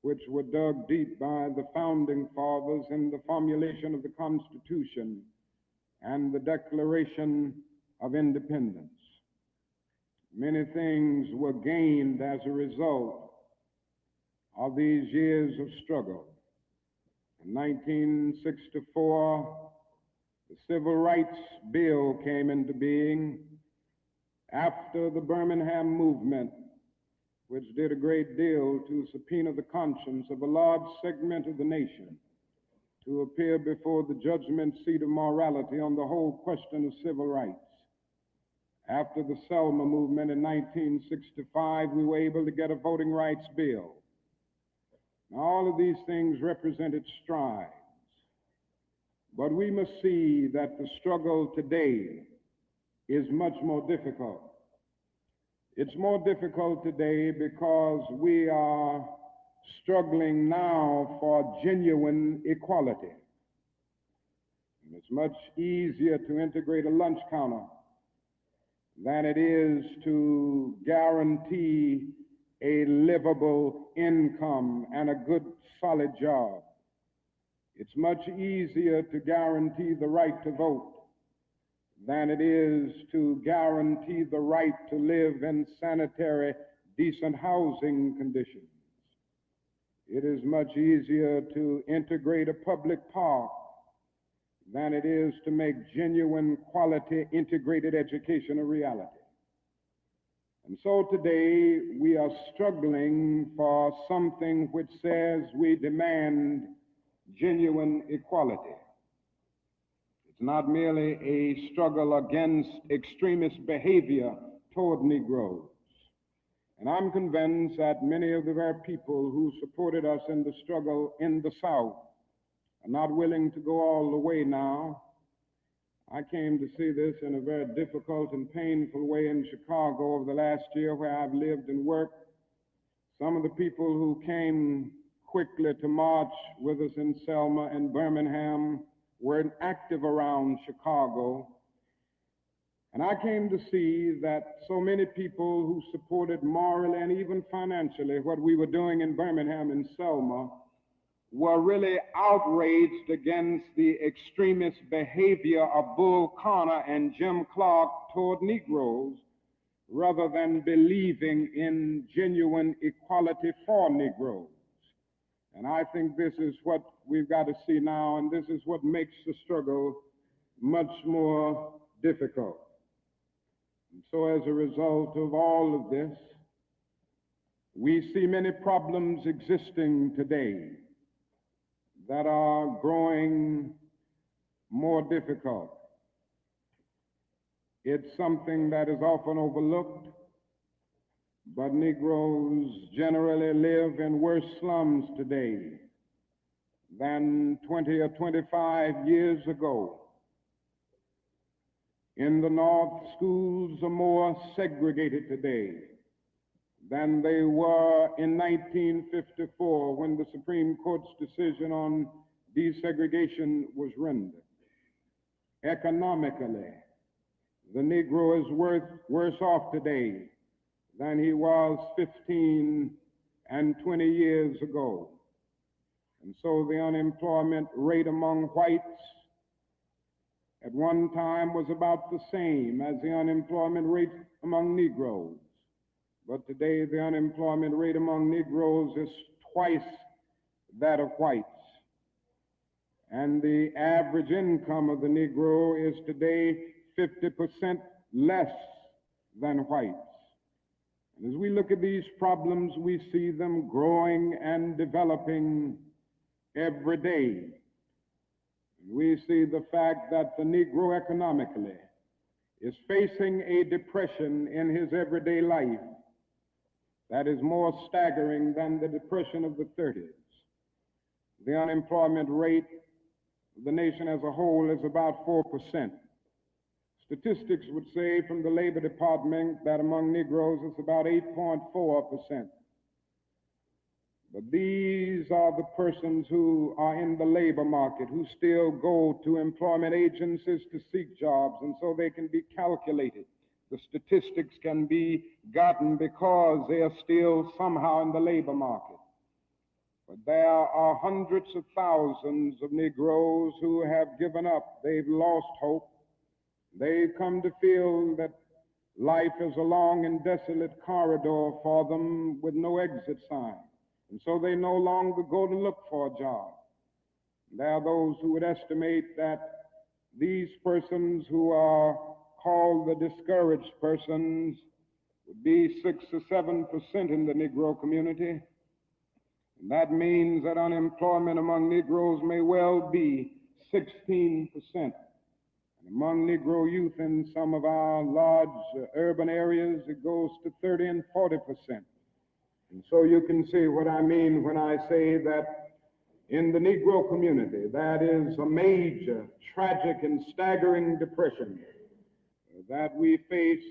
which were dug deep by the founding fathers in the formulation of the Constitution and the Declaration of Independence. Many things were gained as a result of these years of struggle. In 1964, the Civil Rights Bill came into being after the Birmingham movement, which did a great deal to subpoena the conscience of a large segment of the nation to appear before the judgment seat of morality on the whole question of civil rights. After the Selma movement in 1965, we were able to get a voting rights bill. Now, all of these things represented strides, but we must see that the struggle today is much more difficult. It's more difficult today because we are struggling now for genuine equality. And it's much easier to integrate a lunch counter than it is to guarantee a livable income and a good, solid job. It's much easier to guarantee the right to vote than it is to guarantee the right to live in sanitary, decent housing conditions. It is much easier to integrate a public park than it is to make genuine, quality, integrated education a reality. And so today we are struggling for something which says we demand genuine equality. It's not merely a struggle against extremist behavior toward Negroes. And I'm convinced that many of the very people who supported us in the struggle in the South are not willing to go all the way now. I came to see this in a very difficult and painful way in Chicago over the last year where I've lived and worked. Some of the people who came quickly to march with us in Selma and Birmingham were active around Chicago. And I came to see that so many people who supported morally and even financially what we were doing in Birmingham and Selma were really outraged against the extremist behavior of Bull Connor and Jim Clark toward Negroes, rather than believing in genuine equality for Negroes. And I think this is what we've got to see now, and this is what makes the struggle much more difficult. And so as a result of all of this, we see many problems existing today that are growing more difficult. It's something that is often overlooked, but Negroes generally live in worse slums today than 20 or 25 years ago. In the North, schools are more segregated today than they were in 1954 when the Supreme Court's decision on desegregation was rendered. Economically, the Negro is worse off today than he was 15 and 20 years ago. And so the unemployment rate among whites at one time was about the same as the unemployment rate among Negroes. But today the unemployment rate among Negroes is twice that of whites. And the average income of the Negro is today 50% less than whites. And as we look at these problems, we see them growing and developing every day. We see the fact that the Negro economically is facing a depression in his everyday life that is more staggering than the depression of the 30s. The unemployment rate of the nation as a whole is about 4%. Statistics would say from the Labor Department that among Negroes it's about 8.4%. But these are the persons who are in the labor market, who still go to employment agencies to seek jobs, and so they can be calculated. The statistics can be gotten because they are still somehow in the labor market. But there are hundreds of thousands of Negroes who have given up. They've lost hope. They've come to feel that life is a long and desolate corridor for them with no exit sign. And so they no longer go to look for a job. There are those who would estimate that these persons who are called the discouraged persons would be 6 or 7% in the Negro community. And that means that unemployment among Negroes may well be 16%. And among Negro youth in some of our large urban areas, it goes to 30 and 40%. And so you can see what I mean when I say that in the Negro community, that is a major, tragic, and staggering depression that we face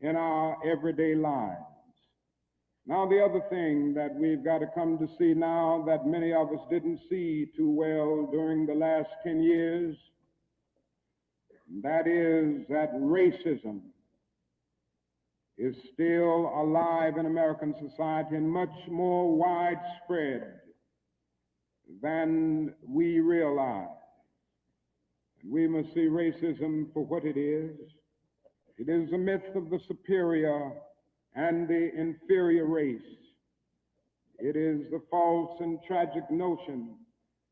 in our everyday lives. Now, the other thing that we've got to come to see now that many of us didn't see too well during the last 10 years, that is that racism is still alive in American society and much more widespread than we realize. And we must see racism for what it is. It is a myth of the superior and the inferior race. It is the false and tragic notion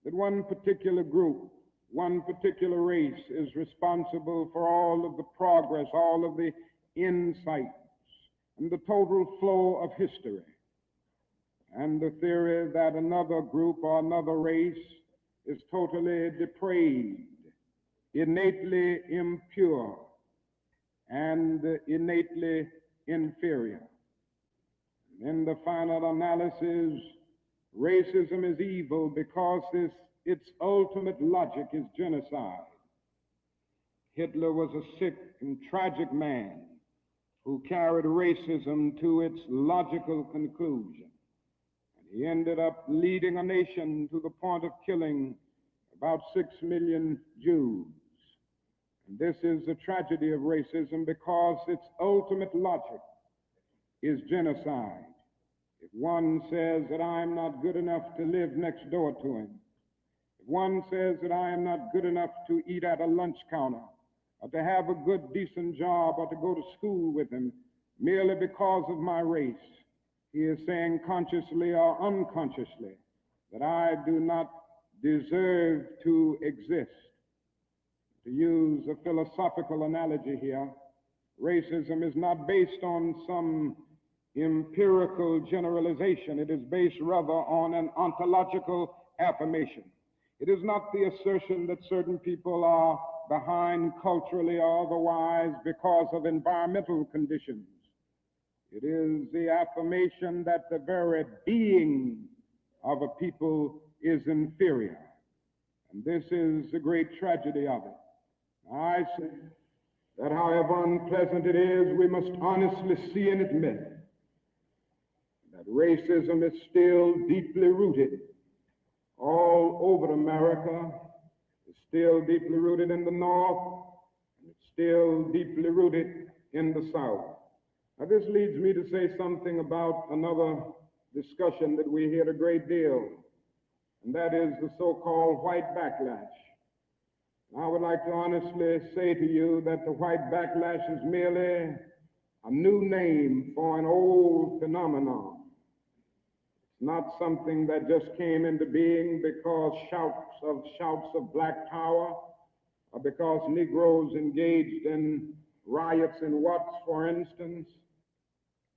that one particular group, one particular race is responsible for all of the progress, all of the insight, and the total flow of history. And the theory that another group or another race is totally depraved, innately impure, and innately inferior. In the final analysis, racism is evil because its ultimate logic is genocide. Hitler was a sick and tragic man who carried racism to its logical conclusion. And he ended up leading a nation to the point of killing about 6 million Jews. And this is the tragedy of racism because its ultimate logic is genocide. If one says that I am not good enough to live next door to him, if one says that I am not good enough to eat at a lunch counter, or to have a good, decent job, or to go to school with him merely because of my race, he is saying consciously or unconsciously that I do not deserve to exist. To use a philosophical analogy here, racism is not based on some empirical generalization. It is based rather on an ontological affirmation. It is not the assertion that certain people are behind culturally or otherwise because of environmental conditions. It is the affirmation that the very being of a people is inferior. And this is the great tragedy of it. I say that however unpleasant it is, we must honestly see and admit that racism is still deeply rooted all over America. It's still deeply rooted in the North, and it's still deeply rooted in the South. Now, this leads me to say something about another discussion that we hear a great deal, and that is the so-called white backlash. I would like to honestly say to you that the white backlash is merely a new name for an old phenomenon. It's not something that just came into being because shouts of black power, or because Negroes engaged in riots in Watts, for instance.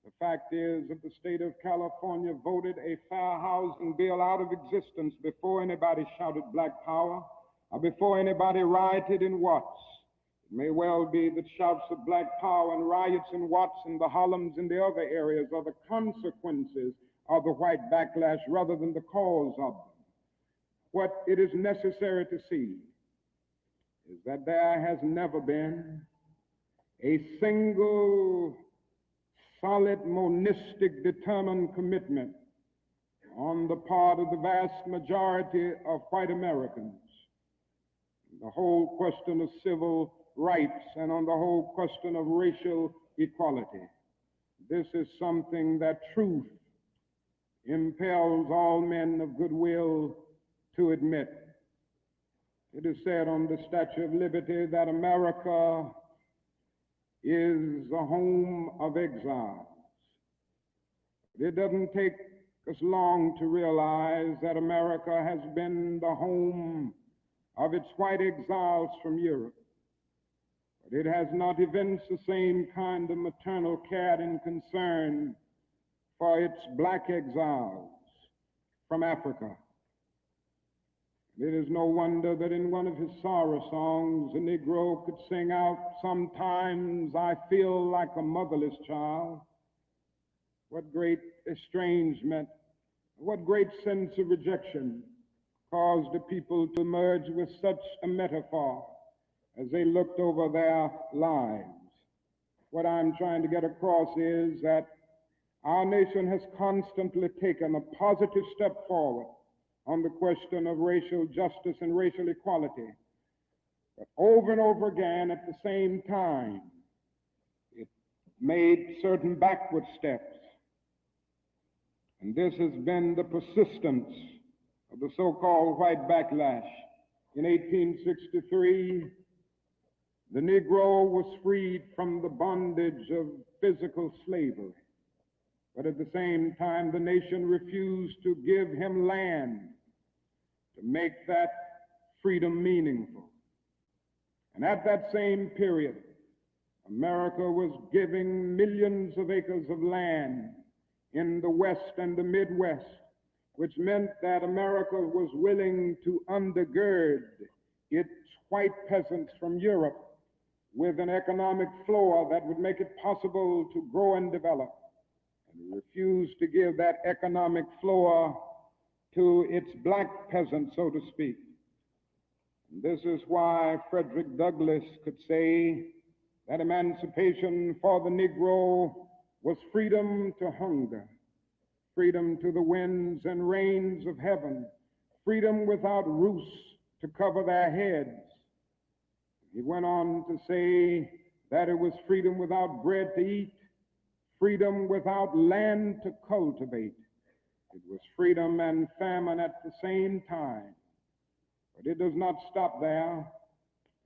The fact is that the state of California voted a fair housing bill out of existence before anybody shouted black power, or before anybody rioted in Watts. It may well be that shouts of black power and riots in Watts and the Harlems and the other areas are the consequences of the white backlash rather than the cause of them. What it is necessary to see is that there has never been a single solid, monistic, determined commitment on the part of the vast majority of white Americans. The whole question of civil rights and on the whole question of racial equality. This is something that truth impels all men of goodwill to admit. It is said on the Statue of Liberty that America is the home of exiles. It doesn't take us long to realize that America has been the home of its white exiles from Europe. But it has not evinced the same kind of maternal care and concern for its black exiles from Africa. It is no wonder that in one of his sorrow songs, a Negro could sing out, "Sometimes I feel like a motherless child." What great estrangement, what great sense of rejection caused the people to emerge with such a metaphor as they looked over their lives. What I'm trying to get across is that our nation has constantly taken a positive step forward on the question of racial justice and racial equality. But over and over again, at the same time, it made certain backward steps. And this has been the persistence of the so-called white backlash. In 1863, the Negro was freed from the bondage of physical slavery. But at the same time, the nation refused to give him land to make that freedom meaningful. And at that same period, America was giving millions of acres of land in the West and the Midwest, which meant that America was willing to undergird its white peasants from Europe with an economic floor that would make it possible to grow and develop, and refused to give that economic floor to its black peasants, so to speak. And this is why Frederick Douglass could say that emancipation for the Negro was freedom to hunger, freedom to the winds and rains of heaven, freedom without roofs to cover their heads. He went on to say that it was freedom without bread to eat, freedom without land to cultivate. It was freedom and famine at the same time. But it does not stop there.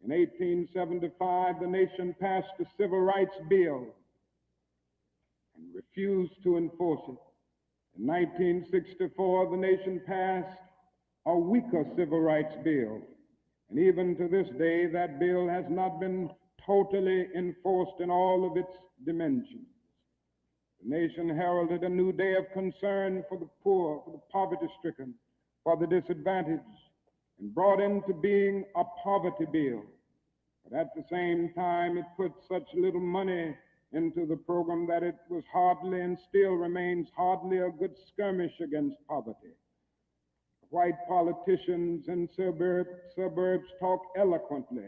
In 1875, the nation passed the Civil Rights Bill and refused to enforce it. In 1964, the nation passed a weaker Civil Rights Bill. And even to this day, that bill has not been totally enforced in all of its dimensions. The nation heralded a new day of concern for the poor, for the poverty-stricken, for the disadvantaged. and brought into being a poverty bill. But at the same time, it put such little money into the program that it was hardly and still remains hardly a good skirmish against poverty. White politicians in suburbs talk eloquently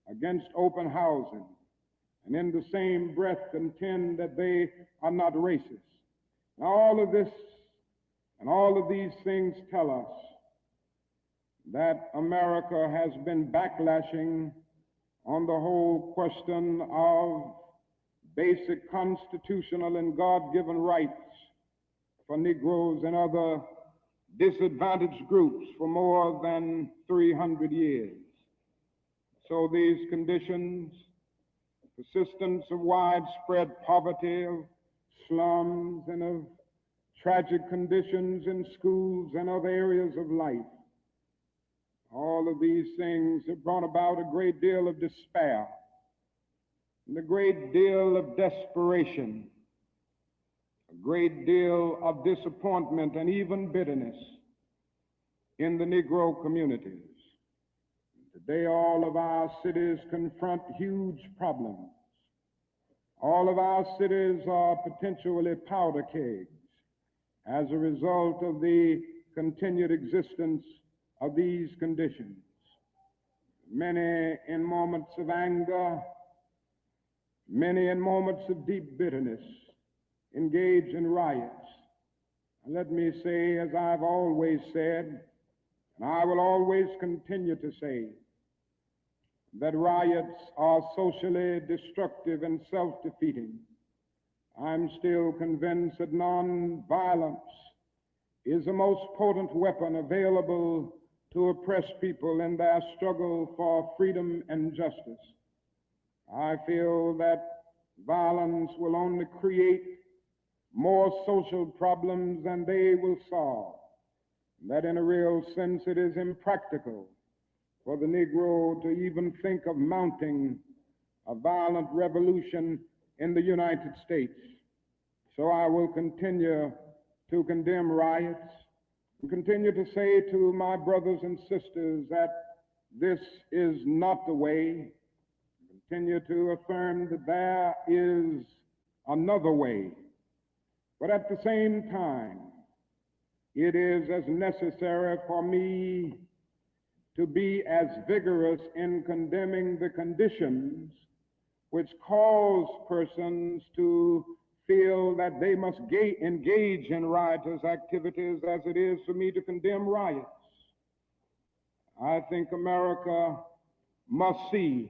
against open housing, and in the same breath contend that they are not racist. Now, all of this and all of these things tell us that America has been backlashing on the whole question of basic constitutional and God-given rights for Negroes and other disadvantaged groups for more than 300 years. So these conditions, persistence of widespread poverty, of slums, and of tragic conditions in schools and other areas of life, all of these things have brought about a great deal of despair and a great deal of desperation, a great deal of disappointment and even bitterness in the Negro communities. Today, all of our cities confront huge problems. All of our cities are potentially powder kegs as a result of the continued existence of these conditions. Many in moments of anger, many in moments of deep bitterness, engage in riots. And let me say, as I've always said, and I will always continue to say, that riots are socially destructive and self-defeating. I'm still convinced that nonviolence is the most potent weapon available to oppress people in their struggle for freedom and justice. I feel that violence will only create more social problems than they will solve, that in a real sense it is impractical for the Negro to even think of mounting a violent revolution in the United States. So I will continue to condemn riots and continue to say to my brothers and sisters that this is not the way. Continue to affirm that there is another way. But at the same time, it is as necessary for me to be as vigorous in condemning the conditions which cause persons to feel that they must engage in riotous activities as it is for me to condemn riots. I think America must see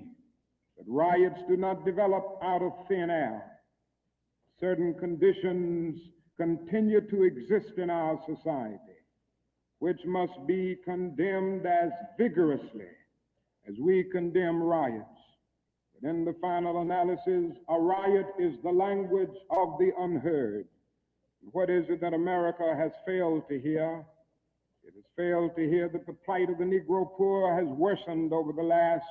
that riots do not develop out of thin air. Certain conditions continue to exist in our society, which must be condemned as vigorously as we condemn riots. But in the final analysis, a riot is the language of the unheard. What is it that America has failed to hear? It has failed to hear that the plight of the Negro poor has worsened over the last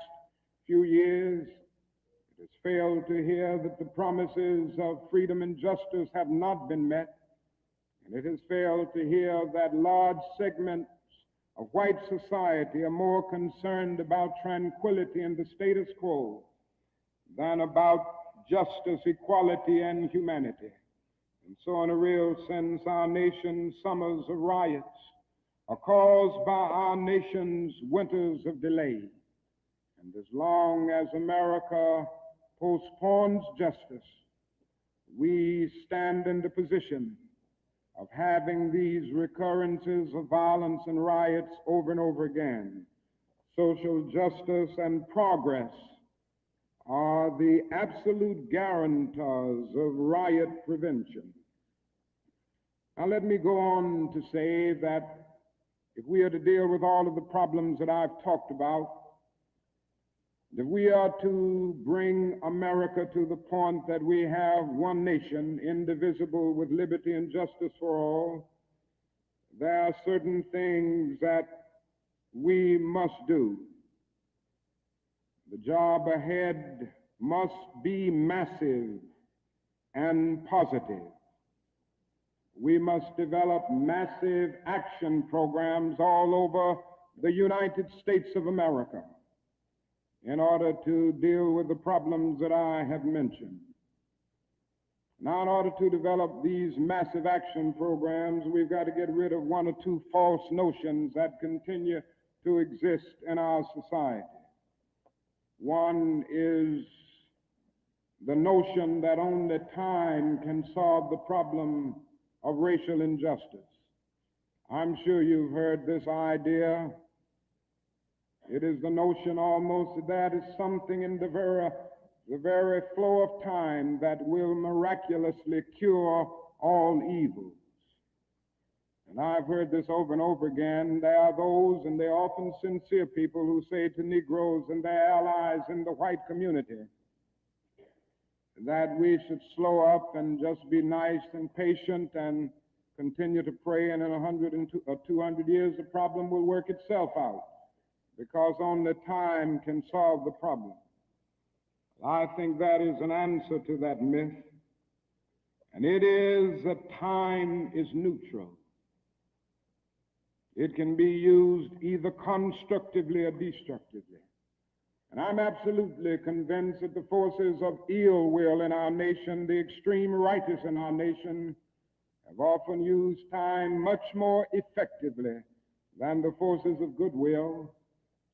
few years. It has failed to hear that the promises of freedom and justice have not been met. And it has failed to hear that large segments of white society are more concerned about tranquility and the status quo than about justice, equality, and humanity. And so in a real sense, our nation's summers of riots are caused by our nation's winters of delay. And as long as America postpones justice, we stand in the position of having these recurrences of violence and riots over and over again. Social justice and progress are the absolute guarantors of riot prevention. Now let me go on to say that if we are to deal with all of the problems that I've talked about, if we are to bring America to the point that we have one nation, indivisible, with liberty and justice for all, there are certain things that we must do. The job ahead must be massive and positive. We must develop massive action programs all over the United States of America in order to deal with the problems that I have mentioned. Now, in order to develop these massive action programs, we've got to get rid of one or two false notions that continue to exist in our society. One is the notion that only time can solve the problem of racial injustice. I'm sure you've heard this idea. It is the notion almost that is something in the very flow of time that will miraculously cure all evils. And I've heard this over and over again. There are those, and they're often sincere people, who say to Negroes and their allies in the white community that we should slow up and just be nice and patient and continue to pray, and in 100 or 200 years the problem will work itself out, because only time can solve the problem. I think that is an answer to that myth, and it is that time is neutral. It can be used either constructively or destructively. And I'm absolutely convinced that the forces of ill will in our nation, the extreme righteous in our nation, have often used time much more effectively than the forces of goodwill.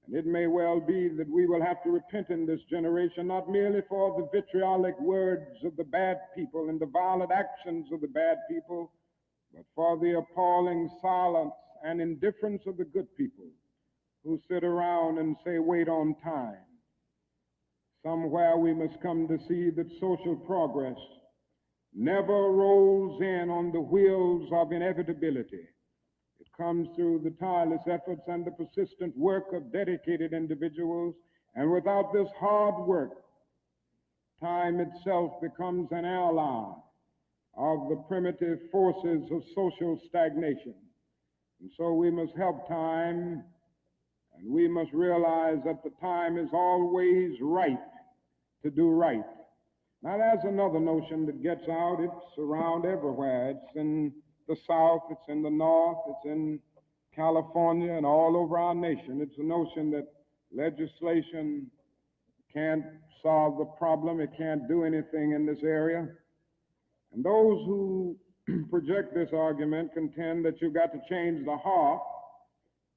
And it may well be that we will have to repent in this generation, not merely for the vitriolic words of the bad people and the violent actions of the bad people, but for the appalling silence and indifference of the good people who sit around and say, wait on time. Somewhere we must come to see that social progress never rolls in on the wheels of inevitability. It comes through the tireless efforts and the persistent work of dedicated individuals, and without this hard work, time itself becomes an ally of the primitive forces of social stagnation. And so we must help time, and we must realize that the time is always right to do right. Now, there's another notion that gets out. It's around everywhere. It's in the South, it's in the North, it's in California, and all over our nation. It's a notion that legislation can't solve the problem. It can't do anything in this area. And those who project this argument contend that you've got to change the heart,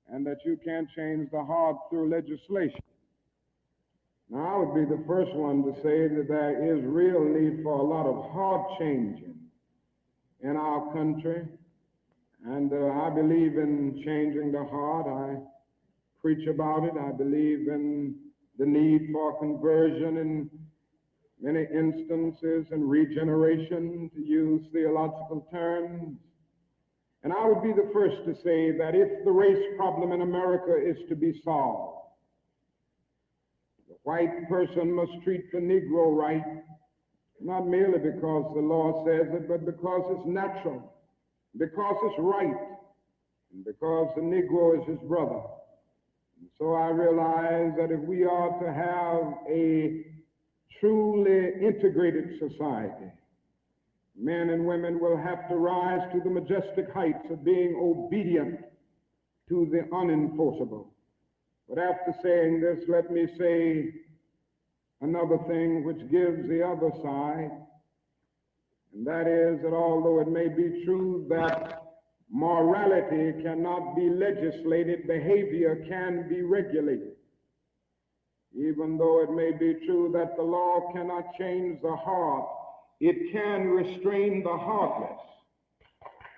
and that you can't change the heart through legislation. Now, I would be the first one to say that there is real need for a lot of heart changing in our country, and I believe in changing the heart. I preach about it. I believe in the need for conversion in many instances and regeneration, to use theological terms. And I would be the first to say that if the race problem in America is to be solved, the white person must treat the Negro right, not merely because the law says it, but because it's natural, because it's right, and because the Negro is his brother. And so I realize that if we are to have a truly integrated society, men and women will have to rise to the majestic heights of being obedient to the unenforceable. But after saying this, let me say another thing which gives the other side, and that is that although it may be true that morality cannot be legislated, behavior can be regulated. Even though it may be true that the law cannot change the heart, it can restrain the heartless.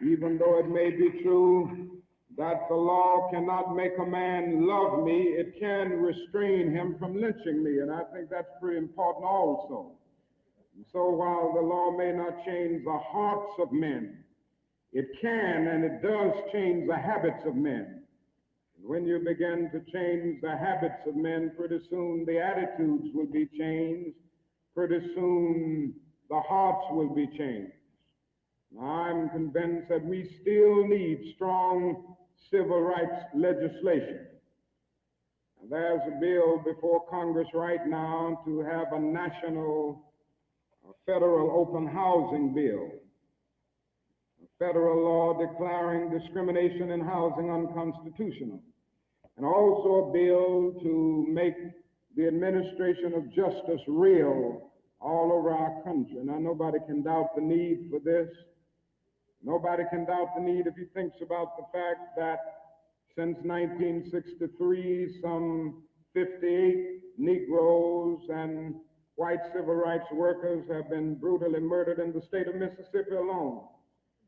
Even though it may be true that the law cannot make a man love me, it can restrain him from lynching me, and I think that's pretty important also. And so while the law may not change the hearts of men, it can and it does change the habits of men. And when you begin to change the habits of men, pretty soon the attitudes will be changed. Pretty soon the hearts will be changed. Now, I'm convinced that we still need strong civil rights legislation. And there's a bill before Congress right now to have a national federal open housing bill, a federal law declaring discrimination in housing unconstitutional. and also a bill to make the administration of justice real all over our country. Now, nobody can doubt the need for this. Nobody can doubt the need if he thinks about the fact that since 1963, some 58 Negroes and white civil rights workers have been brutally murdered in the state of Mississippi alone.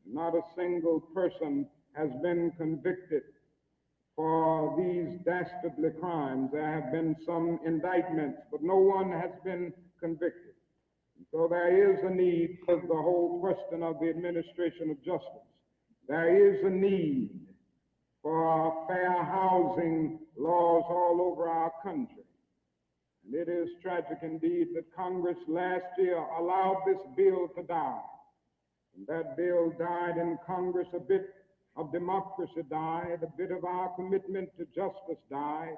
Not a single person has been convicted for these dastardly crimes. There have been some indictments, but no one has been convicted. So there is a need for the whole question of the administration of justice. There is a need for fair housing laws all over our country. And it is tragic indeed that Congress last year allowed this bill to die. And that bill died in Congress. A bit of democracy died, a bit of our commitment to justice died.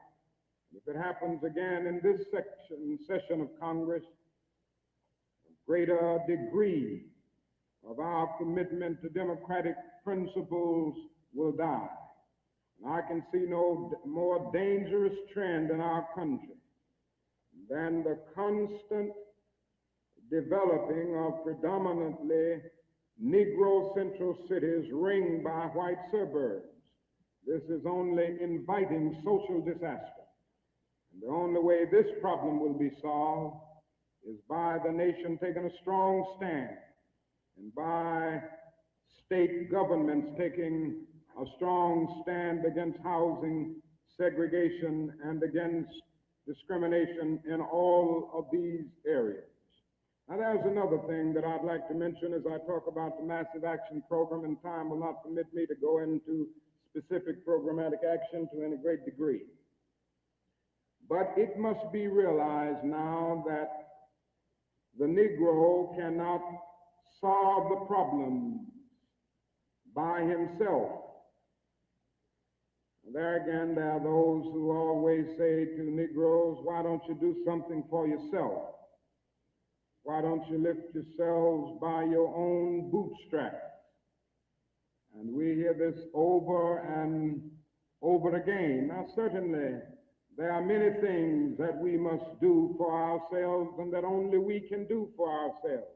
And if it happens again in this session of Congress, greater degree of our commitment to democratic principles will die. And I can see no more dangerous trend in our country than the constant developing of predominantly Negro central cities ringed by white suburbs. This is only inviting social disaster. And the only way this problem will be solved is by the nation taking a strong stand and by state governments taking a strong stand against housing segregation and against discrimination in all of these areas. Now, there's another thing that I'd like to mention as I talk about the Massive Action Program, and time will not permit me to go into specific programmatic action to any great degree. But it must be realized now that the Negro cannot solve the problem by himself. There again, there are those who always say to Negroes, why don't you do something for yourself? Why don't you lift yourselves by your own bootstraps? And we hear this over and over again. Now, certainly, there are many things that we must do for ourselves and that only we can do for ourselves.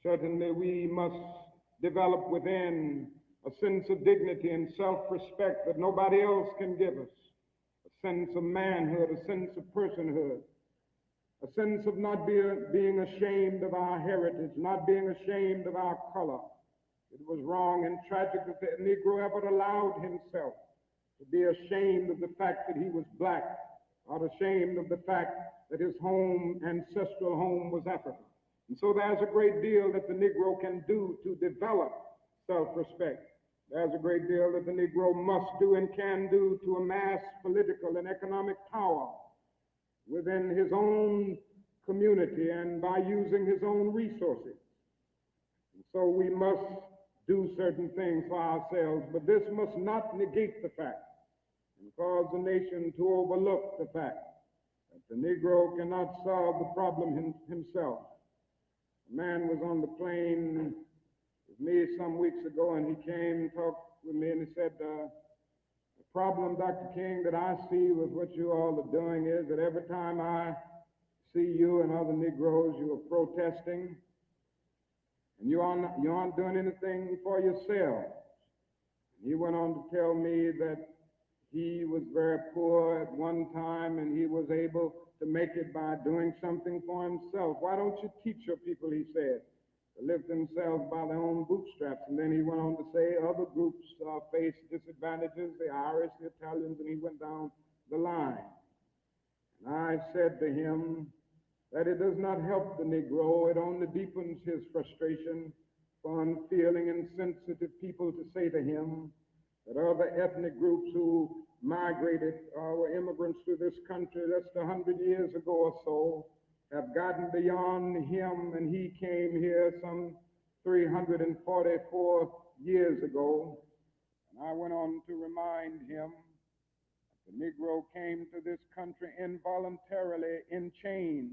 Certainly, we must develop within a sense of dignity and self-respect that nobody else can give us, a sense of manhood, a sense of personhood, a sense of not being ashamed of our heritage, not being ashamed of our color. It was wrong and tragic that the Negro ever allowed himself to be ashamed of the fact that he was black, or ashamed of the fact that his home, ancestral home, was Africa. And so there's a great deal that the Negro can do to develop self-respect. There's a great deal that the Negro must do and can do to amass political and economic power within his own community and by using his own resources. And so we must do certain things for ourselves, but this must not negate the fact and cause the nation to overlook the fact that the Negro cannot solve the problem himself. A man was on the plane with me some weeks ago, and he came and talked with me, and he said, the problem, Dr. King, that I see with what you all are doing is that every time I see you and other Negroes, you are protesting, and you aren't doing anything for yourselves. He went on to tell me that he was very poor at one time, and he was able to make it by doing something for himself. Why don't you teach your people, he said, to lift themselves by their own bootstraps? And then he went on to say other groups face disadvantages, the Irish, the Italians, and he went down the line. And I said to him that it does not help the Negro, it only deepens his frustration for unfeeling and sensitive people to say to him that other ethnic groups who migrated or were immigrants to this country just 100 years ago or so have gotten beyond him, and he came here some 344 years ago. And I went on to remind him that the Negro came to this country involuntarily in chains,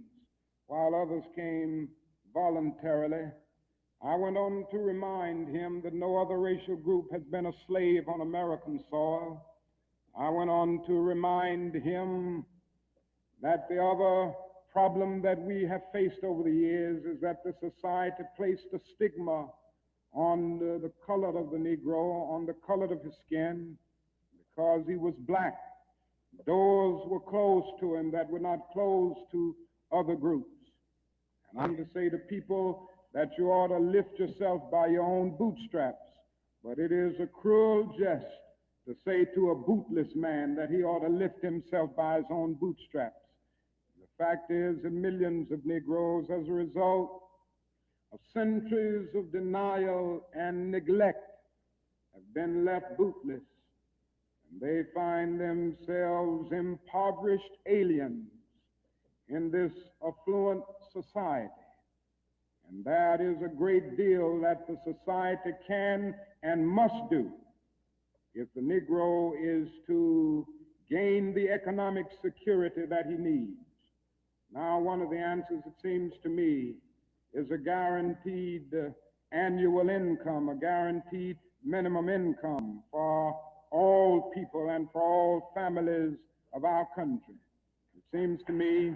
while others came voluntarily. I went on to remind him that no other racial group has been a slave on American soil. I went on to remind him that the other problem that we have faced over the years is that the society placed a stigma on the color of the Negro, on the color of his skin, because he was black. Doors were closed to him that were not closed to other groups. And I'm to say to people that you ought to lift yourself by your own bootstraps, but it is a cruel jest to say to a bootless man that he ought to lift himself by his own bootstraps. The fact is that millions of Negroes, as a result of centuries of denial and neglect, have been left bootless, and they find themselves impoverished aliens in this affluent society. And that is a great deal that the society can and must do if the Negro is to gain the economic security that he needs. Now, one of the answers, it seems to me, is a guaranteed annual income, a guaranteed minimum income for all people and for all families of our country. It seems to me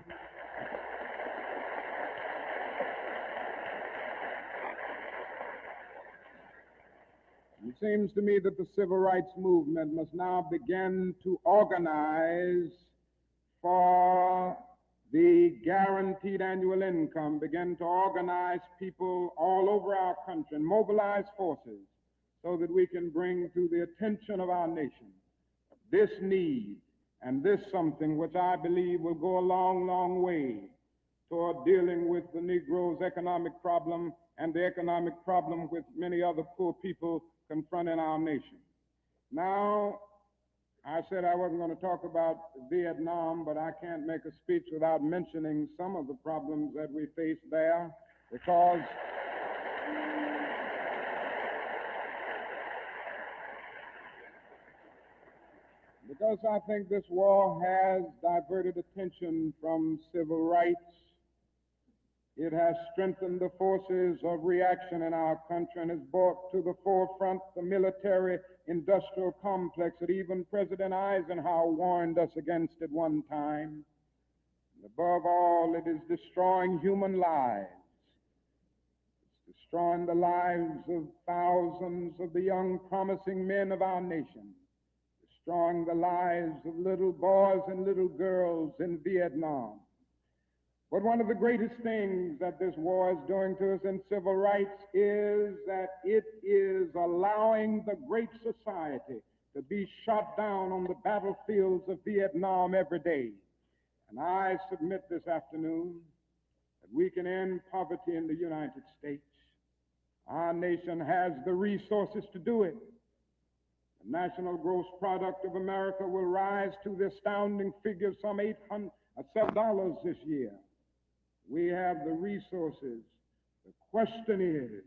that the civil rights movement must now begin to organize for the guaranteed annual income, begin to organize people all over our country and mobilize forces so that we can bring to the attention of our nation this need and this something which I believe will go a long, long way toward dealing with the Negro's economic problem and the economic problem with many other poor people confronting our nation. Now, I said I wasn't going to talk about Vietnam, but I can't make a speech without mentioning some of the problems that we face there, because I think this war has diverted attention from civil rights. It has strengthened the forces of reaction in our country and has brought to the forefront the military-industrial complex that even President Eisenhower warned us against at one time. And above all, it is destroying human lives. It's destroying the lives of thousands of the young, promising men of our nation, destroying the lives of little boys and little girls in Vietnam. But one of the greatest things that this war is doing to us in civil rights is that it is allowing the great society to be shot down on the battlefields of Vietnam every day. And I submit this afternoon that we can end poverty in the United States. Our nation has the resources to do it. The national gross product of America will rise to the astounding figure of some $7 this year. We have the resources. The question is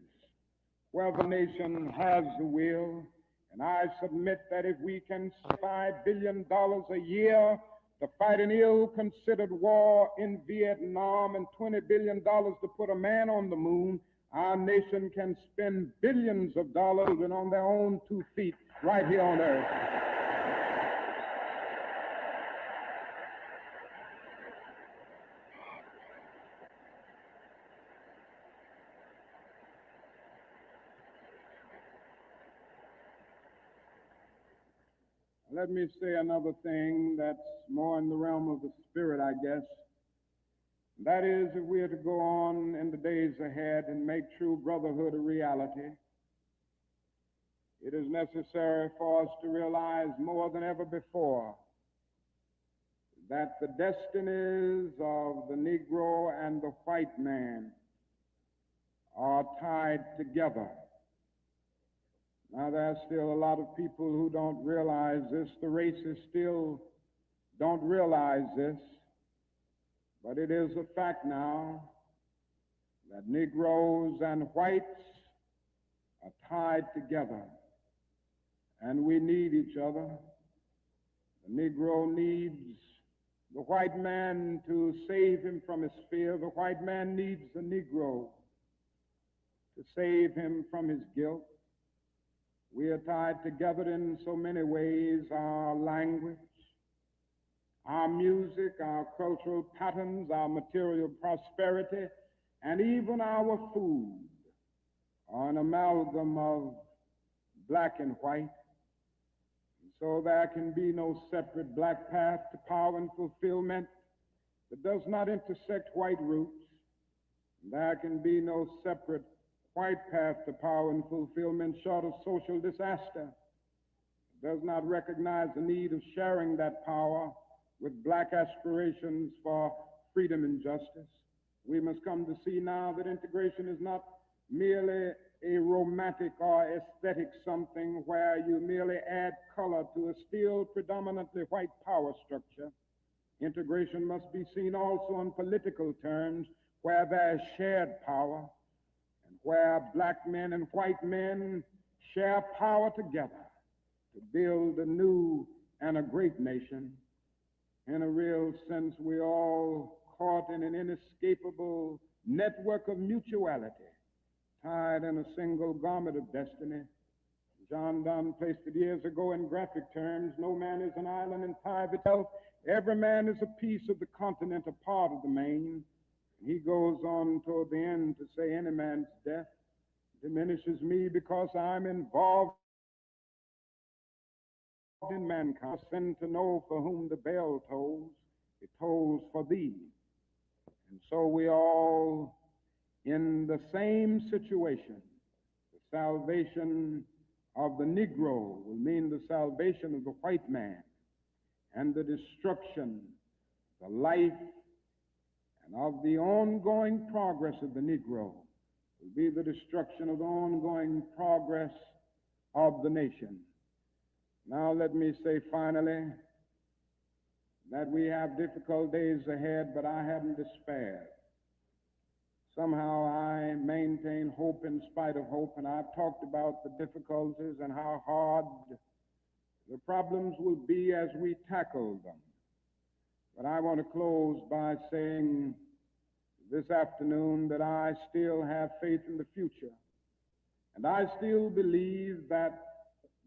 whether the nation has the will. And I submit that if we can spend $5 billion a year to fight an ill-considered war in Vietnam and $20 billion to put a man on the moon, our nation can spend billions of dollars and on their own 2 feet right here on earth. Let me say another thing that's more in the realm of the spirit, I guess. That is, if we are to go on in the days ahead and make true brotherhood a reality, it is necessary for us to realize more than ever before that the destinies of the Negro and the white man are tied together. Now, there are still a lot of people who don't realize this. The races still don't realize this. But it is a fact now that Negroes and whites are tied together. And we need each other. The Negro needs the white man to save him from his fear. The white man needs the Negro to save him from his guilt. We are tied together in so many ways: our language, our music, our cultural patterns, our material prosperity, and even our food are an amalgam of black and white. And so there can be no separate black path to power and fulfillment that does not intersect white roots. There can be no separate white path to power and fulfillment short of social disaster. It does not recognize the need of sharing that power with black aspirations for freedom and justice. We must come to see now that integration is not merely a romantic or aesthetic something where you merely add color to a still predominantly white power structure. Integration must be seen also in political terms, where there is shared power and where black men and white men share power together to build a new and a great nation. In a real sense, we're all caught in an inescapable network of mutuality, tied in a single garment of destiny. John Donne placed it years ago in graphic terms: no man is an island entire of itself. Every man is a piece of the continent, a part of the main. And he goes on toward the end to say, any man's death diminishes me because I'm involved in mankind. Sin to know for whom the bell tolls, it tolls for thee. And so we all in the same situation. The salvation of the Negro will mean the salvation of the white man, and the destruction, the life, and of the ongoing progress of the Negro will be the destruction of the ongoing progress of the nation. Now let me say finally that we have difficult days ahead, but I haven't despaired. Somehow I maintain hope in spite of hope, and I've talked about the difficulties and how hard the problems will be as we tackle them. But I want to close by saying this afternoon that I still have faith in the future, and I still believe that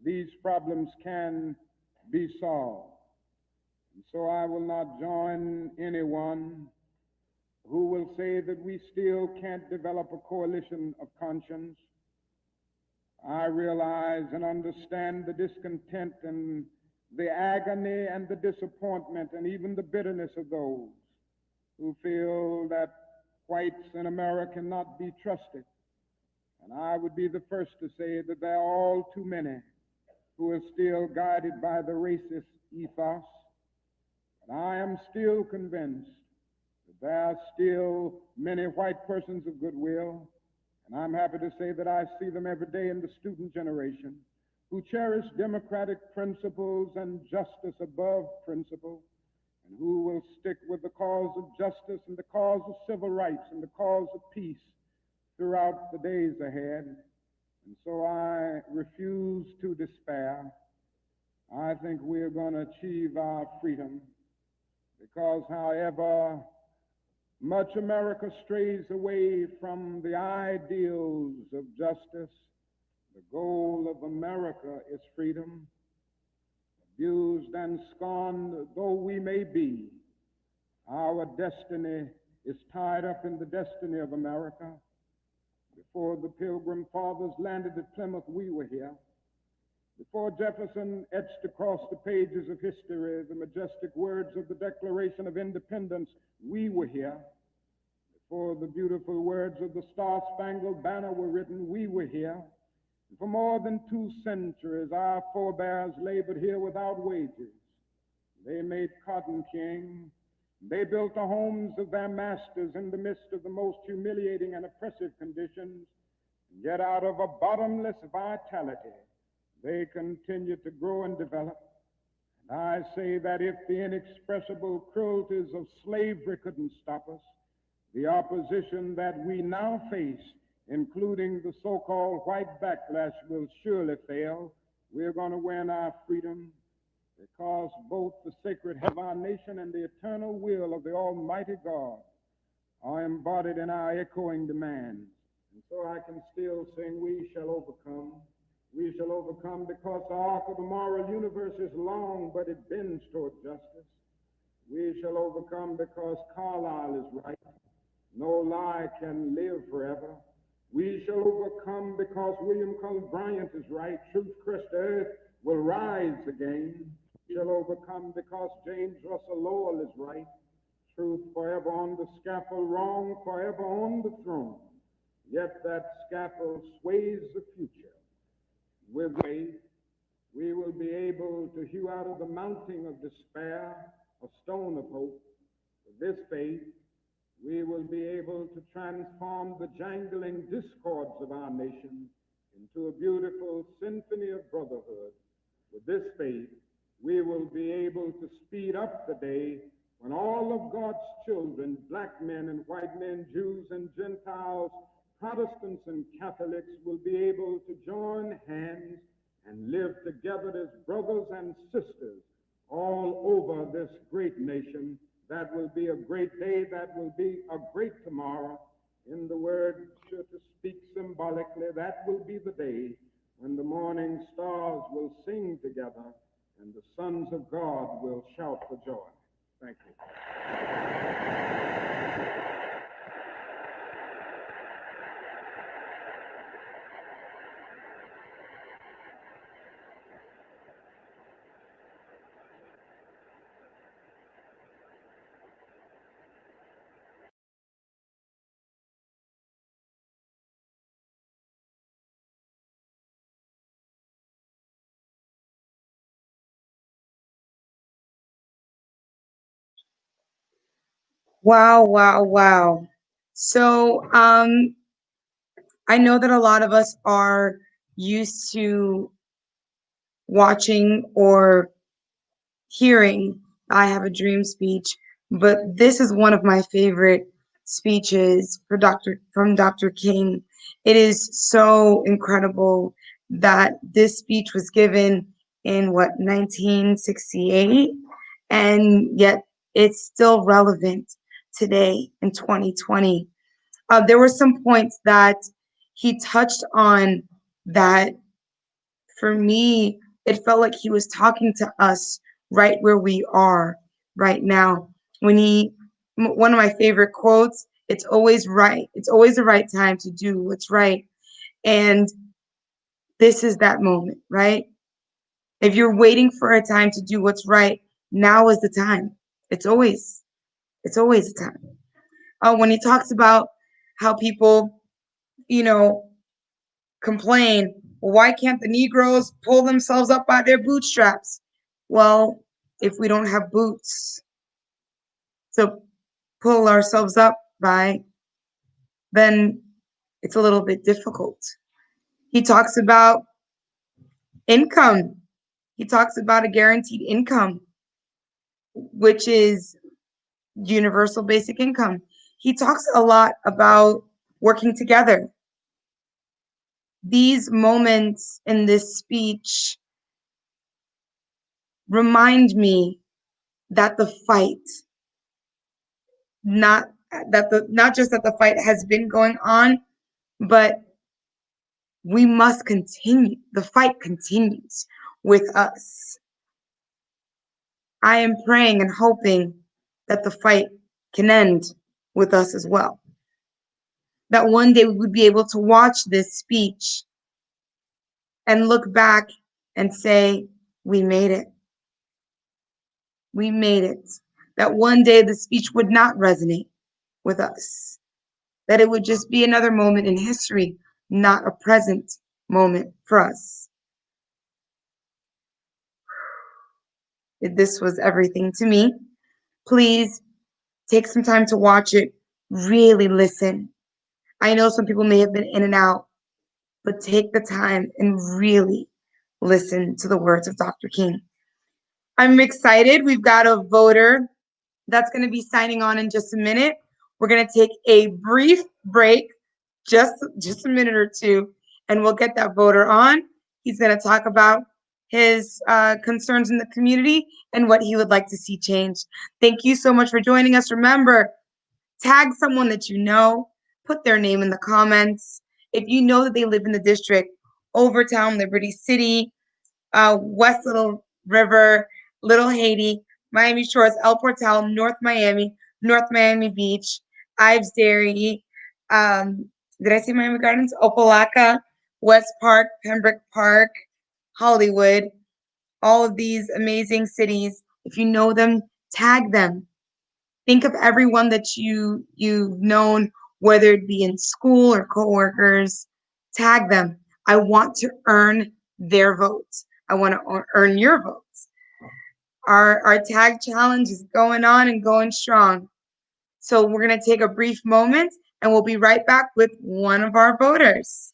these problems can be solved. And so I will not join anyone who will say that we still can't develop a coalition of conscience. I realize and understand the discontent and the agony and the disappointment and even the bitterness of those who feel that whites in America cannot be trusted. And I would be the first to say that there are all too many who are still guided by the racist ethos. But I am still convinced that there are still many white persons of goodwill, and I'm happy to say that I see them every day in the student generation, who cherish democratic principles and justice above principle, and who will stick with the cause of justice and the cause of civil rights and the cause of peace throughout the days ahead. And so I refuse to despair. I think we're going to achieve our freedom, because however much America strays away from the ideals of justice, the goal of America is freedom. Abused and scorned though we may be, our destiny is tied up in the destiny of America. Before the Pilgrim Fathers landed at Plymouth, we were here. Before Jefferson etched across the pages of history the majestic words of the Declaration of Independence, we were here. Before the beautiful words of the Star-Spangled Banner were written, we were here. And for more than 2 centuries, our forebears labored here without wages. They made cotton king. They built the homes of their masters in the midst of the most humiliating and oppressive conditions. And yet out of a bottomless vitality, they continued to grow and develop. And I say that if the inexpressible cruelties of slavery couldn't stop us, the opposition that we now face, including the so-called white backlash, will surely fail. We're going to win our freedom, because both the sacred head of our nation and the eternal will of the Almighty God are embodied in our echoing demands. And so I can still sing, we shall overcome, we shall shall overcome because the arc of the moral universe is long, but it bends toward justice. We shall overcome because Carlyle is right. No lie can live forever. We shall overcome because William Cullen Bryant is right. Truth crushed earth will rise again. We shall overcome because James Russell Lowell is right. Truth forever on the scaffold, wrong forever on the throne. Yet that scaffold sways the future. With faith, we will be able to hew out of the mounting of despair a stone of hope. With this faith, we will be able to transform the jangling discords of our nation into a beautiful symphony of brotherhood. With this faith, we will be able to speed up the day when all of God's children, black men and white men, Jews and Gentiles, Protestants and Catholics, will be able to join hands and live together as brothers and sisters all over this great nation. That will be a great day. That will be a great tomorrow. In the word, to speak symbolically, that will be the day when the morning stars will sing together and the sons of God will shout for joy. Thank you. Wow, wow, wow. So I know that a lot of us are used to watching or hearing I Have a Dream speech, but this is one of my favorite speeches from Dr. King. It is so incredible that this speech was given in 1968, and yet it's still relevant today in 2020. There were some points that he touched on that for me, it felt like he was talking to us right where we are right now. One of my favorite quotes, it's always right. It's always the right time to do what's right. And this is that moment, right? If you're waiting for a time to do what's right, now is the time. It's always the time. When he talks about how people, you know, complain, well, why can't the Negroes pull themselves up by their bootstraps? Well, if we don't have boots to pull ourselves up by, then it's a little bit difficult. He talks about income. He talks about a guaranteed income, which is universal basic income. He talks a lot about working together. These moments in this speech remind me that the fight, not just that the fight has been going on, but we must continue. The fight continues with us. I am praying and hoping that the fight can end with us as well. That one day we would be able to watch this speech and look back and say, we made it. We made it. That one day the speech would not resonate with us. That it would just be another moment in history, not a present moment for us. This was everything to me. Please take some time to watch it. Really listen. I know some people may have been in and out, but take the time and really listen to the words of Dr. King. I'm excited. We've got a voter that's going to be signing on in just a minute. We're going to take a brief break, just a minute or two, and we'll get that voter on. He's going to talk about his concerns in the community and what he would like to see changed. Thank you so much for joining us. Remember, tag someone that you know, put their name in the comments. If you know that they live in the district, Overtown, Liberty City, West Little River, Little Haiti, Miami Shores, El Portal, North Miami Beach, Ives Dairy, did I say Miami Gardens? Opelika, West Park, Pembroke Park, Hollywood, all of these amazing cities. If you know them, tag them. Think of everyone that you've known, whether it be in school or coworkers. Tag them. I want to earn their votes. I want to earn your votes. Our tag challenge is going on and going strong. So we're going to take a brief moment and we'll be right back with one of our voters.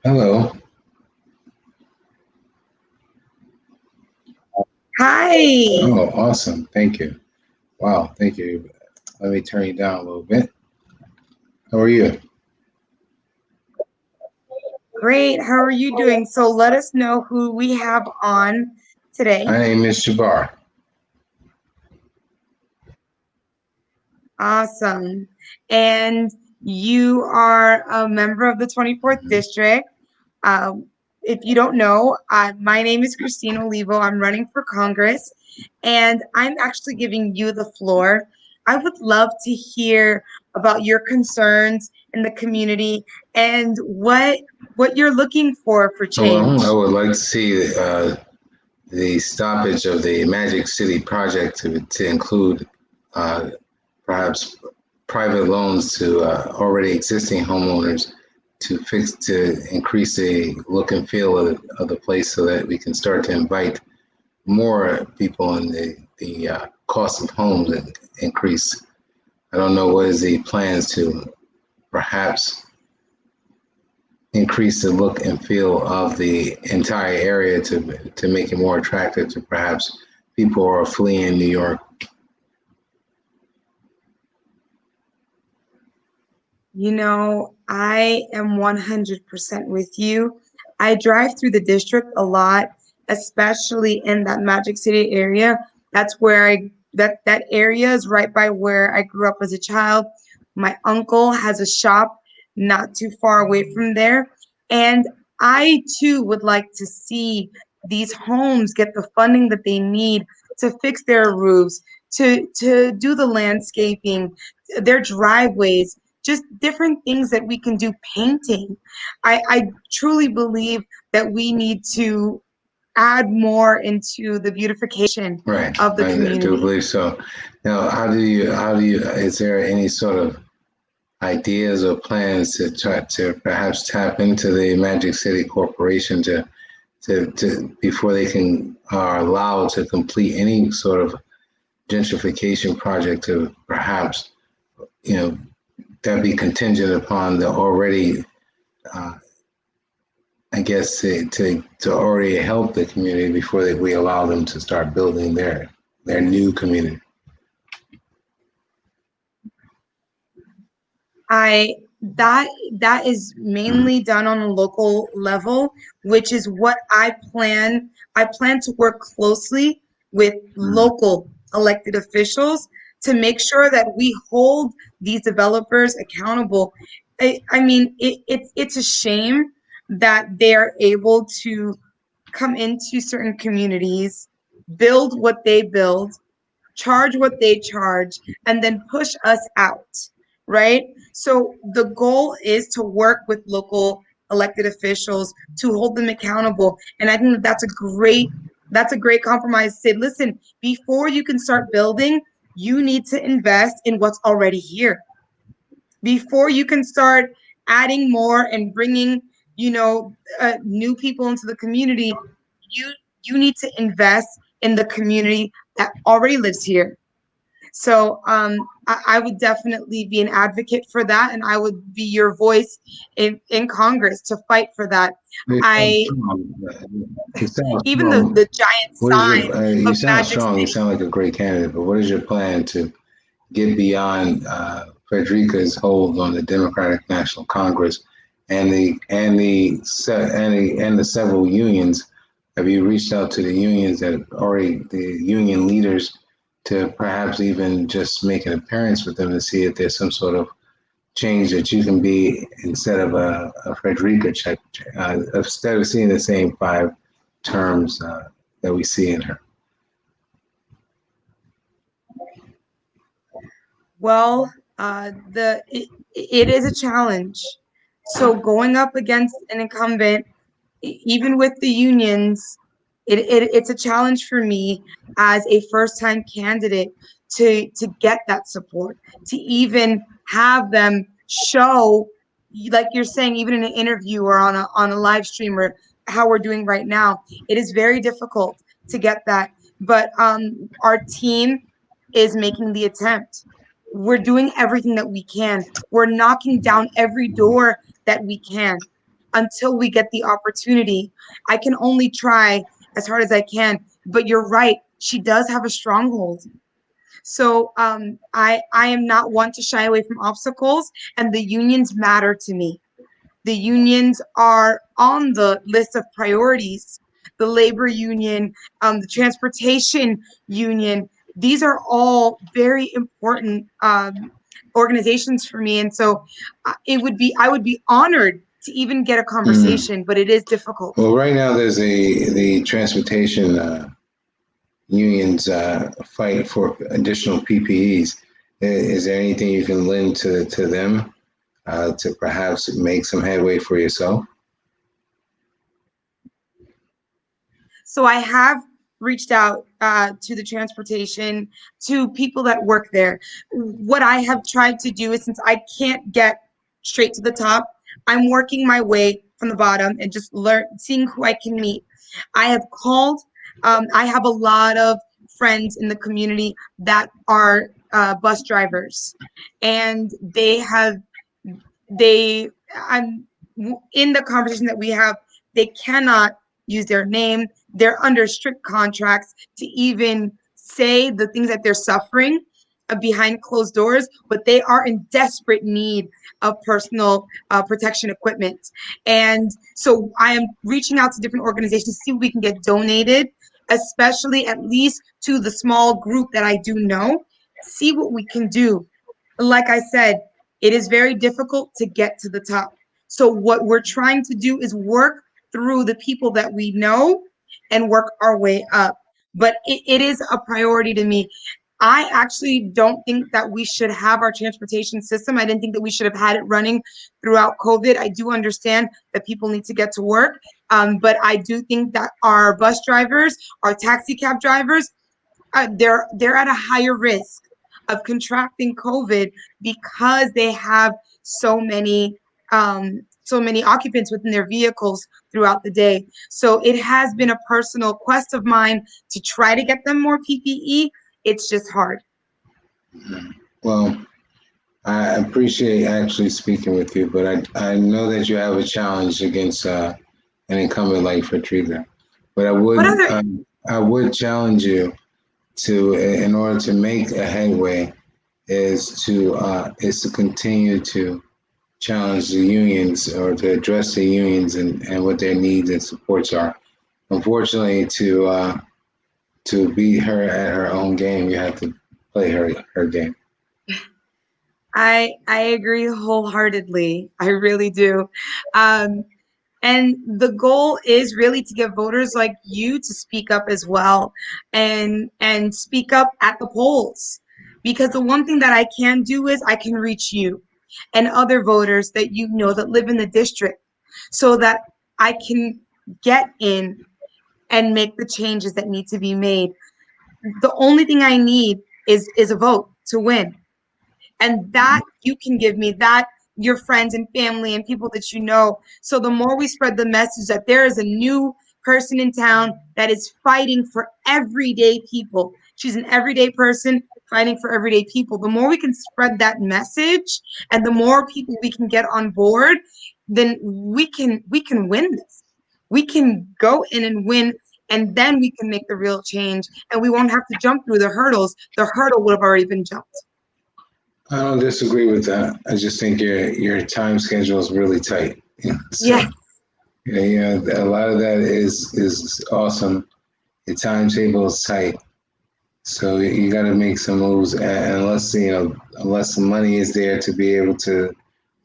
Hello. Hi. Oh, awesome. Thank you. Wow, thank you. Let me turn you down a little bit. How are you? Great. How are you doing? So let us know who we have on today. My name is Jabbar. Awesome. And you are a member of the 24th District. If you don't know, my name is Christine Olivo. I'm running for Congress, and I'm actually giving you the floor. I would love to hear about your concerns in the community and what you're looking for change. Well, I would like to see the stoppage of the Magic City project to include perhaps private loans to already existing homeowners to increase the look and feel of the place so that we can start to invite more people and the cost of homes increase. I don't know what is the plans to perhaps increase the look and feel of the entire area to make it more attractive to perhaps people who are fleeing New York. You know, I am 100% with you. I drive through the district a lot, especially in that Magic City area. That's where that area is right by where I grew up as a child. My uncle has a shop not too far away from there. And I too would like to see these homes get the funding that they need to fix their roofs, to do the landscaping, their driveways, just different things that we can do, painting. I truly believe that we need to add more into the beautification Right. of the community. I do believe so. Now, how do you, is there any sort of ideas or plans to try to perhaps tap into the Magic City Corporation to before they can are allowed to complete any sort of gentrification project to perhaps you know, that be contingent upon the already, I guess, to already help the community before we allow them to start building their new community. That is mainly done on a local level, which is what I plan. I plan to work closely with local elected officials to make sure that we hold these developers accountable. I mean, it's a shame that they're able to come into certain communities, build what they build, charge what they charge, and then push us out, right? So the goal is to work with local elected officials to hold them accountable. And I think that that's a great compromise. Say, listen, before you can start building, you need to invest in what's already here. Before you can start adding more and bringing, new people into the community, you you need to invest in the community that already lives here. So I would definitely be an advocate for that, and I would be your voice in Congress to fight for that. I You sound even strong. the giant What is sign your? You of sound Magic strong. You City. sound like a great candidate. But what is your plan to get beyond Frederica's hold on the Democratic National Congress and the several unions? Have you reached out to the unions that already the union leaders to perhaps even just make an appearance with them to see if there's some sort of change that you can be instead of a Frederica check, instead of seeing the same 5 terms that we see in her? Well, it is a challenge. So going up against an incumbent, even with the unions, it's a challenge for me as a first-time candidate to get that support, to even have them show, like you're saying, even in an interview or on a live stream or how we're doing right now. It is very difficult to get that, but our team is making the attempt. We're doing everything that we can. We're knocking down every door that we can until we get the opportunity. I can only try as hard as I can, but you're right. She does have a stronghold. So I am not one to shy away from obstacles, and the unions matter to me. The unions are on the list of priorities. The labor union, the transportation union, these are all very important organizations for me. And so I would be honored to even get a Mm. conversation, but it is difficult. Well, right now there's the transportation unions fight for additional PPEs. Is there anything you can lend to them to perhaps make some headway for yourself? So I have reached out to the transportation, to people that work there. What I have tried to do is, since I can't get straight to the top, I'm working my way from the bottom and just seeing who I can meet. I have called. I have a lot of friends in the community that are bus drivers, and I'm in the conversation that we have, they cannot use their name. They're under strict contracts to even say the things that they're suffering behind closed doors, but they are in desperate need of personal protection equipment. And so I am reaching out to different organizations to see what we can get donated, especially at least to the small group that I do know, see what we can do. Like I said, it is very difficult to get to the top. So what we're trying to do is work through the people that we know and work our way up. But it is a priority to me. I actually don't think that we should have our transportation system. I didn't think that we should have had it running throughout COVID. I do understand that people need to get to work. But I do think that our bus drivers, our taxi cab drivers, they're at a higher risk of contracting COVID because they have so many occupants within their vehicles throughout the day. So it has been a personal quest of mine to try to get them more PPE. It's just hard. Well, I appreciate actually speaking with you, but I know that you have a challenge against an incumbent like Frederica. But What other I would challenge you to, in order to make a headway, is to continue to challenge the unions or to address the unions and what their needs and supports are. Unfortunately, to beat her at her own game, you have to play her game. I agree wholeheartedly. I really do. Um, and the goal is really to get voters like you to speak up as well and speak up at the polls. Because the one thing that I can do is I can reach you and other voters that you know that live in the district so that I can get in and make the changes that need to be made. The only thing I need is a vote to win. And that you can give me, that your friends and family and people that you know. So the more we spread the message that there is a new person in town that is fighting for everyday people, she's an everyday person fighting for everyday people. The more we can spread that message and the more people we can get on board, then we can win this. We can go in and win, and then we can make the real change, and we won't have to jump through the hurdles. The hurdle would have already been jumped. I don't disagree with that. I just think your time schedule is really tight. Yeah. Yeah. So yeah, a lot of that is awesome. Your timetable is tight, so you got to make some moves. And unless the money is there to be able to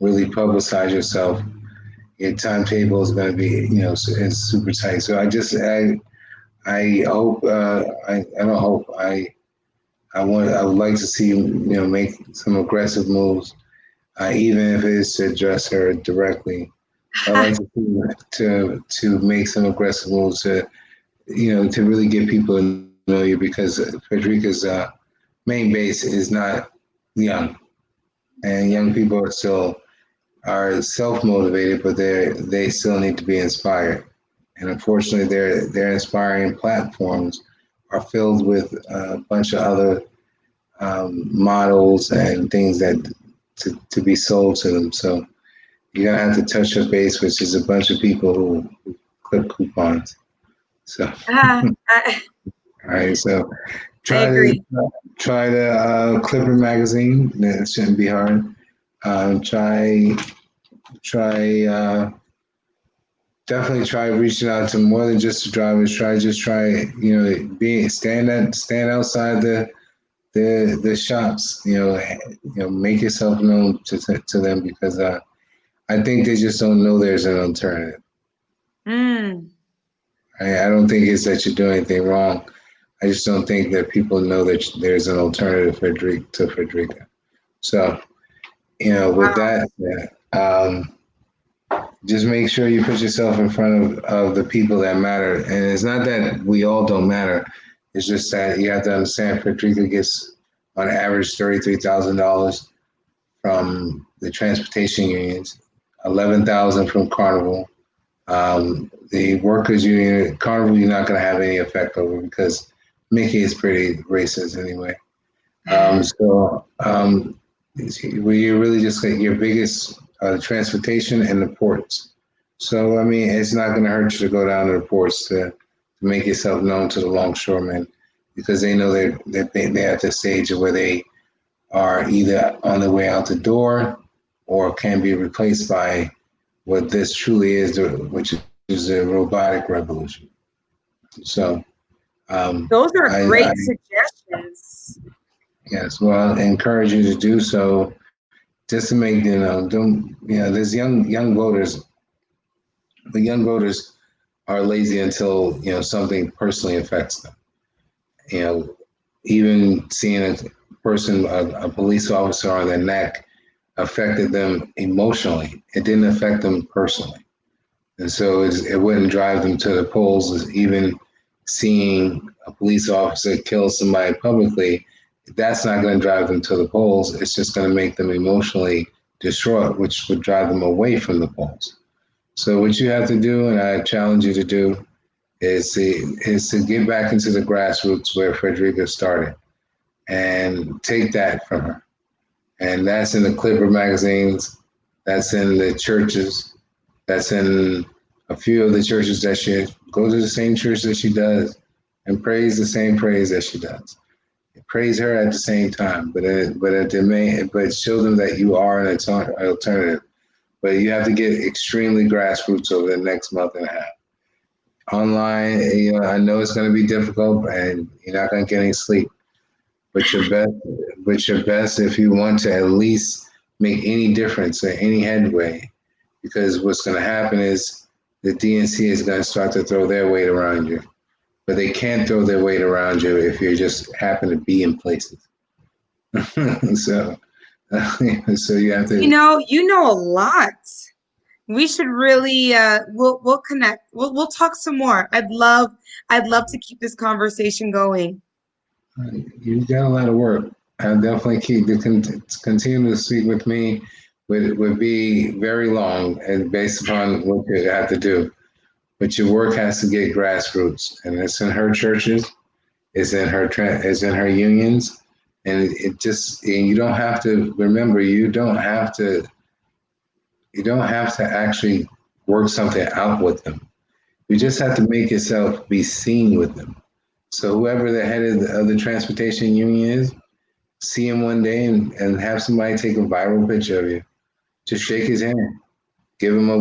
really publicize yourself, your timetable is going to be it's super tight. So I hope I don't hope I would like to see make some aggressive moves, even if it is to address her directly. I'd like to to make some aggressive moves to really get people to know you, because Frederica's main base is not young, and young people are self motivated, but they still need to be inspired. And unfortunately, their inspiring platforms are filled with a bunch of other models and things that to be sold to them. So you're gonna have to touch your base, which is a bunch of people who clip coupons. So I all right, so try to agree. try to Clipper magazine. That shouldn't be hard. Try definitely try reaching out to more than just the drivers. Try being stand outside the shops. Make yourself known to them, because I think they just don't know there's an alternative. Mm. I don't think it's that you're doing anything wrong. I just don't think that people know that there's an alternative to Frederica. So, with Wow. that, just make sure you put yourself in front of the people that matter. And it's not that we all don't matter. It's just that you have to understand Frederica gets on average $33,000 from the transportation unions, 11,000 from Carnival. The workers union, Carnival, you're not going to have any effect over, because Mickey is pretty racist anyway. Where you really just get your biggest transportation and the ports. So, I mean, it's not going to hurt you to go down to the ports to make yourself known to the longshoremen, because they know they're at the stage where they are either on their way out the door or can be replaced by what this truly is, which is a robotic revolution. So, Those are I great suggestions. yes, well, I encourage you to do so, just to make don't there's young voters. The young voters are lazy until something personally affects them. You know, even seeing a police officer on their neck affected them emotionally. It didn't affect them personally. And so it wouldn't drive them to the polls. Even seeing a police officer kill somebody publicly, that's not going to drive them to the polls. It's just going to make them emotionally distraught, which would drive them away from the polls. So what you have to do, and I challenge you to do, is to get back into the grassroots where Frederica started, and take that from her. And that's in the Clipper magazines, that's in the churches, that's in a few of the churches that she go to the same church that she does and praise the same praise that she does. Praise her at the same time, but show them that you are an alternative. But you have to get extremely grassroots over the next month and a half. Online, I know it's going to be difficult, and you're not going to get any sleep. But your best if you want to at least make any difference or any headway, because what's going to happen is the DNC is going to start to throw their weight around you, but they can't throw their weight around you if you just happen to be in places. so, so you have to. You know a lot. We should really we'll connect. We'll talk some more. I'd love to keep this conversation going. You've got a lot of work. I'll definitely continue to speak with me would be very long and based upon what you have to do. But your work has to get grassroots, and it's in her churches, it's in her unions, and and you don't have to remember you don't have to actually work something out with them. You just have to make yourself be seen with them. So whoever the head of the transportation union is, see him one day and have somebody take a viral picture of you. Just shake his hand. Give him a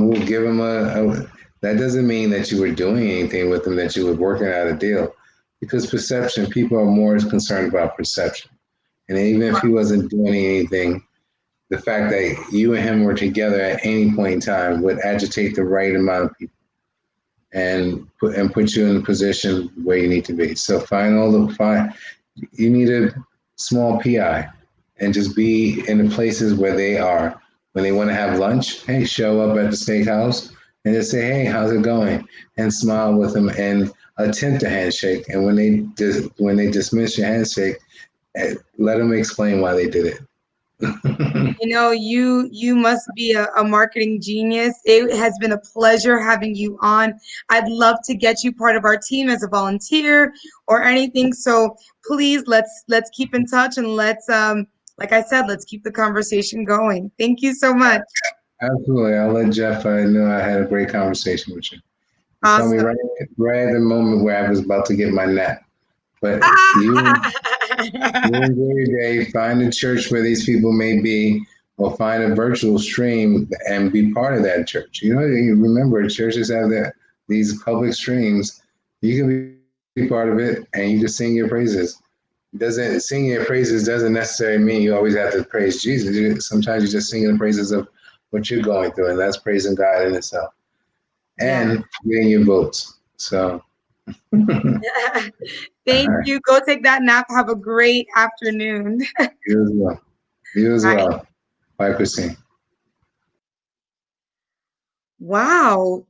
that doesn't mean that you were doing anything with him, that you were working out a deal. Because perception, people are more concerned about perception. And even if he wasn't doing anything, the fact that you and him were together at any point in time would agitate the right amount of people and put you in a position where you need to be. So you need a small PI and just be in the places where they are. When they want to have lunch, hey, show up at the steakhouse and just say, hey, how's it going? And smile with them and attempt a handshake. And when they dismiss your handshake, let them explain why they did it. You must be a marketing genius. It has been a pleasure having you on. I'd love to get you part of our team as a volunteer or anything. So please let's keep in touch and let's like I said, let's keep the conversation going. Thank you so much. Absolutely. I'll let Jeff know I had a great conversation with you. You called me Awesome. right at the moment where I was about to get my nap. But you enjoy your day, find a church where these people may be, or find a virtual stream and be part of that church. You remember churches have these public streams. You can be part of it and you can sing your praises. Singing your praises doesn't necessarily mean you always have to praise Jesus. Sometimes you're just singing the praises of what you're going through, and that's praising God in itself. And getting your votes. So Thank you. Go take that nap. Have a great afternoon. You as well. You as well. Bye, Christine. Wow.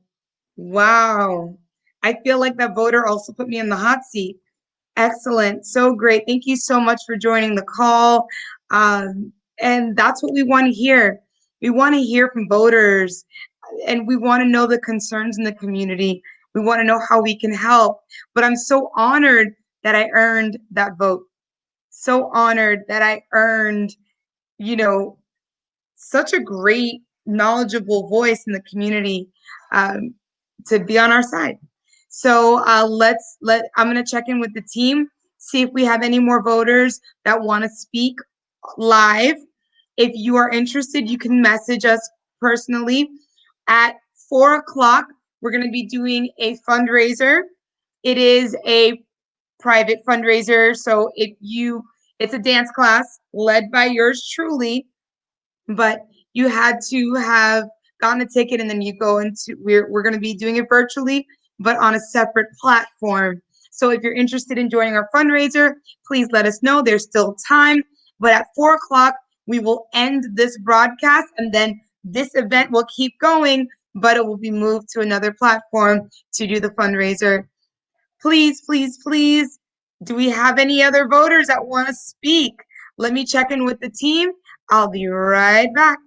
Wow. I feel like that voter also put me in the hot seat. Excellent. So great. Thank you so much for joining the call. And that's what we want to hear. We want to hear from voters and we want to know the concerns in the community. We want to know how we can help. But I'm so honored that I earned that vote. So honored that I earned, you know, such a great, knowledgeable voice in the community to be on our side. So I'm going to check in with the team, see if we have any more voters that want to speak live. If you are interested, you can message us personally. At 4 o'clock, we're going to be doing a fundraiser. It is a private fundraiser. So it's a dance class led by yours truly, but you had to have gotten a ticket and then you go into, we're going to be doing it virtually, but on a separate platform. So if you're interested in joining our fundraiser, please let us know. There's still time, but at 4 o'clock, we will end this broadcast and then this event will keep going, but it will be moved to another platform to do the fundraiser. Please, please, please, do we have any other voters that want to speak? Let me check in with the team. I'll be right back.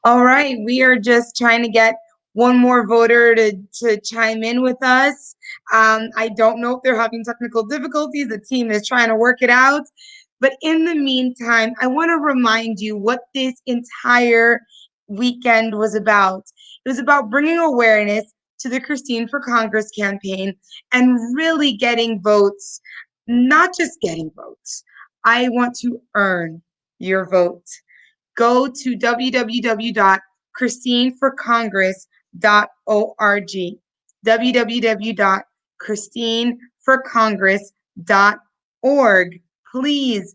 All right, we are just trying to get one more voter to chime in with us. I don't know if they're having technical difficulties. The team is trying to work it out. But in the meantime, I want to remind you what this entire weekend was about. It was about bringing awareness to the Christine for Congress campaign and really getting votes, not just getting votes. I want to earn your vote. Go to www.christineforcongress.org, www.christineforcongress.org. Please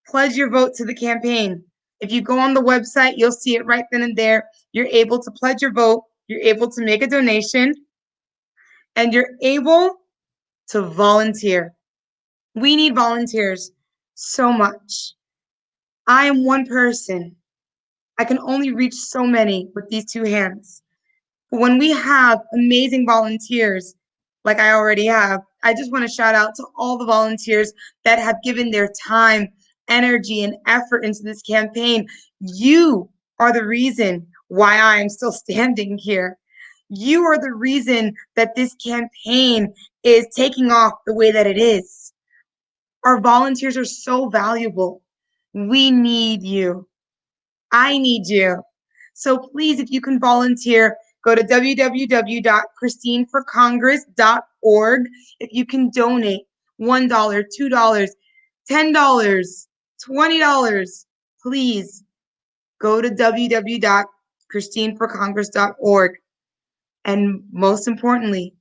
pledge your vote to the campaign. If you go on the website, you'll see it right then and there. You're able to pledge your vote, you're able to make a donation, and you're able to volunteer. We need volunteers so much. I am one person. I can only reach so many with these two hands. But when we have amazing volunteers, like I already have, I just want to shout out to all the volunteers that have given their time, energy, and effort into this campaign. You are the reason why I am still standing here. You are the reason that this campaign is taking off the way that it is. Our volunteers are so valuable. We need you. I need you. So please, if you can volunteer, go to www.christineforcongress.org. If you can donate $1, $2, $10, $20, please go to www.christineforcongress.org. And most importantly,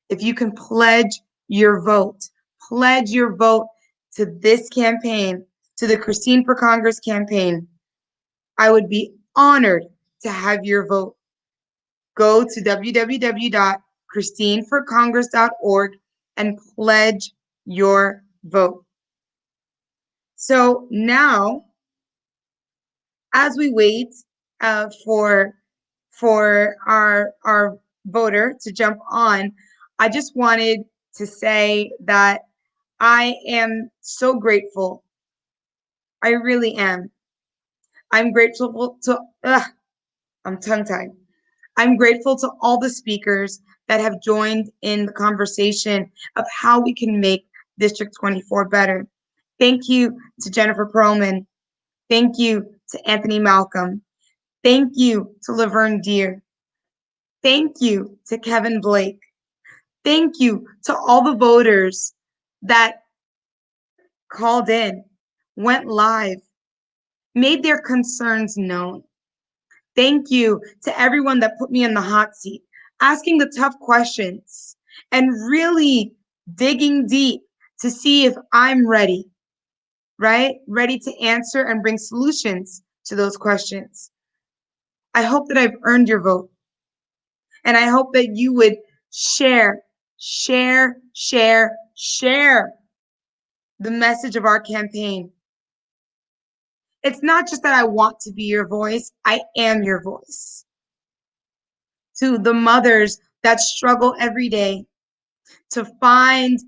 if you can pledge your vote to this campaign, to the Christine for Congress campaign, I would be honored to have your vote. Go to www.christineforcongress.org and pledge your vote. So now, as we wait for our voter to jump on, I just wanted to say that I am so grateful. I really am. I'm grateful to, I'm tongue-tied. I'm grateful to all the speakers that have joined in the conversation of how we can make District 24 better. Thank you to Jennifer Perlman. Thank you to Anthony Malcolm. Thank you to Laverne Deer. Thank you to Kevin Blake. Thank you to all the voters that called in, went live, made their concerns known. Thank you to everyone that put me in the hot seat, asking the tough questions and really digging deep to see if I'm ready, right? Ready to answer and bring solutions to those questions. I hope that I've earned your vote. And I hope that you would share the message of our campaign. It's not just that I want to be your voice, I am your voice. To the mothers that struggle every day to find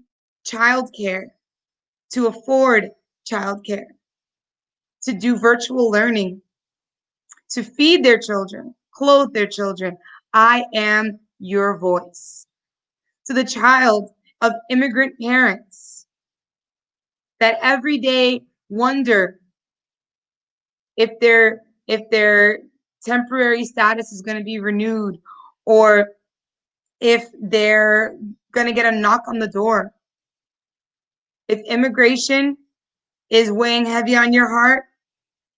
childcare, to afford childcare, to do virtual learning, to feed their children, clothe their children, I am your voice. To the child of immigrant parents that every day wonder if their temporary status is going to be renewed, or if they're going to get a knock on the door. If immigration is weighing heavy on your heart,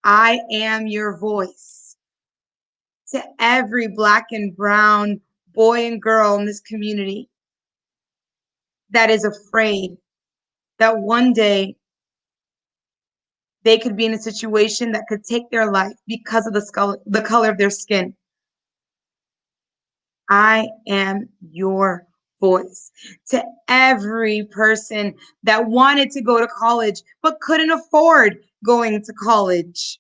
I am your voice. To every Black and brown boy and girl in this community that is afraid that one day they could be in a situation that could take their life because of the color of their skin. I am your voice. To every person that wanted to go to college but couldn't afford going to college,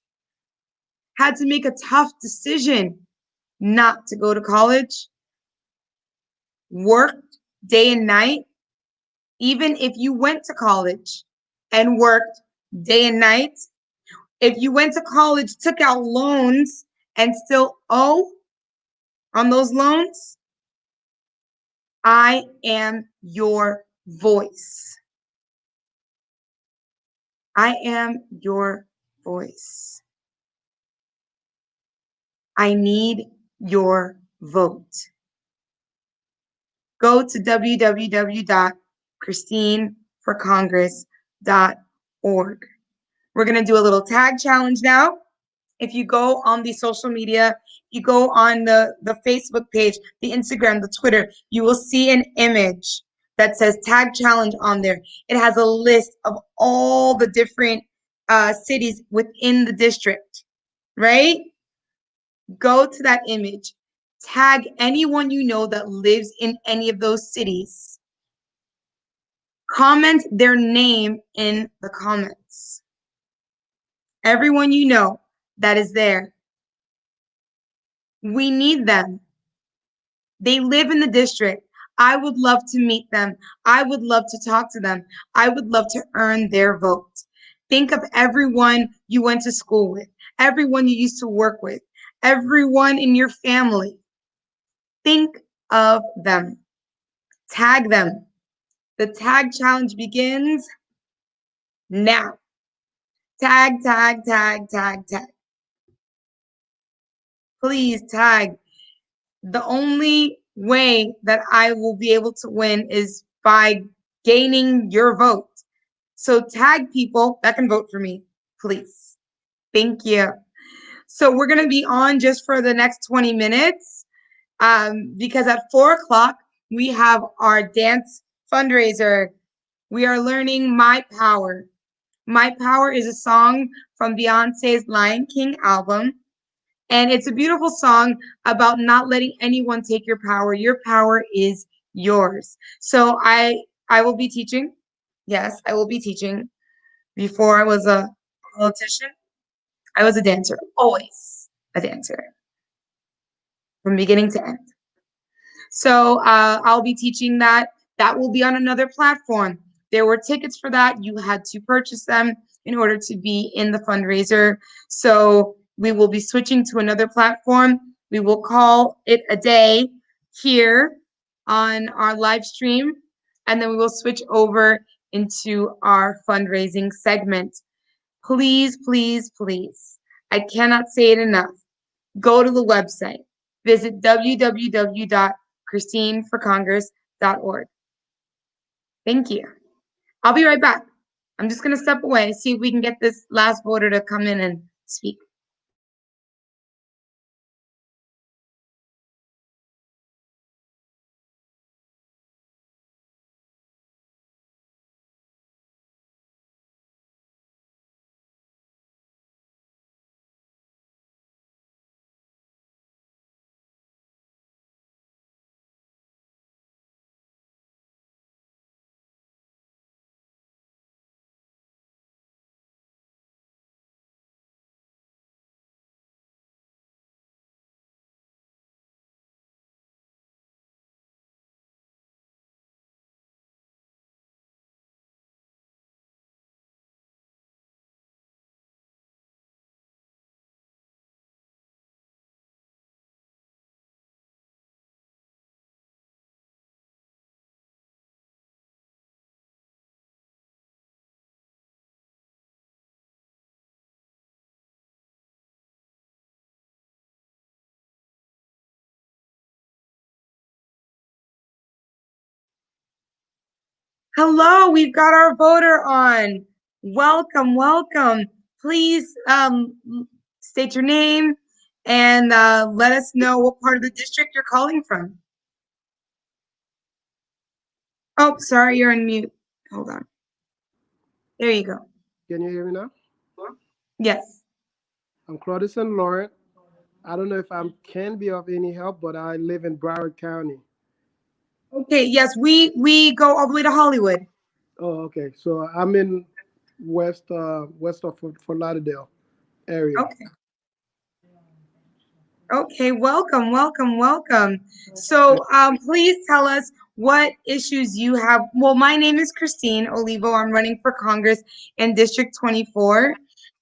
had to make a tough decision not to go to college, worked day and night, even if you went to college and worked day and night, if you went to college, took out loans and still owe on those loans, I am your voice. I am your voice. I need your vote. Go to www.christineforcongress.org. We're going to do a little tag challenge now. If you go on the social media, you go on the Facebook page, the Instagram, the Twitter, you will see an image that says tag challenge on there. It has a list of all the different cities within the district, right? Go to that image. Tag anyone you know that lives in any of those cities. Comment their name in the comments. Everyone you know that is there. We need them. They live in the district. I would love to meet them. I would love to talk to them. I would love to earn their vote. Think of everyone you went to school with, everyone you used to work with, everyone in your family. Think of them. Tag them. The tag challenge begins now. Tag, tag, tag, tag, tag. Please tag. The only way that I will be able to win is by gaining your vote. So tag people that can vote for me, please. Thank you. So we're going to be on just for the next 20 minutes because at 4 o'clock, we have our dance fundraiser. We are learning My Power. My Power is a song from Beyonce's Lion King album. And it's a beautiful song about not letting anyone take your power. Your power is yours. So I will be teaching. Yes, I will be teaching. Before I was a politician, I was a dancer, always a dancer from beginning to end. So I'll be teaching that. That will be on another platform. There were tickets for that. You had to purchase them in order to be in the fundraiser. So we will be switching to another platform. We will call it a day here on our live stream, and then we will switch over into our fundraising segment. Please, please, please, I cannot say it enough. Go to the website. Visit www.christineforcongress.org. Thank you. I'll be right back. I'm just going to step away, see if we can get this last voter to come in and speak. Hello, we've got our voter on. Welcome, welcome. Please state your name and let us know what part of the district you're calling from. Oh, sorry, you're on mute. Hold on. There you go. Can you hear me now? Yes. I'm Claudison Laurent. I don't know if I can be of any help, but I live in Broward County. Okay, yes, we go all the way to Hollywood. Oh, okay. So I'm in west of Fort Lauderdale area. Okay. Okay, welcome, welcome, welcome. So please tell us what issues you have. Well, my name is Christine Olivo. I'm running for Congress in District 24.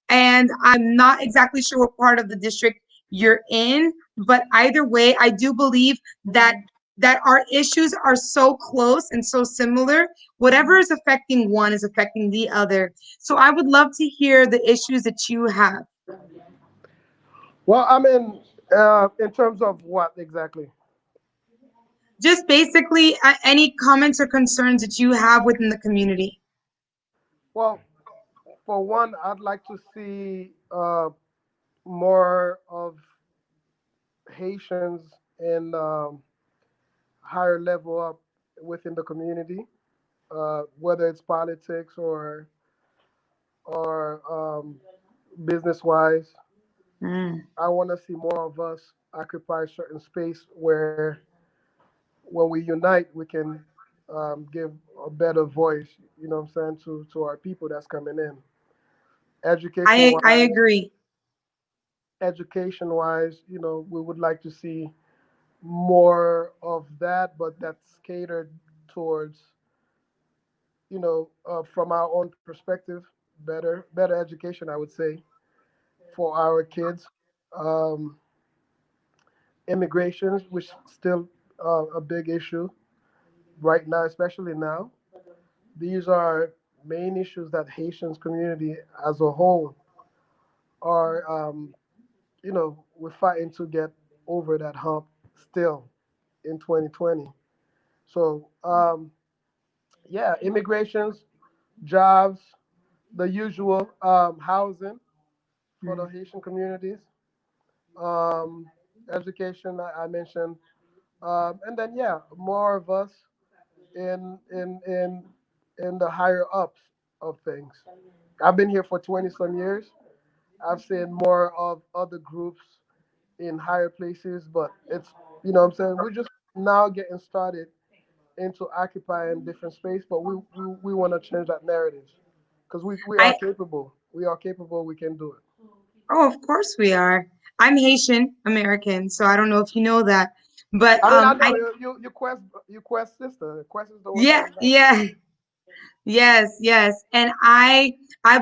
And I'm not exactly sure what part of the district you're in. But either way, I do believe that our issues are so close and so similar. Whatever is affecting one is affecting the other. So I would love to hear the issues that you have. Well, I mean, in terms of what exactly? Just basically any comments or concerns that you have within the community. Well, for one, I'd like to see more of Haitians in higher level up within the community, whether it's politics or business wise. Mm. I want to see more of us occupy certain space where, when we unite, we can give a better voice. You know what I'm saying, to our people that's coming in. Education I wise, agree. we would like to see more of that, but that's catered towards, from our own perspective, better education, I would say, for our kids. Um, Immigrations, which still a big issue right now, especially now. These are main issues that Haitians community as a whole are, we're fighting to get over that hump still in 2020. So, yeah, immigrations, jobs, the usual, housing for the Mm. Haitian communities, um, education, I mentioned, and then yeah, more of us in in in in the higher ups of things. I've been here for 20 some years. I've seen more of other groups in higher places, but it's, what I'm saying, we're just now getting started into occupying different space, but we want to change that narrative because we are I capable. We are capable. We can do it. Oh, of course we are. I'm Haitian American, so I don't know if you know that. But I mean, I know I you quest sister. Quest is the one yeah, coming back. yeah. Yes, yes. And I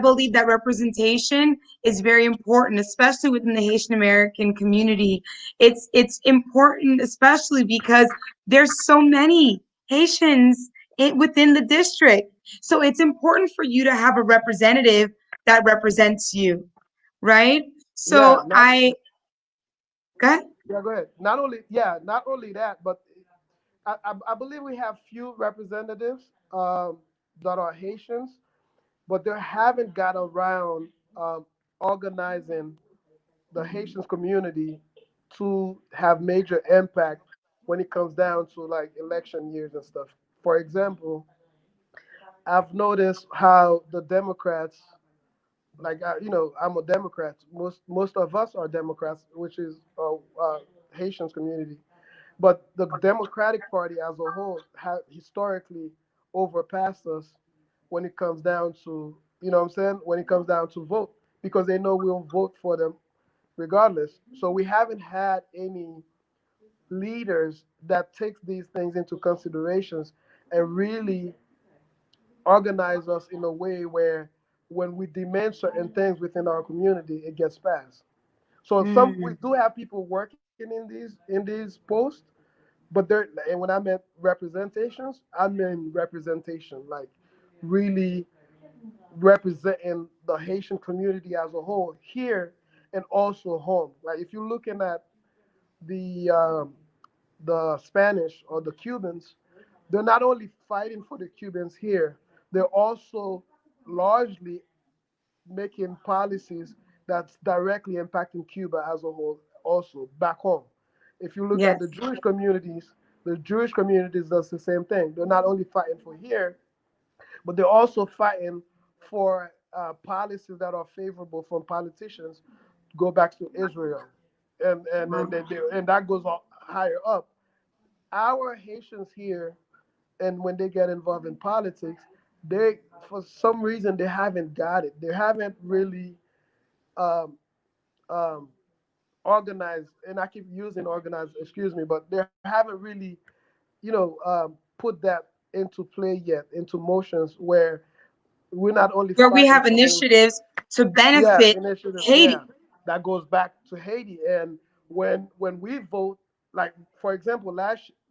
believe that representation is very important, especially within the Haitian American community. It's important especially because there's so many Haitians within the district. So it's important for you to have a representative that represents you, right? Yeah, So not I got yeah. Go ahead. Not only that, but I believe we have few representatives that are Haitians, but they haven't got around organizing the Haitian community to have major impact when it comes down to like election years and stuff. For example, I've noticed how the Democrats, like I'm a Democrat. Most of us are Democrats, which is Haitians community. But the Democratic Party as a whole has historically overpassed us when it comes down to, what I'm saying, when it comes down to vote, because they know we'll vote for them regardless. So we haven't had any leaders that takes these things into considerations and really organize us in a way where when we demand certain things within our community, it gets passed. So we mm, do have people working in these posts, but they're, and when I meant representations, I mean representation, like really representing the Haitian community as a whole here and also home. Like if you're looking at the Spanish or the Cubans, they're not only fighting for the Cubans here, they're also largely making policies that's directly impacting Cuba as a whole, also back home. If you look at yes. the Jewish communities does the same thing. They're not only fighting for here, but they're also fighting for policies that are favorable from politicians go back to Israel, and that goes higher up. Our Haitians here, and when they get involved in politics, they for some reason they haven't got it. They haven't really um, um, organized, and I keep using organized, excuse me, but they haven't really, put that into play yet, into motions where we're not only Where we fighting have for things. initiatives to Yeah, benefit initiatives. Yeah, Haiti. that goes back to Haiti. And when we vote, like for example,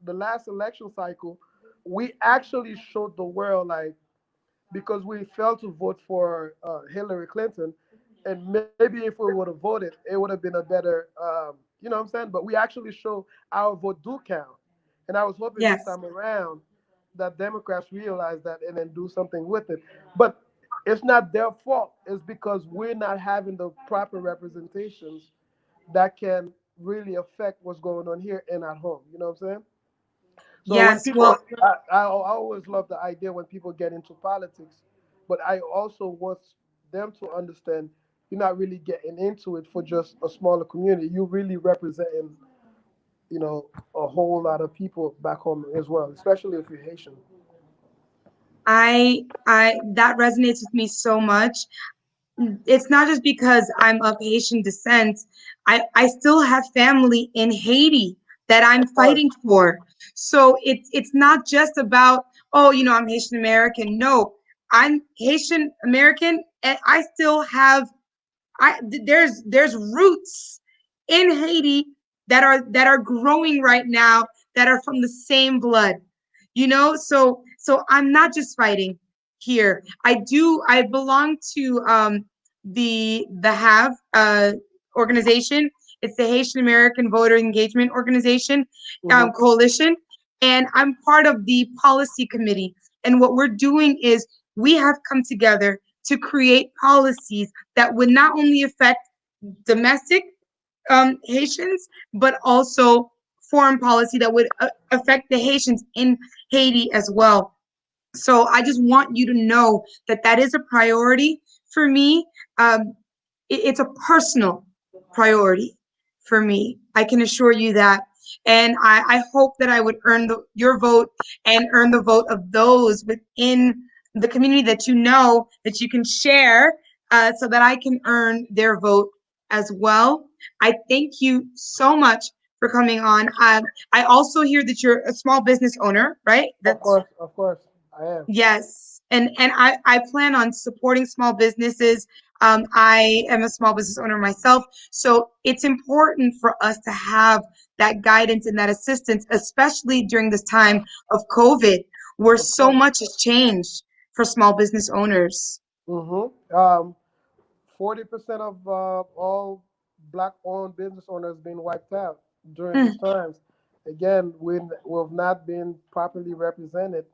the last election cycle, we actually showed the world, like, because we failed to vote for Hillary Clinton, and maybe if we would have voted, it would have been a better, you know what I'm saying? But we actually show our vote do count, and I was hoping this Yes. time around that Democrats realize that and then do something with it. But it's not their fault. It's because we're not having the proper representations that can really affect what's going on here and at home. You know what I'm saying? So when Yes. people, Well, I always love the idea when people get into politics, but I also want them to understand you're not really getting into it for just a smaller community. You're really representing, a whole lot of people back home as well, especially if you're Haitian. I that resonates with me so much. It's not just because I'm of Haitian descent. I still have family in Haiti that I'm Of course. fighting for. So it's not just about, oh, I'm Haitian American. No, I'm Haitian American and I still have there's roots in Haiti that are growing right now that are from the same blood. So I'm not just fighting here. I belong to the have organization. It's the Haitian American Voter Engagement Organization Hmm. coalition, and I'm part of the policy committee. And what we're doing is we have come together to create policies that would not only affect domestic Haitians, but also foreign policy that would affect the Haitians in Haiti as well. So I just want you to know that that is a priority for me. Um, it's a personal priority for me. I can assure you that. And I hope that I would earn your vote and earn the vote of those within the community that that you can share so that I can earn their vote as well. I thank you so much for coming on. I also hear that you're a small business owner, right? That's Of course, I am. Yes. And I plan on supporting small businesses. I am a small business owner myself. So it's important for us to have that guidance and that assistance, especially during this time of COVID, where Of so course. much has changed for small business owners. Mm-hmm. 40% of all black-owned business owners being wiped out during these Mm, times. Again, we've not been properly represented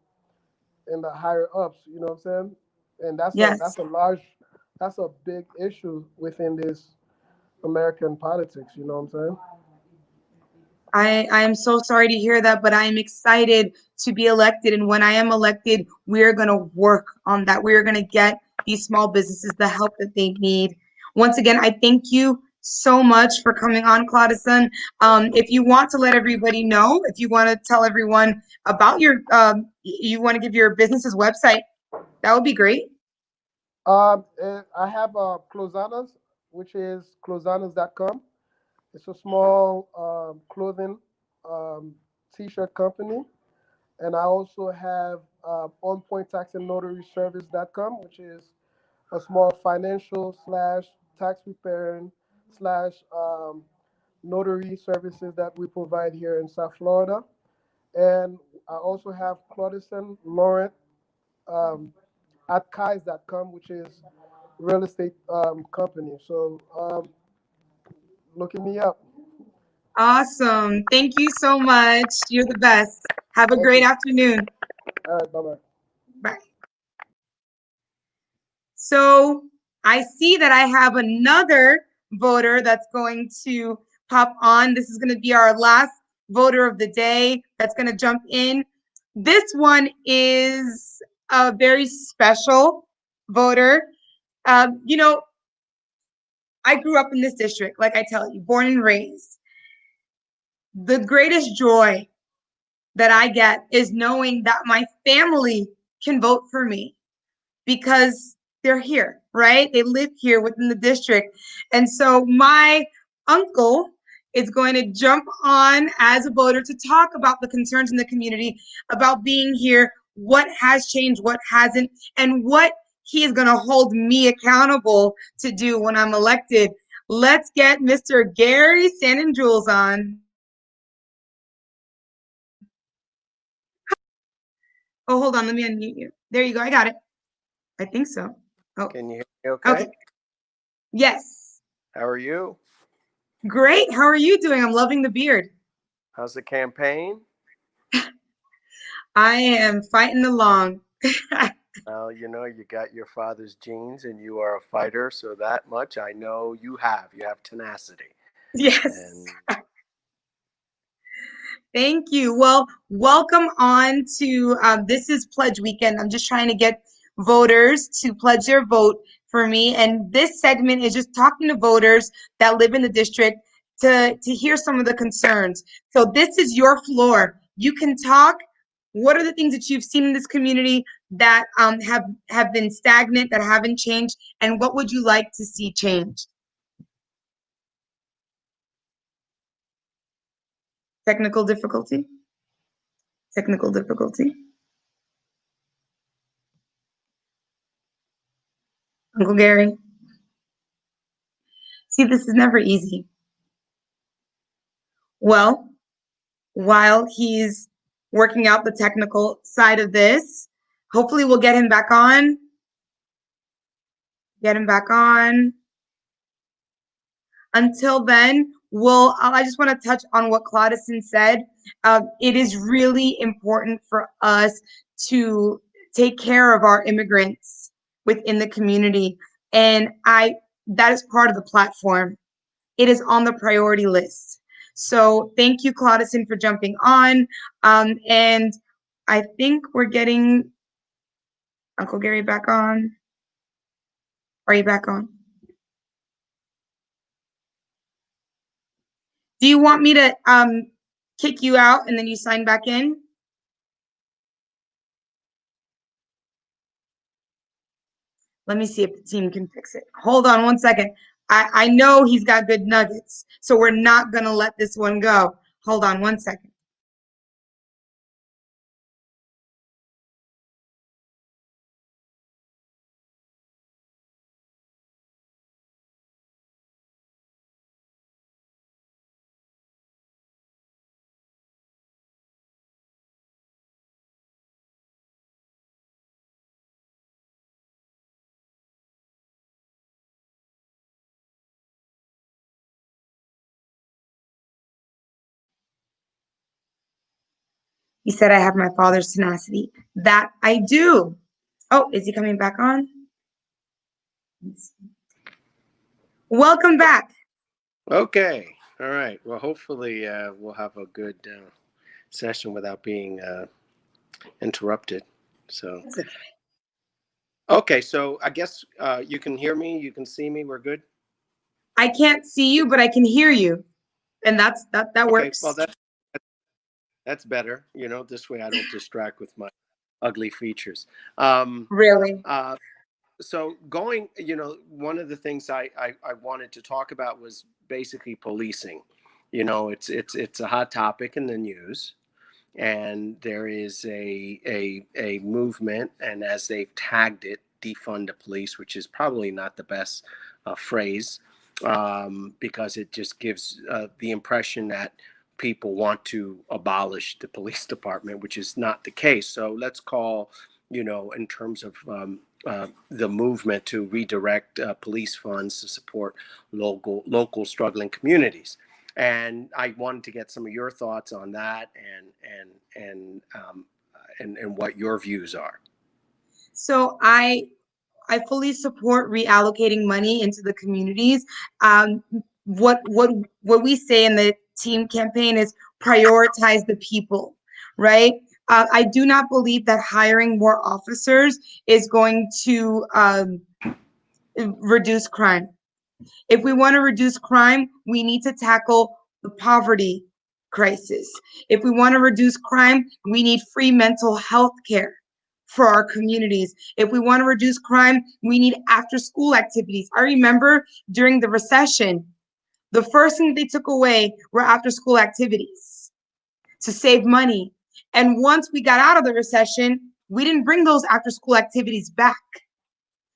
in the higher ups. You know what I'm saying? And yes. that's a big issue within this American politics. You know what I'm saying? I am so sorry to hear that, but I am excited to be elected. And when I am elected, we're going to work on that. We're going to get these small businesses the help that they need. Once again, I thank you so much for coming on, Claudison. If you want to let everybody know, if you want to tell everyone about you want to give your business's website, that would be great. I have Clozanas, which is clozanas.com. It's a small clothing um, t-shirt company. And I also have On Point Tax and Notary Service.com, which is a small financial slash tax preparing slash notary services that we provide here in South Florida. And I also have Claudison Laurent um, at Kais.com, which is real estate company. So looking me up. Awesome. Thank you so much. You're the best. Have a Thank great you. afternoon. All right, bye bye. Bye. So I see that I have another voter that's going to pop on. This is going to be our last voter of the day that's going to jump in. This one is a very special voter. You know, I grew up in this district, like I tell you, born and raised. The greatest joy that I get is knowing that my family can vote for me because they're here, right? They live here within the district. And so my uncle is going to jump on as a voter to talk about the concerns in the community, about being here, what has changed, what hasn't, and what he is going to hold me accountable to do when I'm elected. Let's get Mr. Gary Sanon-Jules on. Oh, hold on. Let me unmute you. There you go. I got it. I think so. Oh, Can you hear me okay? okay. Yes. How are you? Great. How are you doing? I'm loving the beard. How's the campaign? I am fighting along. Well, you know, you got your father's genes and you are a fighter, so that much I know you have. You have tenacity. Yes. And Thank you. Well, welcome on to this is Pledge Weekend. I'm just trying to get voters to pledge their vote for me. And this segment is just talking to voters that live in the district to hear some of the concerns. So this is your floor. You can talk. What are the things that you've seen in this community that have been stagnant, that haven't changed, and what would you like to see changed? Technical difficulty? Technical difficulty? Uncle Gary? See, this is never easy. Well, while he's working out the technical side of this, hopefully we'll get him back on. Get him back on. Until then, I just want to touch on what Claudison said. It is really important for us to take care of our immigrants within the community. And that is part of the platform. It is on the priority list. So thank you, Claudison, for jumping on. And I think we're getting Uncle Gary back on. Are you back on? Do you want me to kick you out and then you sign back in? Let me see if the team can fix it. Hold on one second. I know he's got good nuggets, so we're not going to let this one go. Hold on one second. He said I have my father's tenacity. That I do. Oh, is he coming back on? Welcome back. okay. All right. Well, hopefully we'll have a good session without being interrupted. So, okay. So I guess you can hear me. You can see me. We're good. I can't see you, but I can hear you. And that Okay. works. Well, that's better. You know, this way I don't distract with my ugly features. Really? So going, you know, one of the things I wanted to talk about was basically policing. You know, it's a hot topic in the news, and there is a movement, and as they've tagged it, defund the police, which is probably not the best phrase, because it just gives the impression that people want to abolish the police department, which is not the case. So let's call, you know, in terms of the movement to redirect police funds to support local struggling communities. And I wanted to get some of your thoughts on that and what your views are. So I fully support reallocating money into the communities. What we say in the team campaign is prioritize the people, right? I do not believe that hiring more officers is going to reduce crime. If we want to reduce crime, we need to tackle the poverty crisis. If we want to reduce crime, we need free mental health care for our communities. If we want to reduce crime, we need after school activities. I remember during the recession, the first thing they took away were after school activities to save money. And once we got out of the recession, we didn't bring those after school activities back.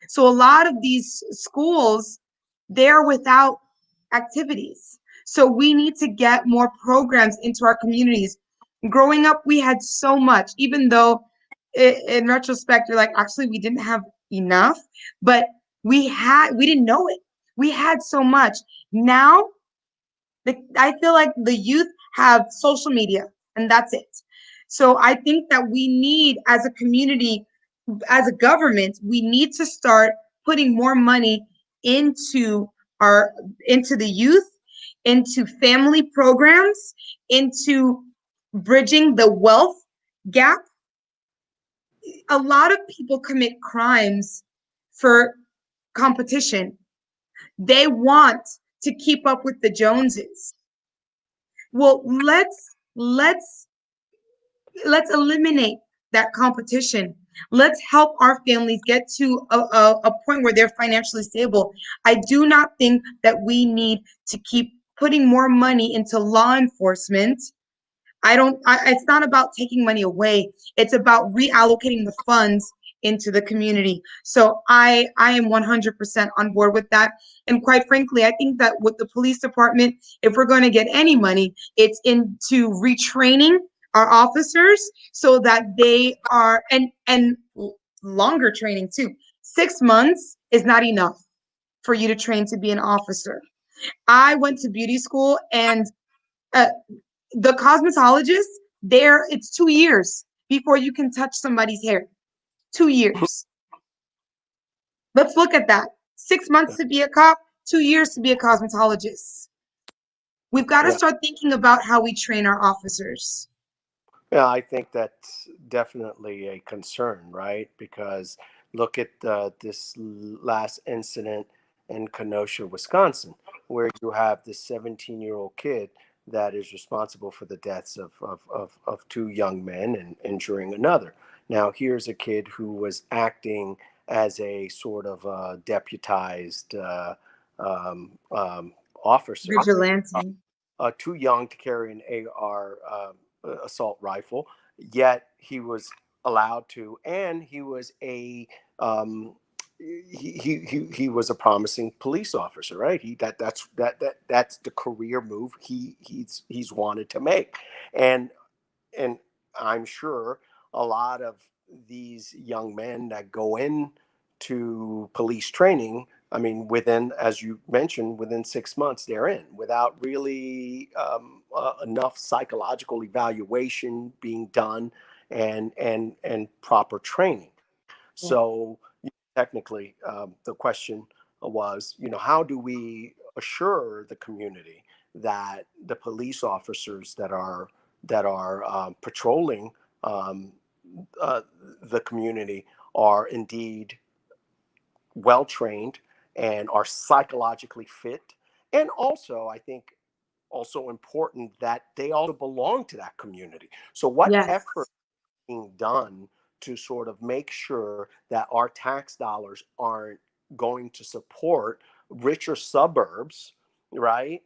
So a lot of these schools, they're without activities. So we need to get more programs into our communities. Growing up, we had so much, even though in retrospect, you're like, actually, we didn't have enough, but we didn't know it. We had so much. Now, I feel like the youth have social media and that's it. So I think that we need, as a community, as a government, we need to start putting more money into our into the youth, into family programs, into bridging the wealth gap. A lot of people commit crimes for competition. They want to keep up with the Joneses. Well, let's eliminate that competition. Let's help our families get to a point where they're financially stable. I do not think that we need to keep putting more money into law enforcement. It's not about taking money away. It's about reallocating the funds into the community. So I am 100% on board with that. And quite frankly, I think that with the police department, if we're going to get any money, it's into retraining our officers so that they are, and longer training too. 6 months is not enough for you to train to be an officer. I went to beauty school, and uh, the cosmetologist there, it's 2 years before you can touch somebody's hair. 2 years. Let's look at that. 6 months to be a cop, 2 years to be a cosmetologist. We've got to Yeah. start thinking about how we train our officers. Yeah, I think that's definitely a concern, right? Because look at this last incident in Kenosha, Wisconsin, where you have this 17-year-old kid that is responsible for the deaths of two young men and injuring another. Now, here's a kid who was acting as a sort of deputized officer, Vigilante. too young to carry an AR assault rifle, yet he was allowed to, and he was a he was a promising police officer, right? That's the career move he's wanted to make, and and I'm sure a lot of these young men that go in to police training, I mean, within, as you mentioned, within 6 months, they're in without really enough psychological evaluation being done and proper training. So technically, the question was, how do we assure the community that the police officers that are patrolling um, uh, the community are indeed well trained and are psychologically fit, and also I think also important that they also belong to that community. So what Yes. effort being done to sort of make sure that our tax dollars aren't going to support richer suburbs, right?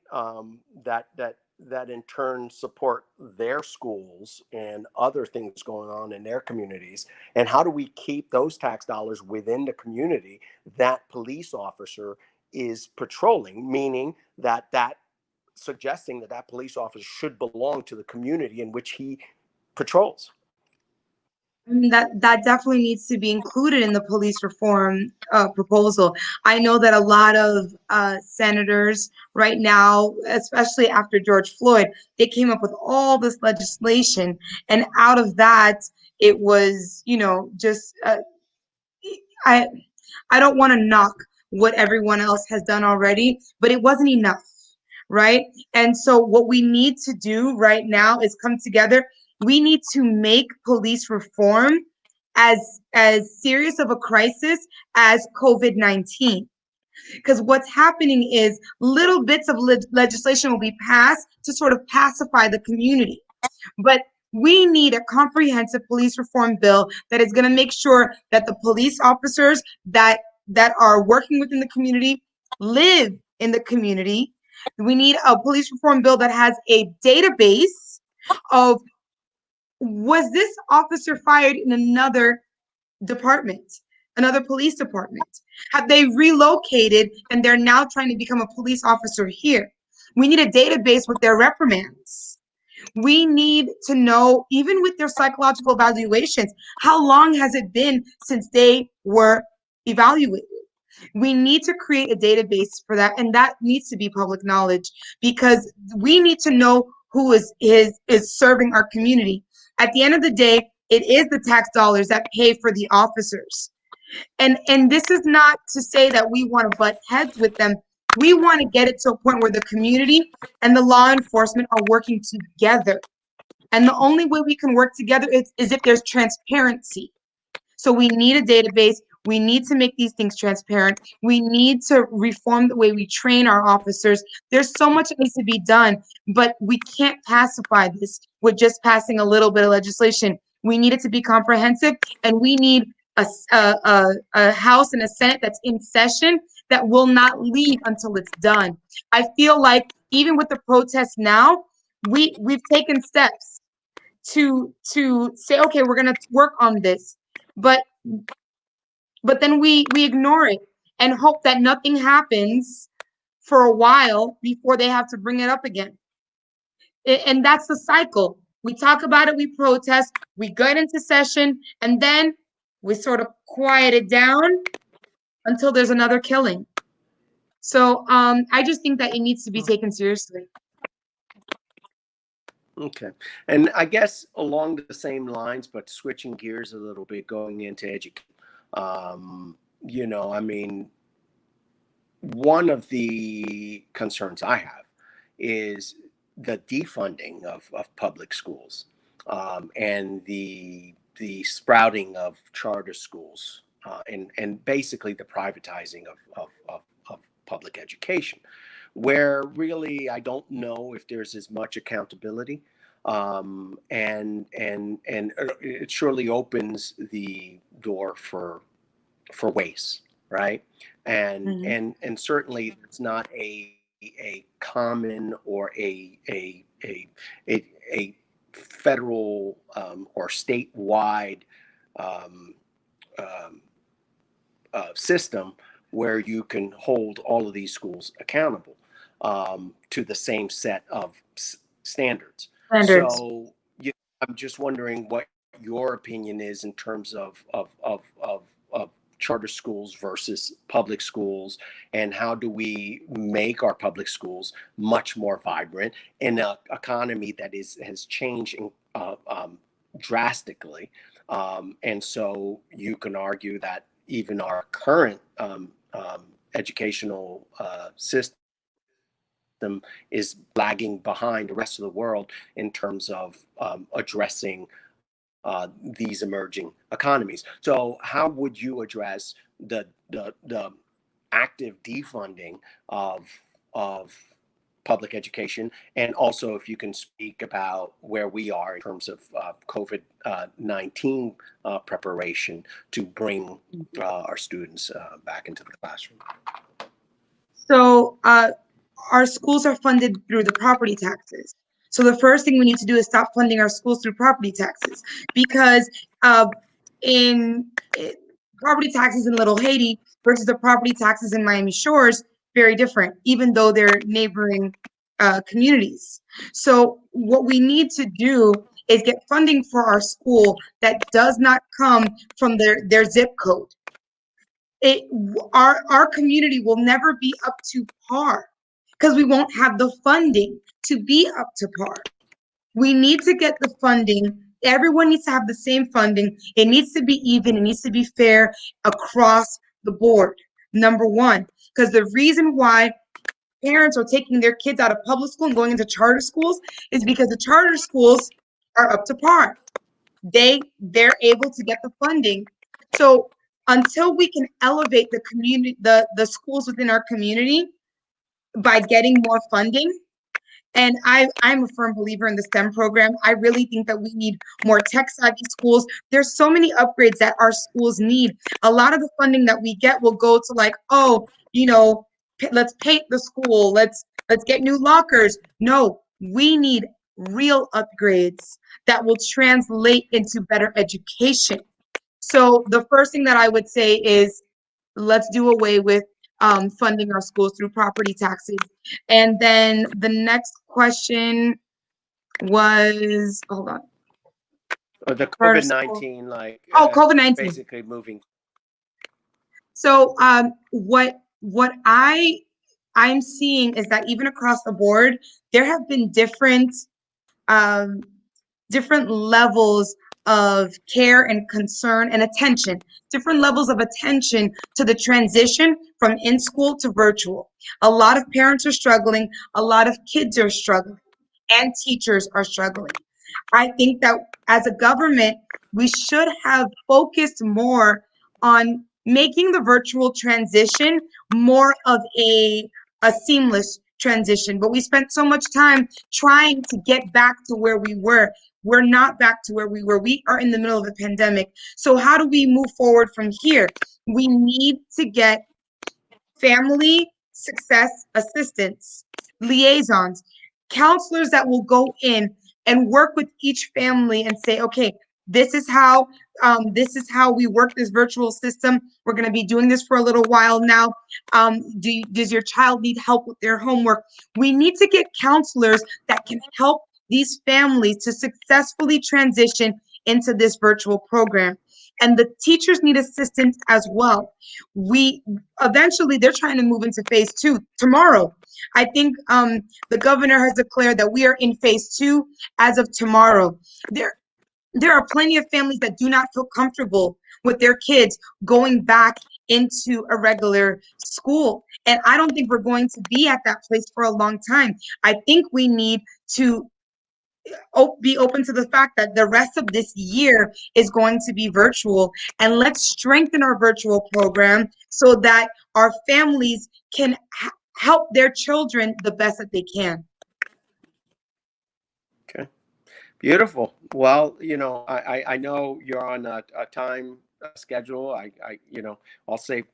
That in turn support their schools and other things going on in their communities. And how do we keep those tax dollars within the community that police officer is patrolling? Meaning that suggesting that police officer should belong to the community in which he patrols. I mean, that definitely needs to be included in the police reform proposal. I know that a lot of senators right now, especially after George Floyd, they came up with all this legislation, and out of that, it was, just I I don't want to knock what everyone else has done already, but it wasn't enough, right? And so what we need to do right now is come together. We need to make police reform as serious of a crisis as COVID-19. Because what's happening is little bits of legislation will be passed to sort of pacify the community. But we need a comprehensive police reform bill that is going to make sure that the police officers that are working within the community live in the community. We need a police reform bill that has a database of, was this officer fired in another department? another police department? Have they relocated and they're now trying to become a police officer here? We need a database with their reprimands. We need to know, even with their psychological evaluations, how long has it been since they were evaluated? We need to create a database for that, and that needs to be public knowledge, because we need to know who is serving our community. At the end of the day, it is the tax dollars that pay for the officers. And this is not to say that we want to butt heads with them. We want to get it to a point where the community and the law enforcement are working together. And the only way we can work together is if there's transparency. So we need a database. We need to make these things transparent. We need to reform the way we train our officers. There's so much that needs to be done, but we can't pacify this with just passing a little bit of legislation. We need it to be comprehensive, and we need a House and a Senate that's in session that will not leave until it's done. I feel like even with the protests now, we've taken steps to say, okay, we're going to work on this, but then we ignore it and hope that nothing happens for a while before they have to bring it up again. And that's the cycle. We talk about it, we protest, we get into session, and then we sort of quiet it down until there's another killing. So I just think that it needs to be taken seriously. Okay. And I guess along the same lines, but switching gears a little bit, going into education, you know, I mean, one of the concerns I have is the defunding of public schools, and the sprouting of charter schools, and basically the privatizing of public education, where really I don't know if there's as much accountability, and it surely opens the door for waste, right? And certainly it's not a common or a federal or statewide um, um, system where you can hold all of these schools accountable to the same set of standards. So I'm just wondering what your opinion is in terms of charter schools versus public schools, and how do we make our public schools much more vibrant in an economy that has changed drastically. And so you can argue that even our current educational system is lagging behind the rest of the world in terms of addressing these emerging economies. So how would you address the active defunding of public education, and also if you can speak about where we are in terms of COVID-19 preparation to bring our students back into the classroom? So our schools are funded through the property taxes. So the first thing we need to do is stop funding our schools through property taxes, because property taxes in Little Haiti versus the property taxes in Miami Shores, very different, even though they're neighboring communities. So what we need to do is get funding for our school that does not come from their zip code. Our community will never be up to par because we won't have the funding to be up to par. We need to get the funding. Everyone needs to have the same funding. It needs to be even. It needs to be fair across the board, number one. Because the reason why parents are taking their kids out of public school and going into charter schools is because the charter schools are up to par. They're able to get the funding. So until we can elevate the community, the schools within our community by getting more funding, and I'm a firm believer in the STEM program. I really think that we need more tech-savvy schools. There's so many upgrades that our schools need. A lot of the funding that we get will go to, like, oh, you know, let's paint the school. Let's get new lockers. No, we need real upgrades that will translate into better education. So the first thing that I would say is let's do away with funding our schools through property taxes. And then the next question was, hold on. Or the Charter school. COVID-19, like Oh, COVID-19. basically moving. So what I'm seeing is that even across the board, there have been um, different levels of care and concern and attention, different levels of attention to the transition from in school to virtual. A lot of parents are struggling, a lot of kids are struggling, and teachers are struggling. I think that as a government, we should have focused more on making the virtual transition more of a seamless transition. But we spent so much time trying to get back to where we were. We're not back to where we were. We are in the middle of a pandemic. So how do we move forward from here? We need to get family success assistants, liaisons, counselors that will go in and work with each family and say, okay, this is how we work this virtual system. We're going to be doing this for a little while now. Does your child need help with their homework? We need to get counselors that can help these families to successfully transition into this virtual program. And the teachers need assistance as well. We eventually they're trying to move into phase 2 tomorrow. I think the governor has declared that we are in phase 2 as of tomorrow. There are plenty of families that do not feel comfortable with their kids going back into a regular school. And I don't think we're going to be at that place for a long time. I think we need to be open to the fact that the rest of this year is going to be virtual, and let's strengthen our virtual program so that our families can help their children the best that they can. Okay. Beautiful. Well, I know you're on a time schedule. I'll save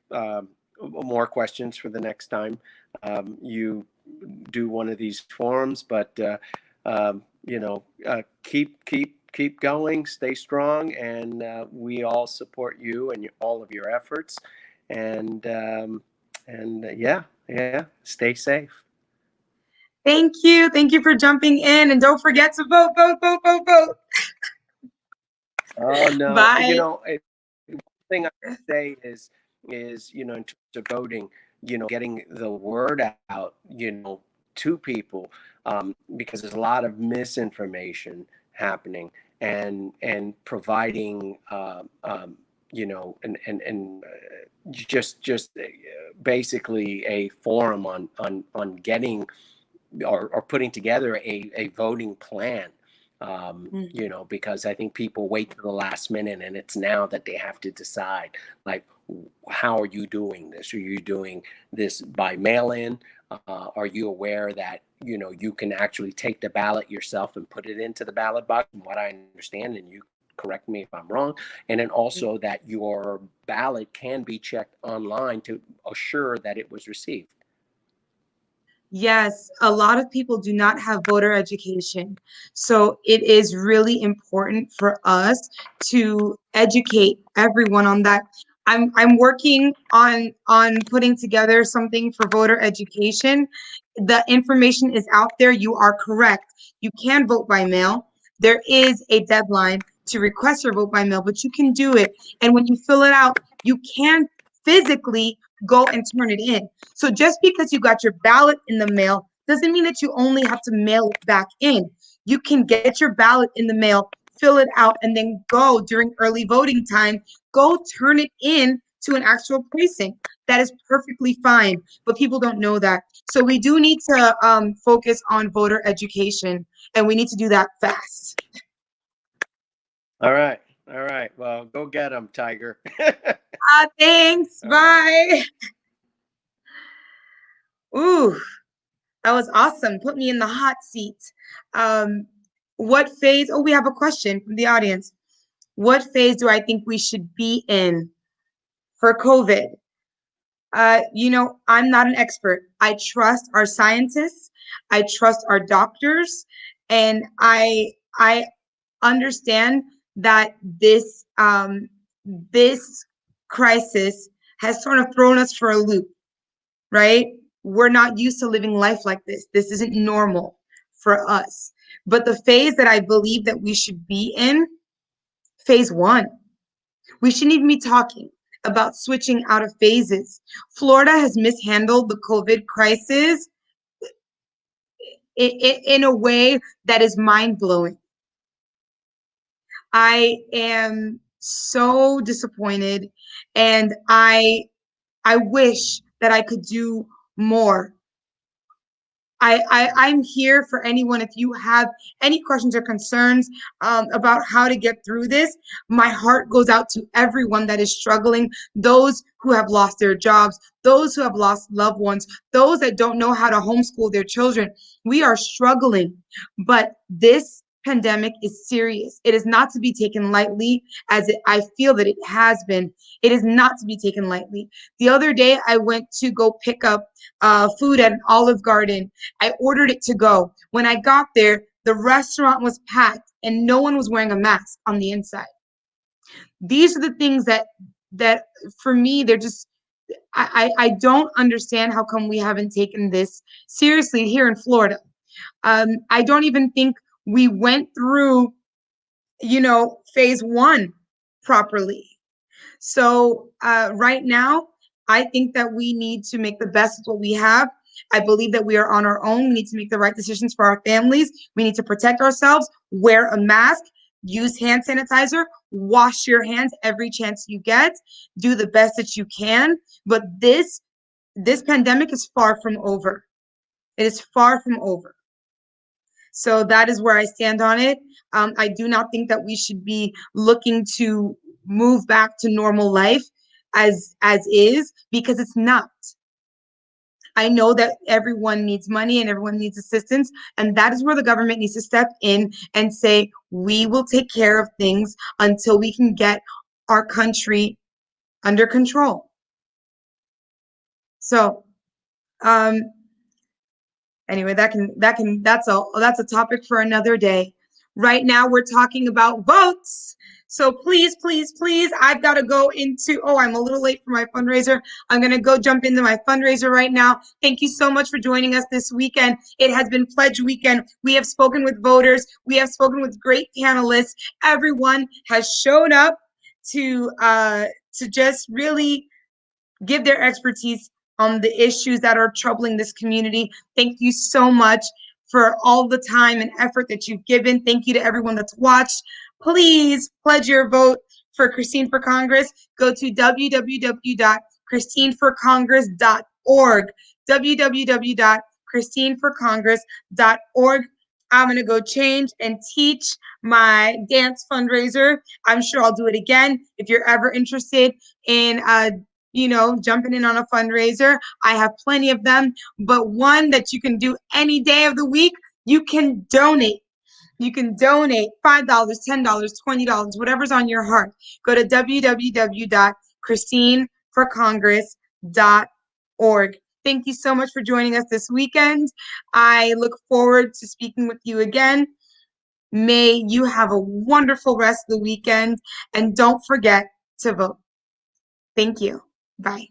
more questions for the next time you do one of these forums. But keep going, stay strong, and we all support you and all of your efforts. And stay safe. Thank you for jumping in, and don't forget to vote, vote, vote, vote, vote. Oh no, Bye. one thing I would say is in terms of voting, getting the word out, to people, because there's a lot of misinformation happening, and providing, just basically a forum on getting or putting together a voting plan. Because I think people wait to the last minute, and it's now that they have to decide, like, how are you doing this? Are you doing this by mail-in? Are you aware that you can actually take the ballot yourself and put it into the ballot box, from what I understand, and you correct me if I'm wrong, and then also that your ballot can be checked online to assure that it was received. Yes, a lot of people do not have voter education. So it is really important for us to educate everyone on that. I'm working on putting together something for voter education. The information is out there. You are correct. You can vote by mail. There is a deadline to request your vote by mail, but you can do it. And when you fill it out, you can physically go and turn it in. So just because you got your ballot in the mail doesn't mean that you only have to mail it back in. You can get your ballot in the mail, fill it out, and then go during early voting time, go turn it in to an actual precinct. That is perfectly fine, but people don't know that. So we do need to focus on voter education, and we need to do that fast. All right. Well, go get them, Tiger. Thanks. All right. Bye. Ooh. That was awesome. Put me in the hot seat. What phase? Oh, we have a question from the audience. What phase do I think we should be in for COVID? I'm not an expert. I trust our scientists. I trust our doctors, and I understand that this crisis has sort of thrown us for a loop, right? We're not used to living life like this. This isn't normal for us. But the phase that I believe that we should be in, phase one, we shouldn't even be talking about switching out of phases. Florida has mishandled the COVID crisis in a way that is mind-blowing. I am so disappointed, and I wish that I could do more. I'm here for anyone. If you have any questions or concerns about how to get through this, my heart goes out to everyone that is struggling, those who have lost their jobs, those who have lost loved ones, those that don't know how to homeschool their children. We are struggling, but this pandemic is serious. It is not to be taken lightly, as I feel that it has been. It is not to be taken lightly. The other day, I went to go pick up food at an Olive Garden. I ordered it to go. When I got there, the restaurant was packed and no one was wearing a mask on the inside. These are the things that for me, they're just, I don't understand how come we haven't taken this seriously here in Florida. I don't even think we went through, phase one properly. So right now, I think that we need to make the best of what we have. I believe that we are on our own. We need to make the right decisions for our families. We need to protect ourselves, wear a mask, use hand sanitizer, wash your hands every chance you get, do the best that you can. But this pandemic is far from over. It is far from over. So that is where I stand on it. I do not think that we should be looking to move back to normal life as is, because it's not. I know that everyone needs money and everyone needs assistance, and that is where the government needs to step in and say, we will take care of things until we can get our country under control. So, anyway, that's a topic for another day. Right now, we're talking about votes. So please, please, please, I've got to go into, I'm a little late for my fundraiser. I'm going to go jump into my fundraiser right now. Thank you so much for joining us this weekend. It has been Pledge Weekend. We have spoken with voters. We have spoken with great panelists. Everyone has shown up to just really give their expertise on the issues that are troubling this community. Thank you so much for all the time and effort that you've given. Thank you to everyone that's watched. Please pledge your vote for Christine for Congress. Go to www.christineforcongress.org. www.christineforcongress.org. I'm going to go change and teach my dance fundraiser. I'm sure I'll do it again. If you're ever interested in jumping in on a fundraiser, I have plenty of them, but one that you can do any day of the week, you can donate. You can donate $5, $10, $20, whatever's on your heart. Go to www.christineforcongress.org. Thank you so much for joining us this weekend. I look forward to speaking with you again. May you have a wonderful rest of the weekend, and don't forget to vote. Thank you. Bye.